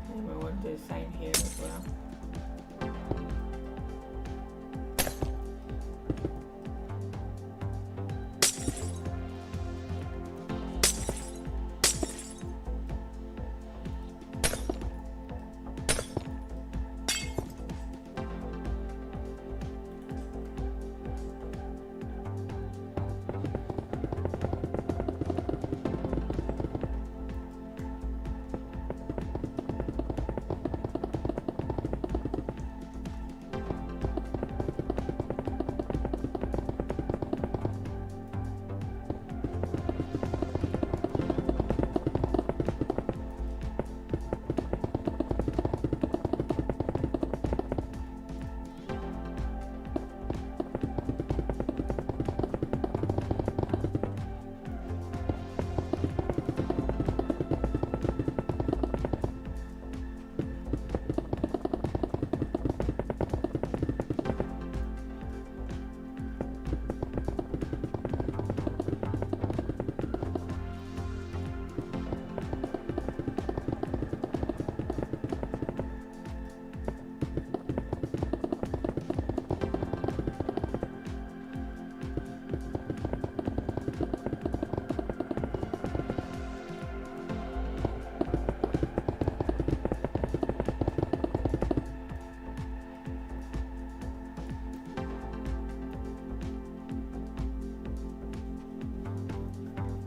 And we want to do the same here as well.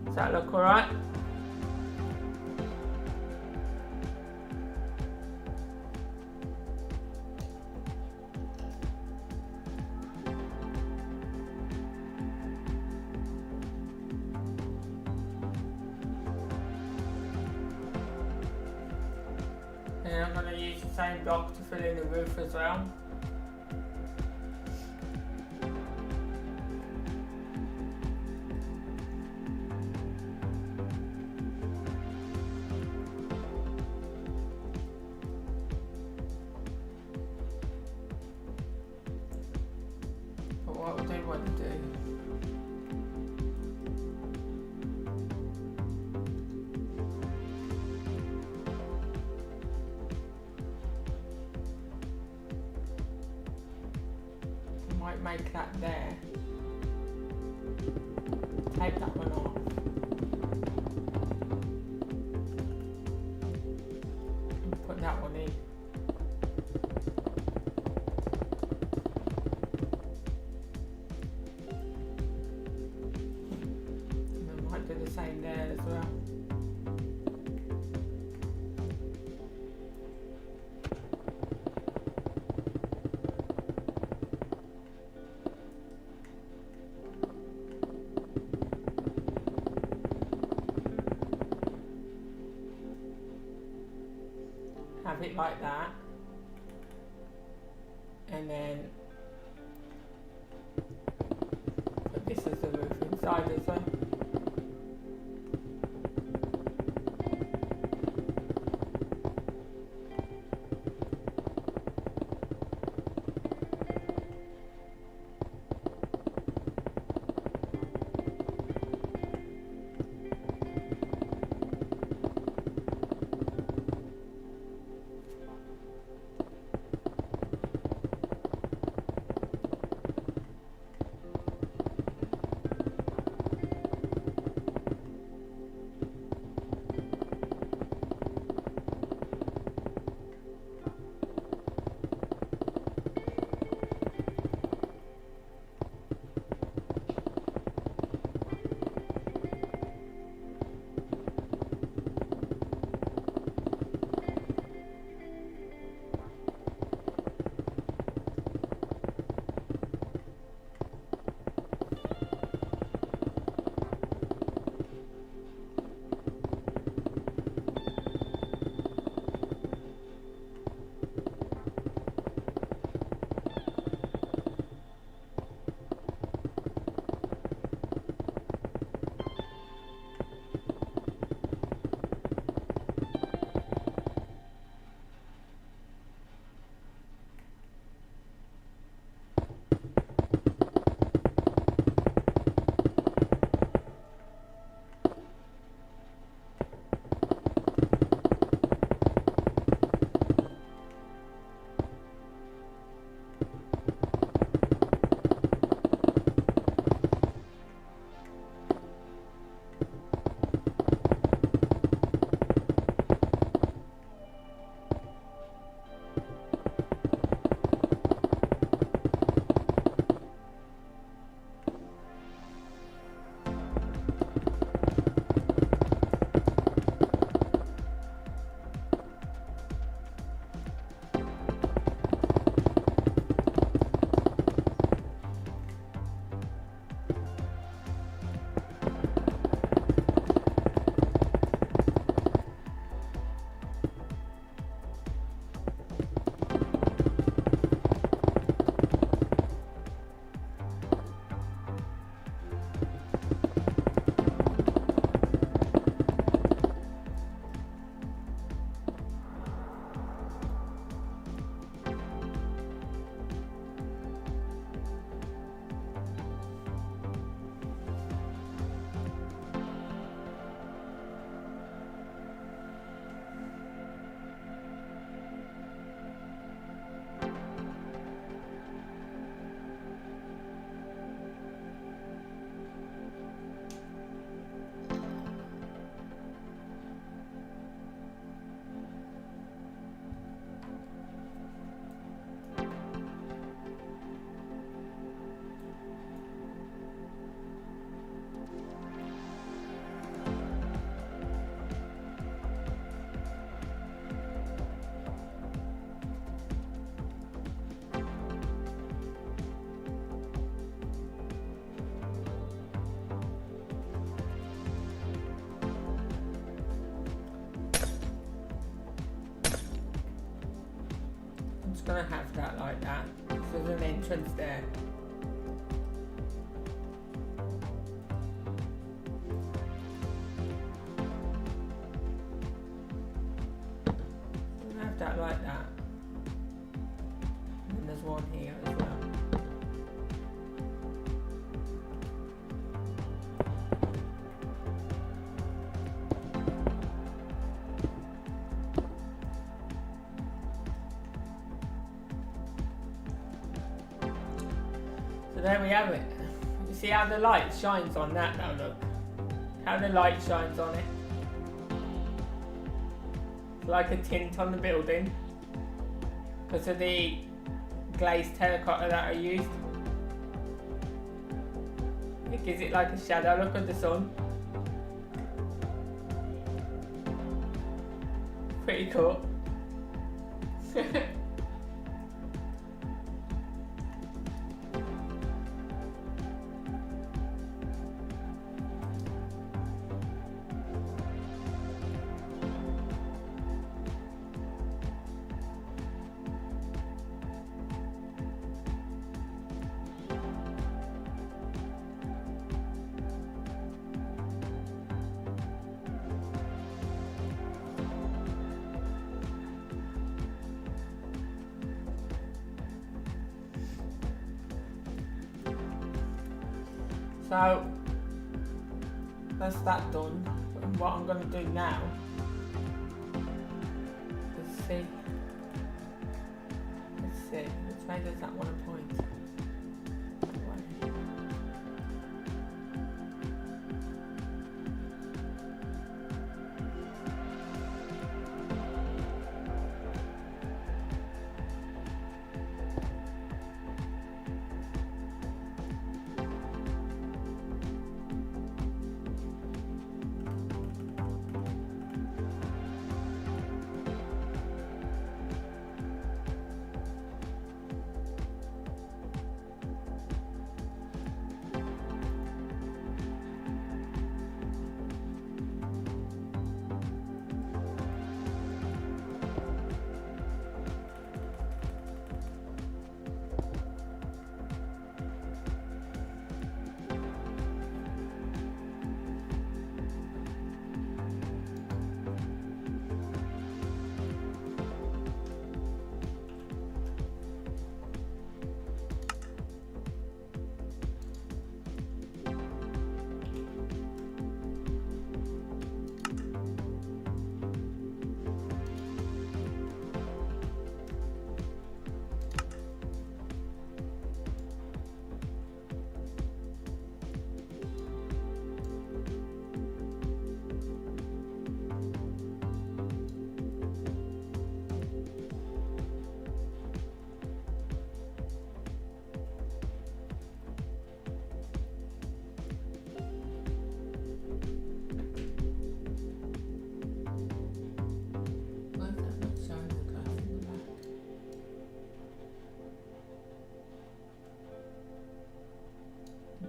Does that look alright? And I'm going to use the same block to fill in the roof as well. But what we do want to do, might make that there. Take that one off. And put that one in. do the same there as well. Have it like that, and then put this as the roof inside as well. Gonna have that like that. So there's an entrance there. Gonna have that like that. And there's one here as well. So there we have it. You see how the light shines on that now, look. How the light shines on it. It's like a tint on the building. Because of the glazed terracotta that I used. It gives it like a shadow look of the sun. Pretty cool. So that's that done. And what I'm going to do now is see. Let's see. Which way does that want to point? That way.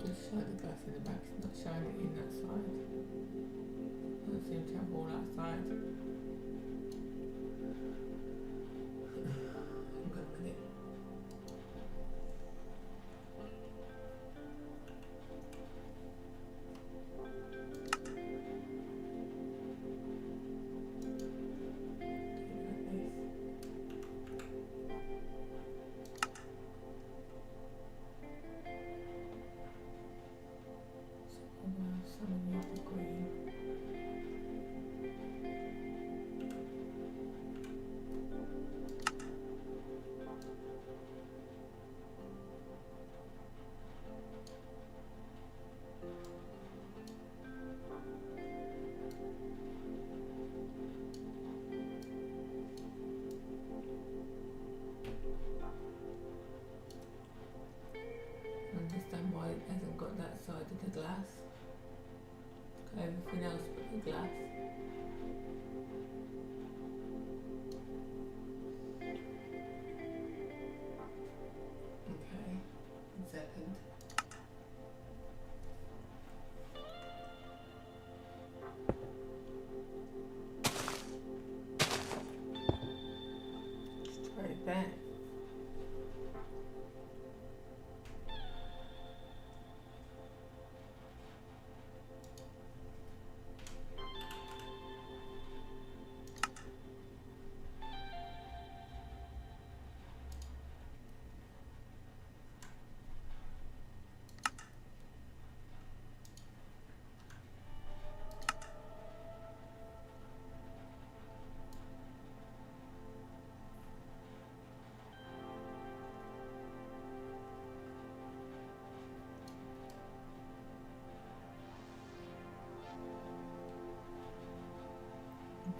Just show the glass in the back, it's not showing it in that side. Doesn't seem to have all that side. Hang on a minute. Understand why it hasn't got that side of the glass. Got everything else but the glass. Okay, 1 second. Just try it there.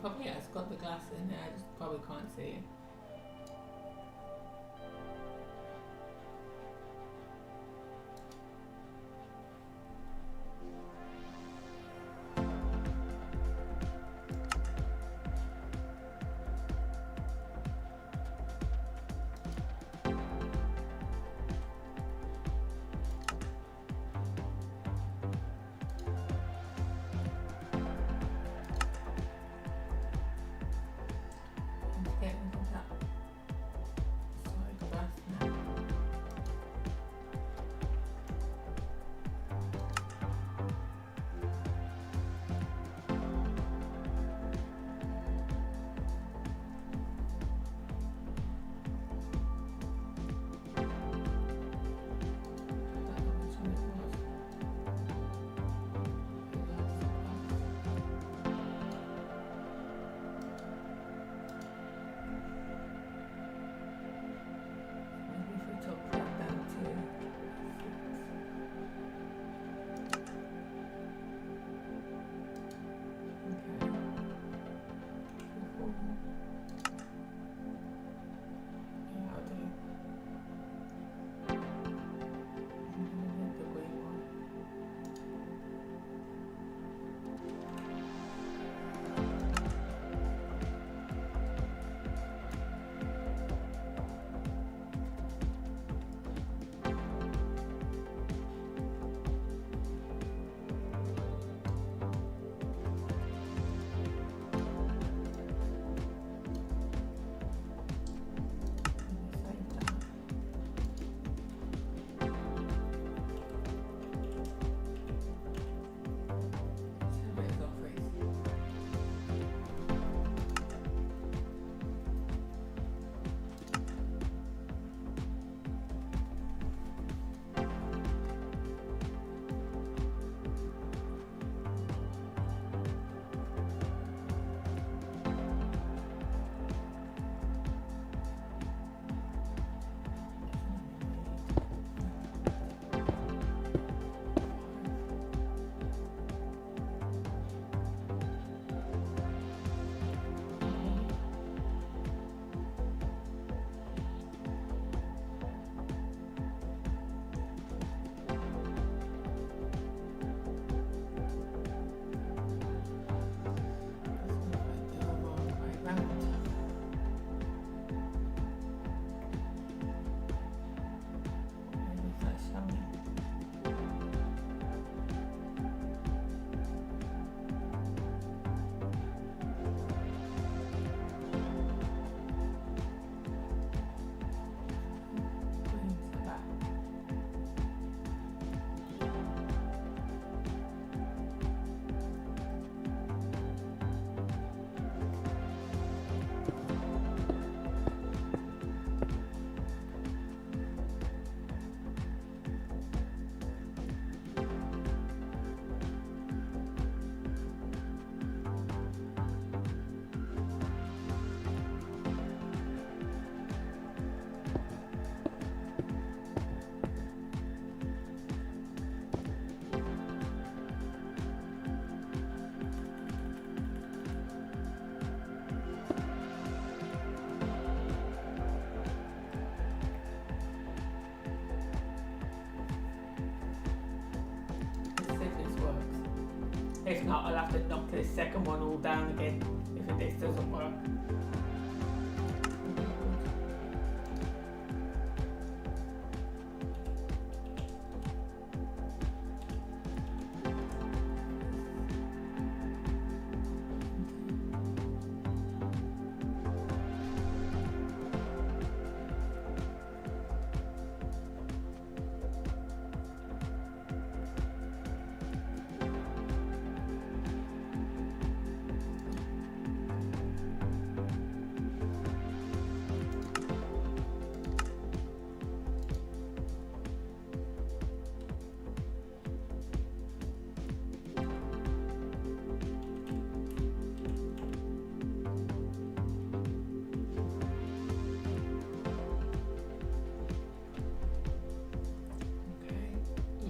Probably has got the glass in there, I just probably can't see it. If not, I'll have to knock this second one all down again if this doesn't work.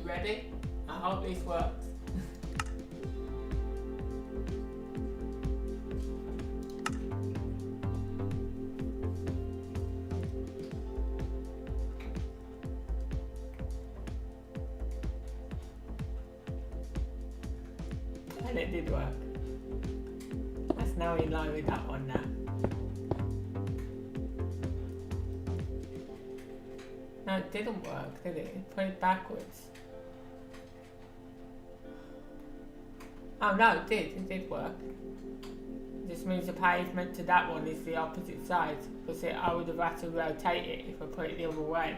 Ready? I hope this works. And it did work. That's now in line with that one now. No, it didn't work, did it? It put it backwards. Oh no, it did work. This means the pavement to that one is the opposite side, because I would have had to rotate it if I put it the other way.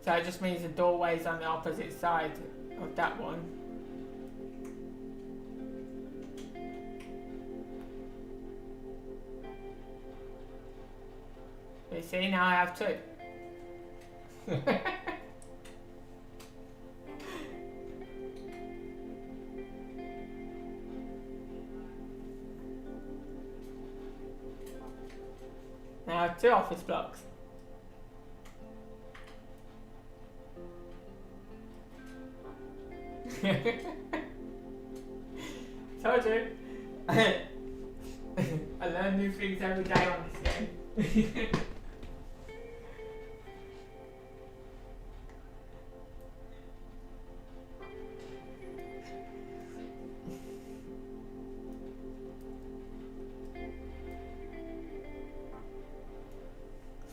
So it just means the doorway's on the opposite side of that one. You see, now I have two. Now I have two office blocks. Told you. I learn new things every day on this game.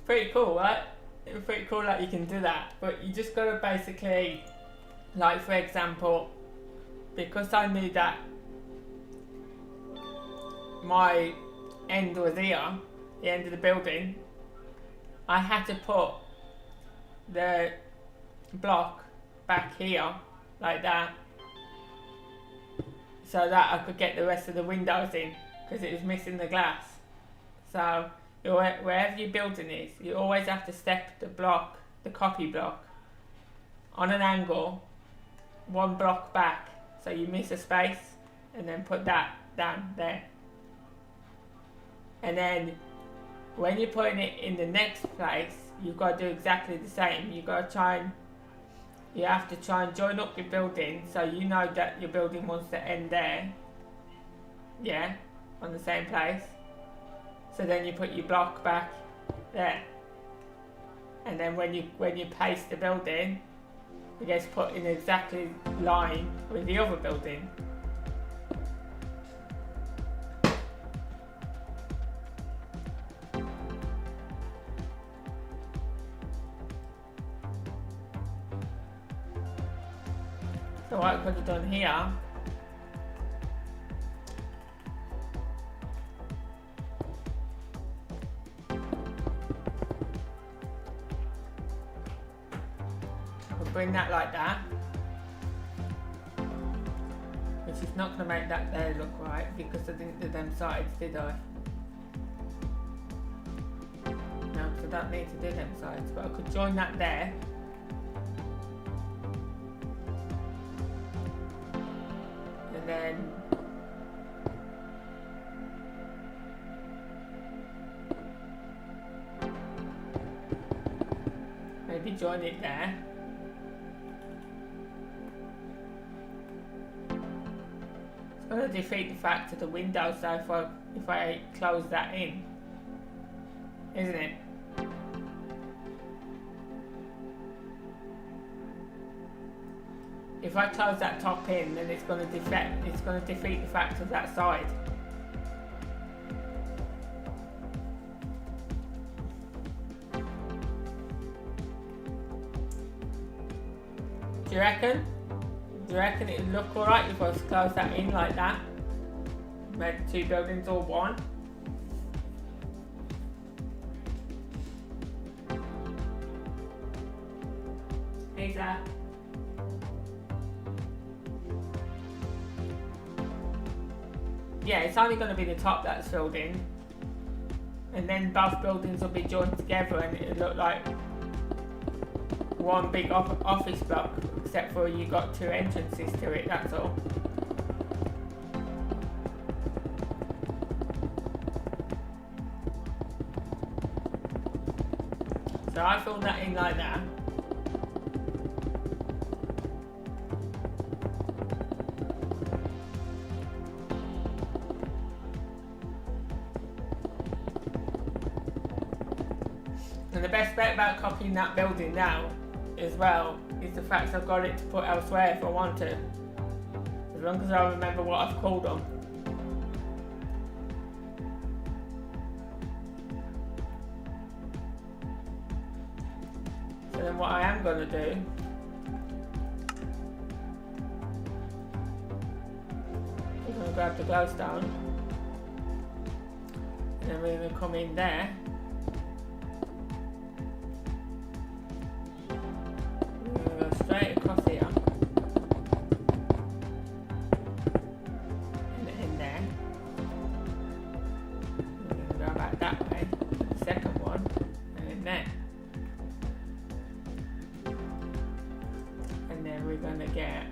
Pretty cool, right? It's pretty cool that you can do that, but you just gotta basically, like for example, because I knew that my end was here, the end of the building, I had to put the block back here, like that, so that I could get the rest of the windows in, because it was missing the glass. So wherever your building is, you always have to step the block, the copy block, on an angle, one block back, so you miss a space, and then put that down there. And then when you're putting it in the next place, you've got to do exactly the same. You have to try and join up your building, so you know that your building wants to end there. Yeah, on the same place. So then you put your block back there, and then when you paste the building, it gets put in exactly line with the other building. So what I could have done here, bring that like that, which is not going to make that there look right because I didn't do them sides, did I? No, so I don't need to do them sides, but I could join that there. And then maybe join it there. It's going to defeat the fact of the window, so if I close that in, isn't it? if I close that top in, then it's going to defeat the fact of that side. Do you reckon? Do you reckon it would look alright if I was to close that in like that? Make the two buildings all one? Hey there. Yeah, it's only going to be the top that's filled in. And then both buildings will be joined together and it'll look like one big office block, except for you got two entrances to it, that's all. So I filled that in like that. And the best bit about copying that building now, as well, is the fact I've got it to put elsewhere if I want to. As long as I remember what I've called them. So then what I am going to do, we're going to grab the glowstone, and then we're going to come in there. Straight across here and in there. We're going to go back that way, the second one, and in there. And then we're going to get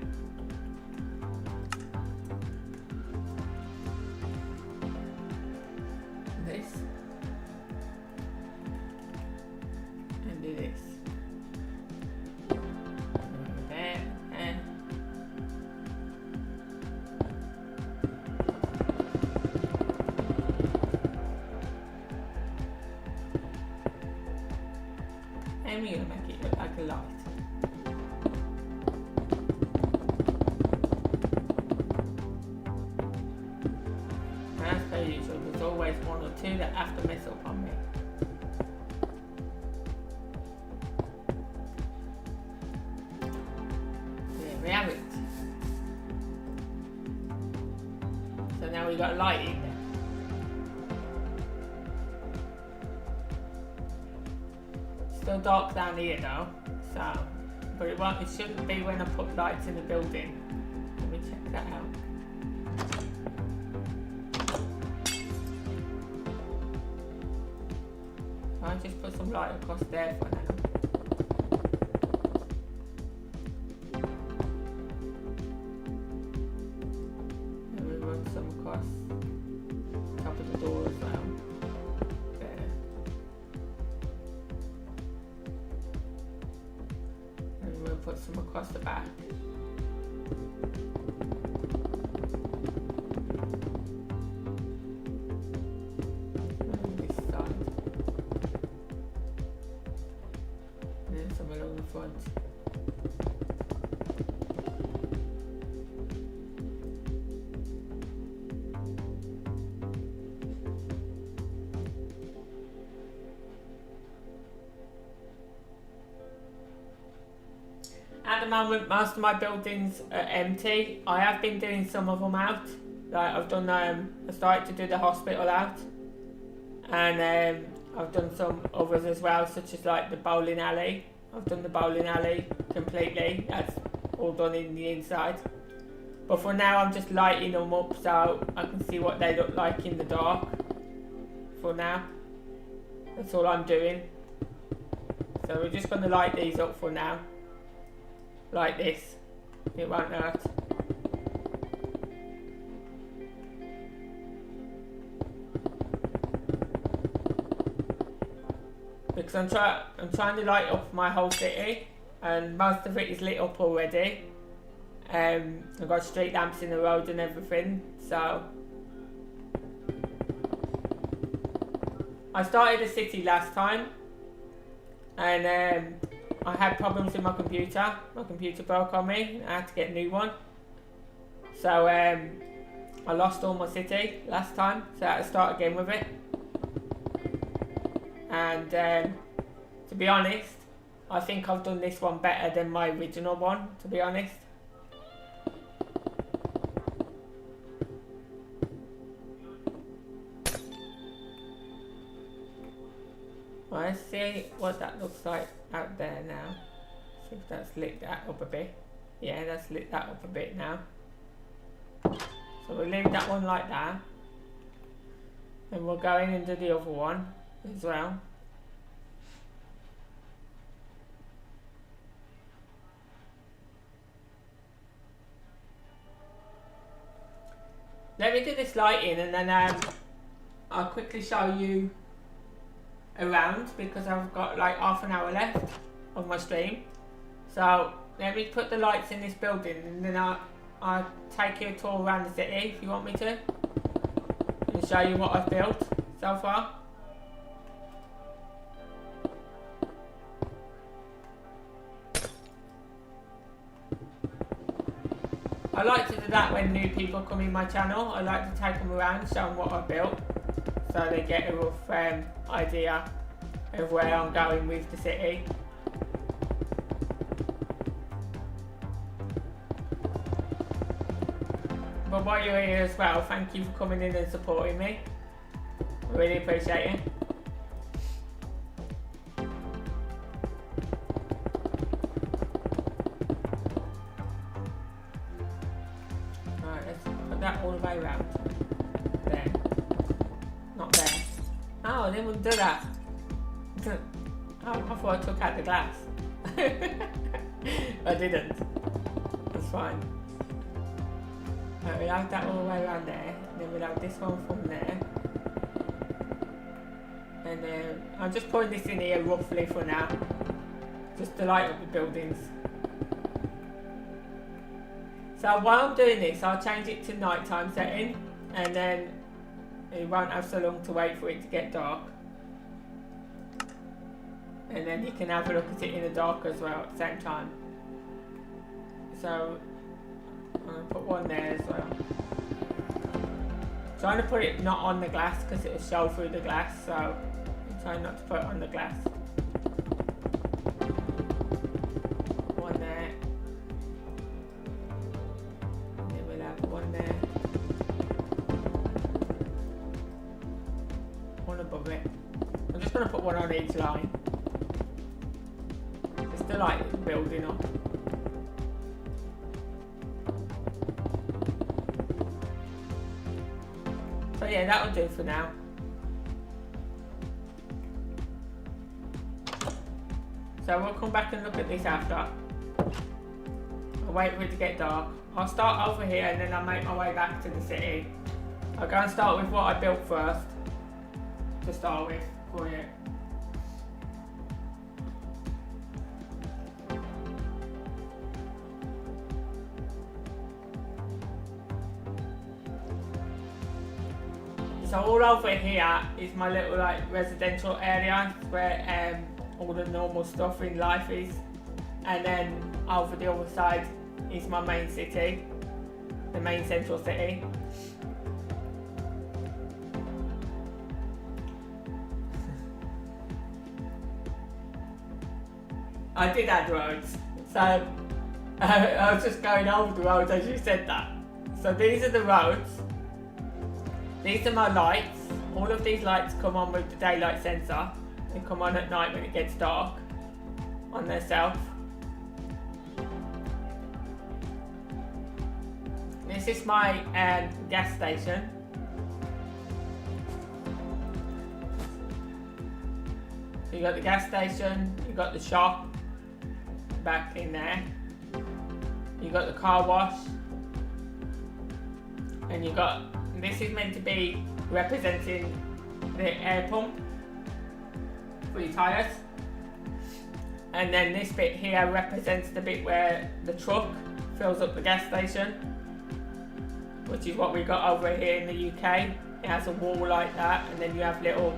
this and do this. And we're going to make it look like a light. And as per usual, there's always one or two that have to mess up on me. There we have it. So now we've got a light in there. Still dark down here though, so, but it shouldn't be when I put lights in the building. Let me check that out. I'll just put some light across there for now. And we run some across the top of the door as well. Put some across the back. And this side. And then some along the front. At the moment, most of my buildings are empty. I have been doing some of them out. Like I've done, I started to do the hospital out, and I've done some others as well, such as like the bowling alley. I've done the bowling alley completely. That's all done in the inside. But for now, I'm just lighting them up so I can see what they look like in the dark. For now, that's all I'm doing. So we're just going to light these up for now. Like this, it won't hurt. Because I'm trying to light up my whole city, and most of it is lit up already. I've got street lamps in the road and everything, so. I started the city last time, and I had problems with my computer. My computer broke on me. I had to get a new one. So I lost all my city last time, so I had to start again with it. And to be honest, I think I've done this one better than my original one, to be honest. Well, let's see what that looks like out there now. See if that's lit that up a bit. Yeah, that's lit that up a bit now. So we'll leave that one like that. And we'll go in and do the other one as well. Let me do this lighting and then I'll quickly show you around because I've got like half an hour left of my stream. So let me put the lights in this building and then I'll take you a tour around the city if you want me to, and show you what I've built so far. I like to do that when new people come in my channel. I like to take them around, show them what I've built, so they get a rough idea of where I'm going with the city. But while you're here as well, thank you for coming in and supporting me. I really appreciate it. Alright, let's put that all the way around. There. Not there. Oh, I didn't do that. Oh, I thought I took out the glass. I didn't. That's fine. Right, we'll have that all the way around there, and then we'll have this one from there. And then I'm just putting this in here roughly for now, just to light up the buildings. So while I'm doing this, I'll change it to nighttime setting, and then it won't have so long to wait for it to get dark. And then you can have a look at it in the dark as well at the same time. So I'm going to put one there as well. I'm trying to put it not on the glass because it will show through the glass, so I'm trying not to put it on the glass. One there. And then we'll have one there. One above it. I'm just going to put one on each line. Just to light the building up. So yeah, that'll do for now. So we'll come back and look at this after. I'll wait for it to get dark. I'll start over here and then I'll make my way back to the city. I'll go and start with what I built first. To start with for you. So all over here is my little like residential area where all the normal stuff in life is, and then over the other side is my main city, the main central city. I did add roads, so I was just going over the roads as you said that. So these are the roads. These are my lights. All of these lights come on with the daylight sensor. They come on at night when it gets dark on their self. This is my gas station. So you got the gas station, you got the shop back in there. You got the car wash. And you got, this is meant to be representing the air pump for your tyres. And then this bit here represents the bit where the truck fills up the gas station, which is what we got over here in the UK. It has a wall like that, and then you have little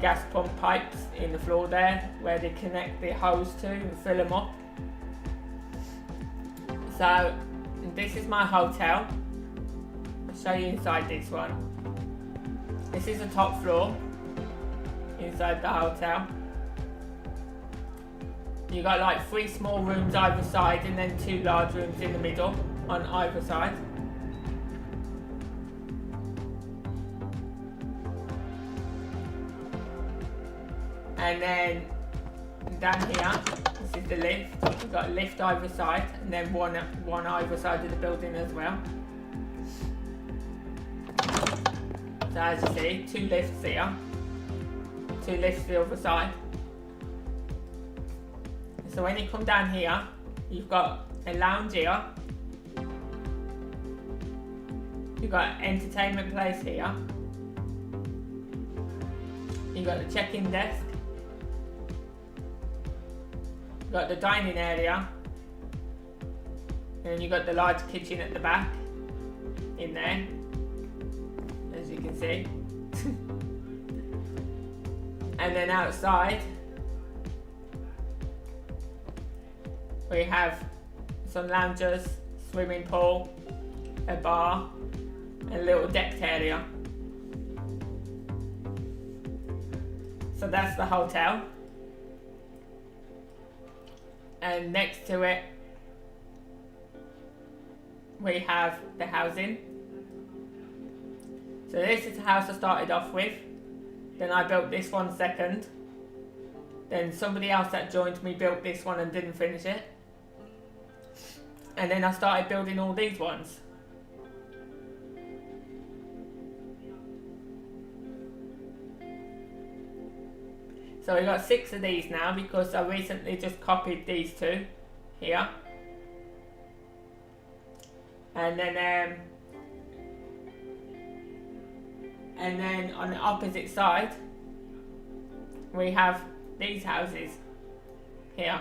gas pump pipes in the floor there where they connect the hose to and fill them up. So this is my hotel. I'll show you inside this one. This is the top floor inside the hotel. You got like 3 small rooms either side and then 2 large rooms in the middle on either side. And then down here, this is the lift. You've got a lift either side and then one either side of the building as well. So as you see, 2 lifts here, 2 lifts the other side. So when you come down here, you've got a lounge here. You've got an entertainment place here. You've got the check-in desk. You've got the dining area. And you've got the large kitchen at the back in there, as you can see. And then outside we have some lounges, swimming pool, a bar, and a little decked area. So that's the hotel. And next to it we have the housing. So this is the house I started off with. Then I built this one second. Then somebody else that joined me built this one and didn't finish it. And then I started building all these ones. So we got 6 of these now because I recently just copied these 2 here. And then on the opposite side we have these houses here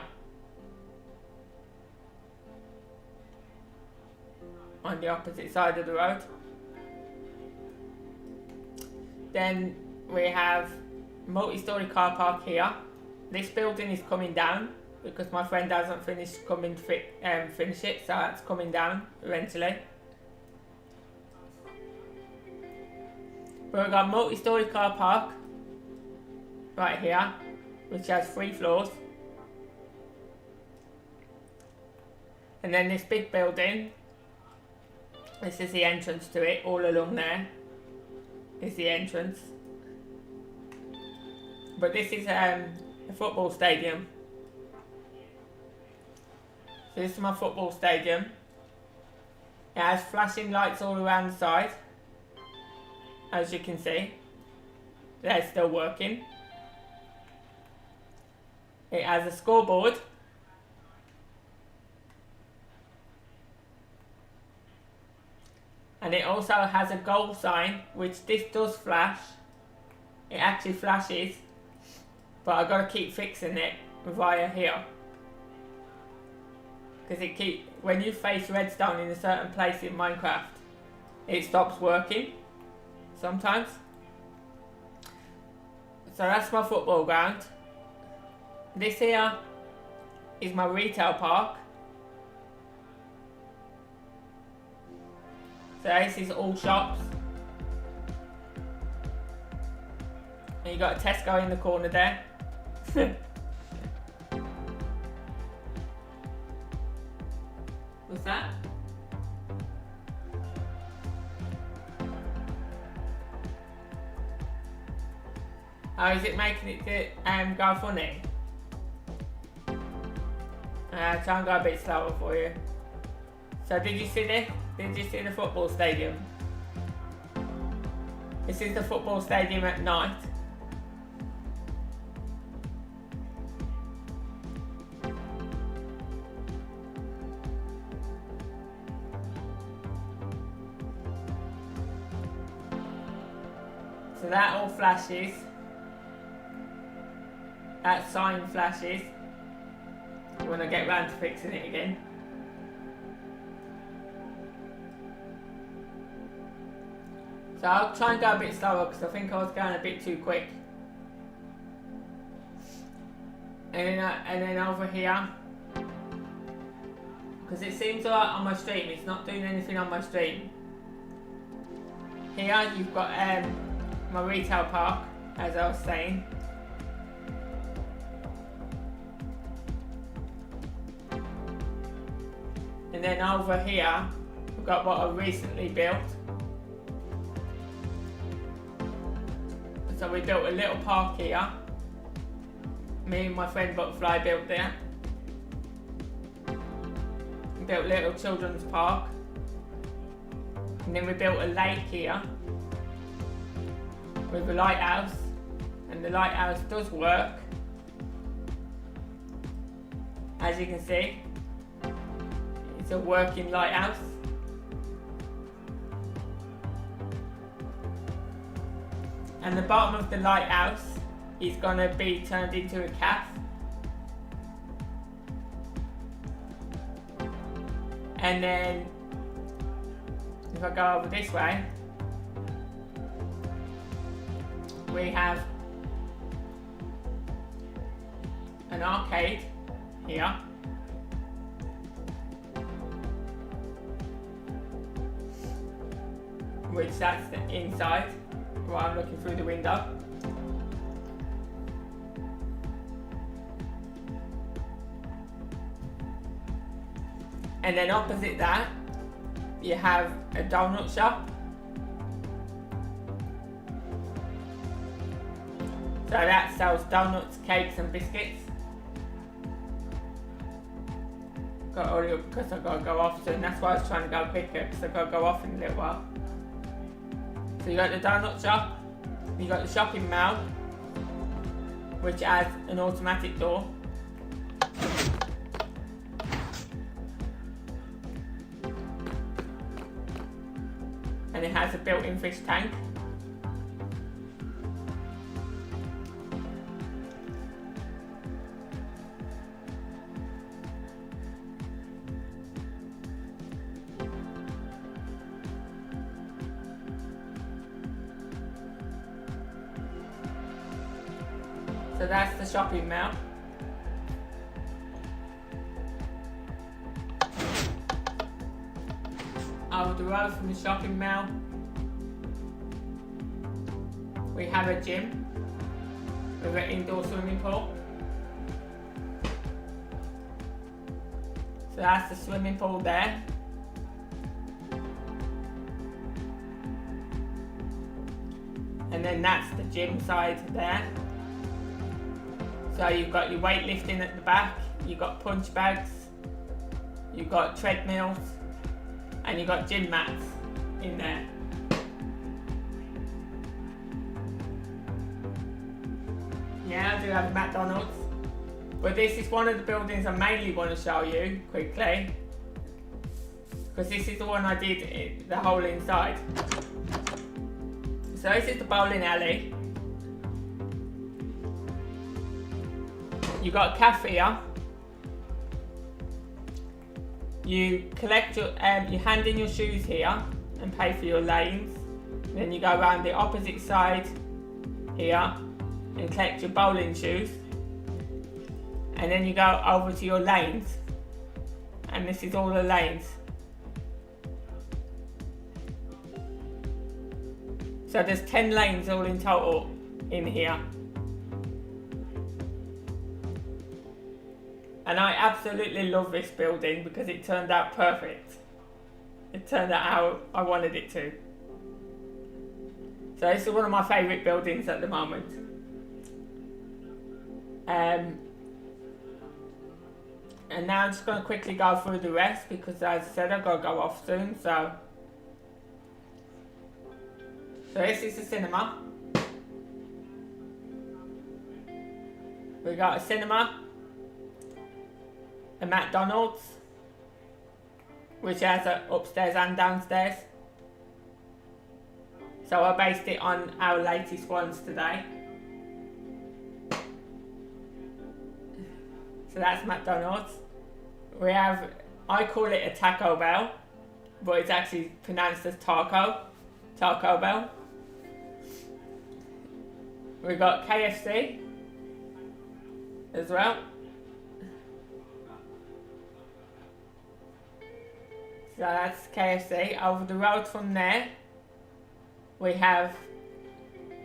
on the opposite side of the road. Then we have multi-storey car park here. This building is coming down because my friend hasn't finish it, so it's coming down eventually. But we've got multi-storey car park right here, which has 3 floors. And then this big building, this is the entrance to it. All along there is the entrance. But this is a football stadium. So this is my football stadium. It has flashing lights all around the side, as you can see. They're still working. It has a scoreboard. And it also has a goal sign, which this does flash. It actually flashes, but I've got to keep fixing it via here. Because when you face redstone in a certain place in Minecraft, it stops working sometimes. So that's my football ground. This here is my retail park. So this is all shops. And you got a Tesco in the corner there. What's that? Oh, is it making it go funny? Try and go a bit slower for you. So did you see this? Did you see the football stadium? This is the football stadium at night. So that all flashes. That sign flashes when I get round to fixing it again. So I'll try and go a bit slower because I think I was going a bit too quick. and then over here, because it seems like on my stream it's not doing anything on my stream. Here you've got my retail park, as I was saying. And then over here, we've got what I recently built. So we built a little park here. Me and my friend Butterfly built there. We built a little children's park. And then we built a lake here with a lighthouse. And the lighthouse does work. As you can see, it's a working lighthouse. And the bottom of the lighthouse is going to be turned into a cafe. And then if I go over this way, we have an arcade here. Which that's the inside, while I'm looking through the window. And then opposite that, you have a donut shop. So that sells donuts, cakes and biscuits. Got to hurry up because I've got to go off soon. That's why I was trying to go quicker, because I've got to go off in a little while. So you got the donut shop, you got the shopping mall, which has an automatic door. And it has a built-in fish tank. So that's the shopping mall. Over the road from the shopping mall, we have a gym with an indoor swimming pool. So that's the swimming pool there. And then that's the gym side there. So you've got your weightlifting at the back, you've got punch bags, you've got treadmills, and you've got gym mats in there. Yeah, I do have a McDonald's. But this is one of the buildings I mainly want to show you quickly. Because this is the one I did the whole inside. So this is the bowling alley. You've got a cafe here. You collect your, you hand in your shoes here and pay for your lanes. Then you go around the opposite side here and collect your bowling shoes. And then you go over to your lanes. And this is all the lanes. So there's 10 lanes all in total in here. And I absolutely love this building because it turned out perfect. It turned out how I wanted it to. So this is one of my favourite buildings at the moment. And now I'm just going to quickly go through the rest because as I said I've got to go off soon. So this is the cinema. We got a cinema. A McDonald's, which has a upstairs and downstairs. So I based it on our latest ones today. So that's McDonald's. We have, I call it a Taco Bell, but it's actually pronounced as Taco Bell. We got KFC. as well. So that's KFC. Over the road from there, we have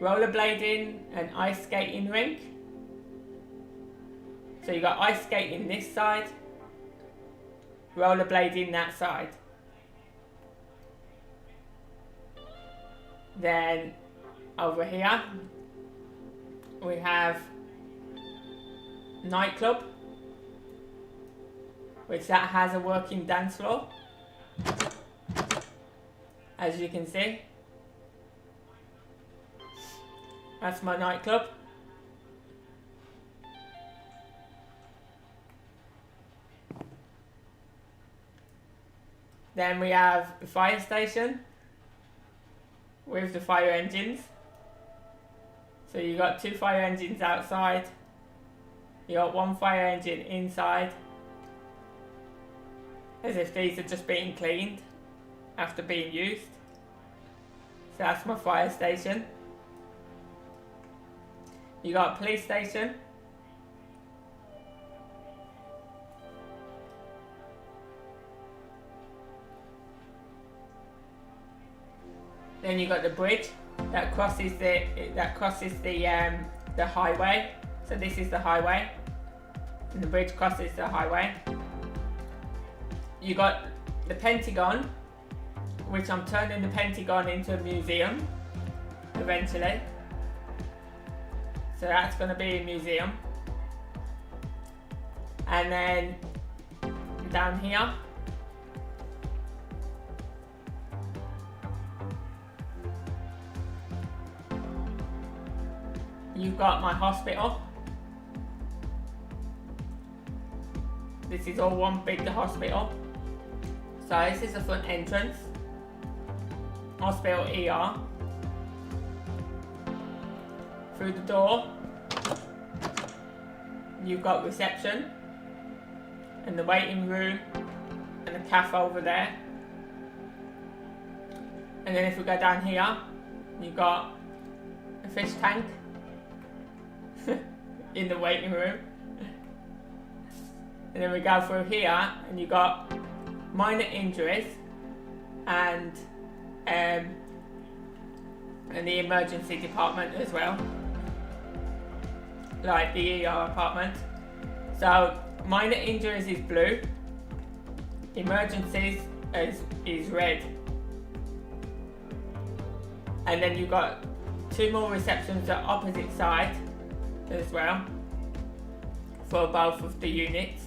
rollerblading and ice skating rink. So you got ice skating this side, rollerblading that side. Then over here we have nightclub, which that has a working dance floor, as you can see. That's my nightclub. Then we have the fire station with the fire engines. So you got 2 fire engines outside. You got 1 fire engine inside, as if these are just being cleaned after being used. So that's my fire station. You got a police station. Then you got the bridge that crosses the highway. So this is the highway, and the bridge crosses the highway. You got the Pentagon, which I'm turning the Pentagon into a museum eventually. So that's going to be a museum. And then down here, you've got my hospital. This is all one big hospital. So this is the front entrance. Hospital ER. Through the door, you've got reception and the waiting room and the cafe over there. And then if we go down here, you've got a fish tank in the waiting room. And then we go through here and you've got minor injuries and the emergency department as well, like the ER apartment. So minor injuries is blue, emergencies is red. And then you've got 2 more receptions at opposite side as well for both of the units.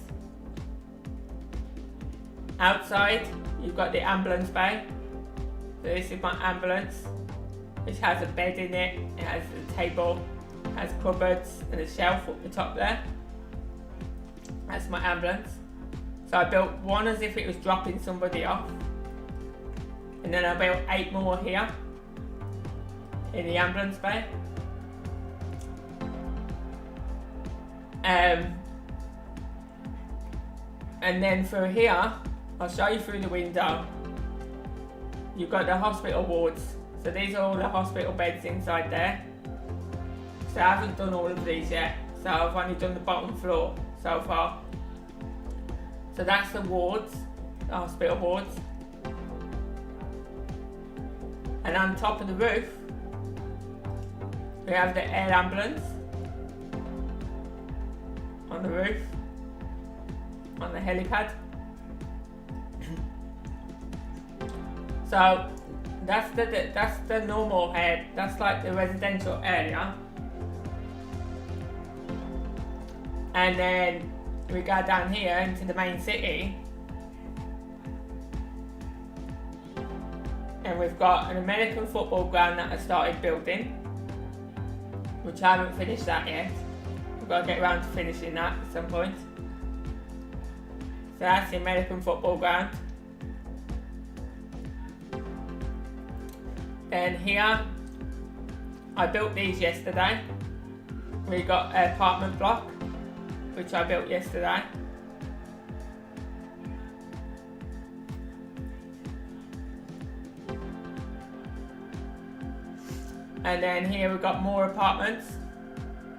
Outside you've got the ambulance bay. So this is my ambulance, which has a bed in it, it has a table, has cupboards and a shelf up the top there. That's my ambulance. So I built one as if it was dropping somebody off, and then I built 8 more here in the ambulance bay. And then through here, I'll show you through the window. You've got the hospital wards. So these are all the hospital beds inside there. So I haven't done all of these yet. So I've only done the bottom floor so far. So that's the wards, the hospital wards. And on top of the roof, we have the air ambulance on the roof, on the helipad. So that's the normal head. That's like the residential area. And then we go down here into the main city, and we've got an American football ground that I started building, which I haven't finished that yet. I've got to get around to finishing that at some point. So that's the American football ground. Then here, I built these yesterday. We got an apartment block, which I built yesterday. And then here we've got more apartments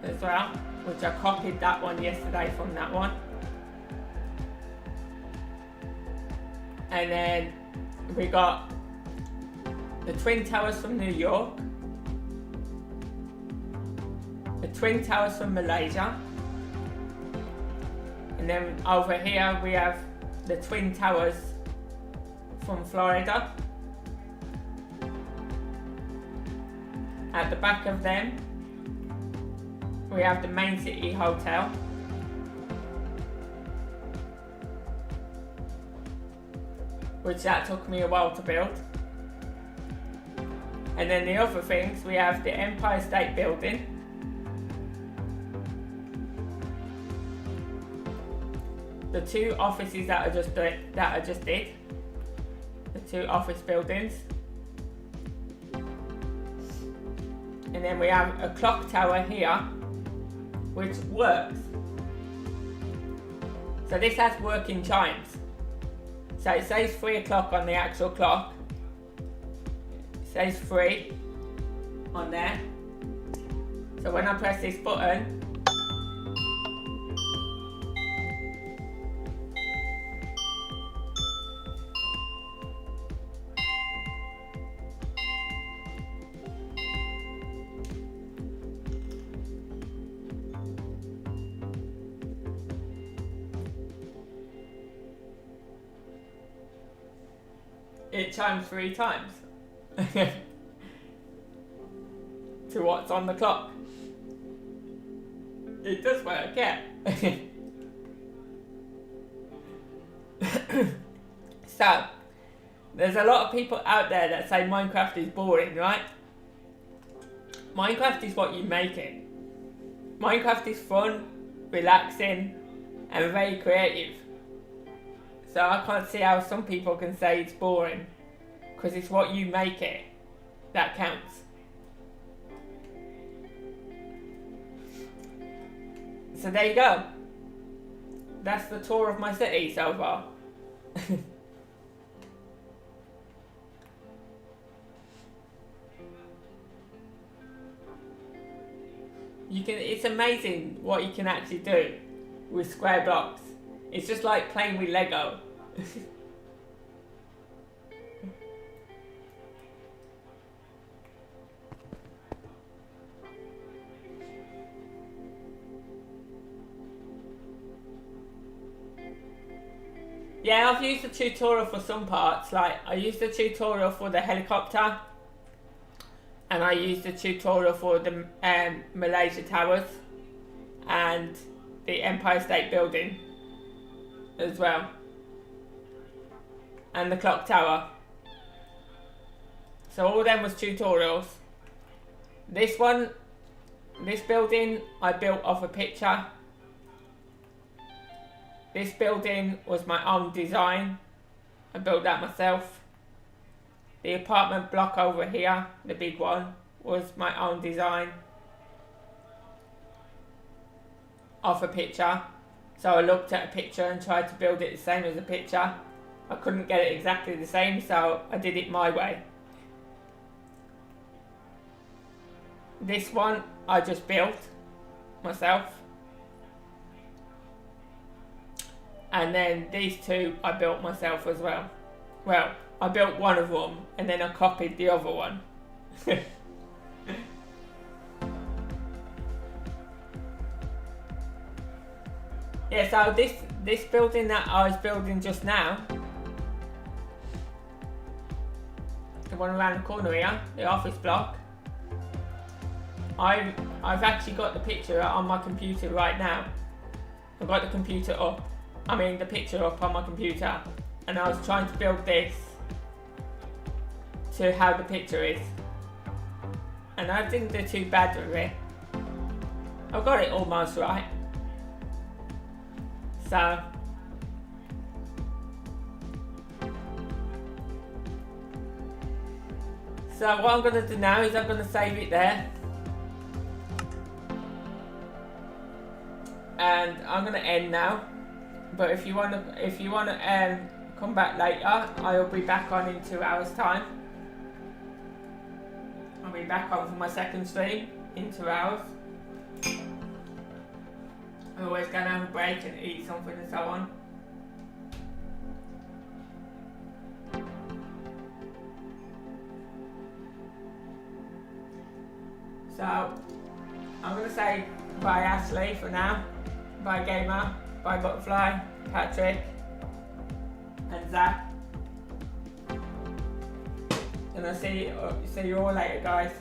as well. which I copied that one yesterday from that one. And then we got the Twin Towers from New York, the Twin Towers from Malaysia, and then over here we have the Twin Towers from Florida. At the back of them we have the Main City Hotel, which that took me a while to build. And then the other things, we have the Empire State Building, the two offices that I just did, the two office buildings, and then we have a clock tower here which works. So this has working chimes. So it says 3 o'clock on the actual clock. It says 3 on there. So when I press this button, it chimes 3 times to what's on the clock. It does work, yeah. So, there's a lot of people out there that say Minecraft is boring, right? Minecraft is what you make it. Minecraft is fun, relaxing, and very creative. So I can't see how some people can say it's boring, because it's what you make it that counts. So there you go. That's the tour of my city so far. It's amazing what you can actually do with square blocks. It's just like playing with Lego. Yeah, I've used the tutorial for some parts. Like, I used the tutorial for the helicopter, and I used the tutorial for the Malaysia Towers and the Empire State Building as well, and the clock tower. So all of them was tutorials. This building I built off a picture. This building was my own design. I built that myself. The apartment block over here, the big one, was my own design off a picture. So I looked at a picture and tried to build it the same as a picture. I couldn't get it exactly the same, so I did it my way. This one I just built myself. And then these two I built myself as well. Well, I built one of them and then I copied the other one. Yeah, so this building that I was building just now, the one around the corner here, the office block, I've actually got the picture on my computer right now. I've got the picture up on my computer, and I was trying to build this to how the picture is, and I didn't do too bad with it. I've got it almost right. So what I'm going to do now is I'm going to save it there, and I'm going to end now. But if you want to come back later, I'll be back on in 2 hours time. I'll be back on for my second stream in 2 hours. and always go and have a break and eat something and so on. So, I'm going to say bye Ashley for now, bye Gamer, bye Butterfly, Patrick, and Zach. And I'll see you all later, guys.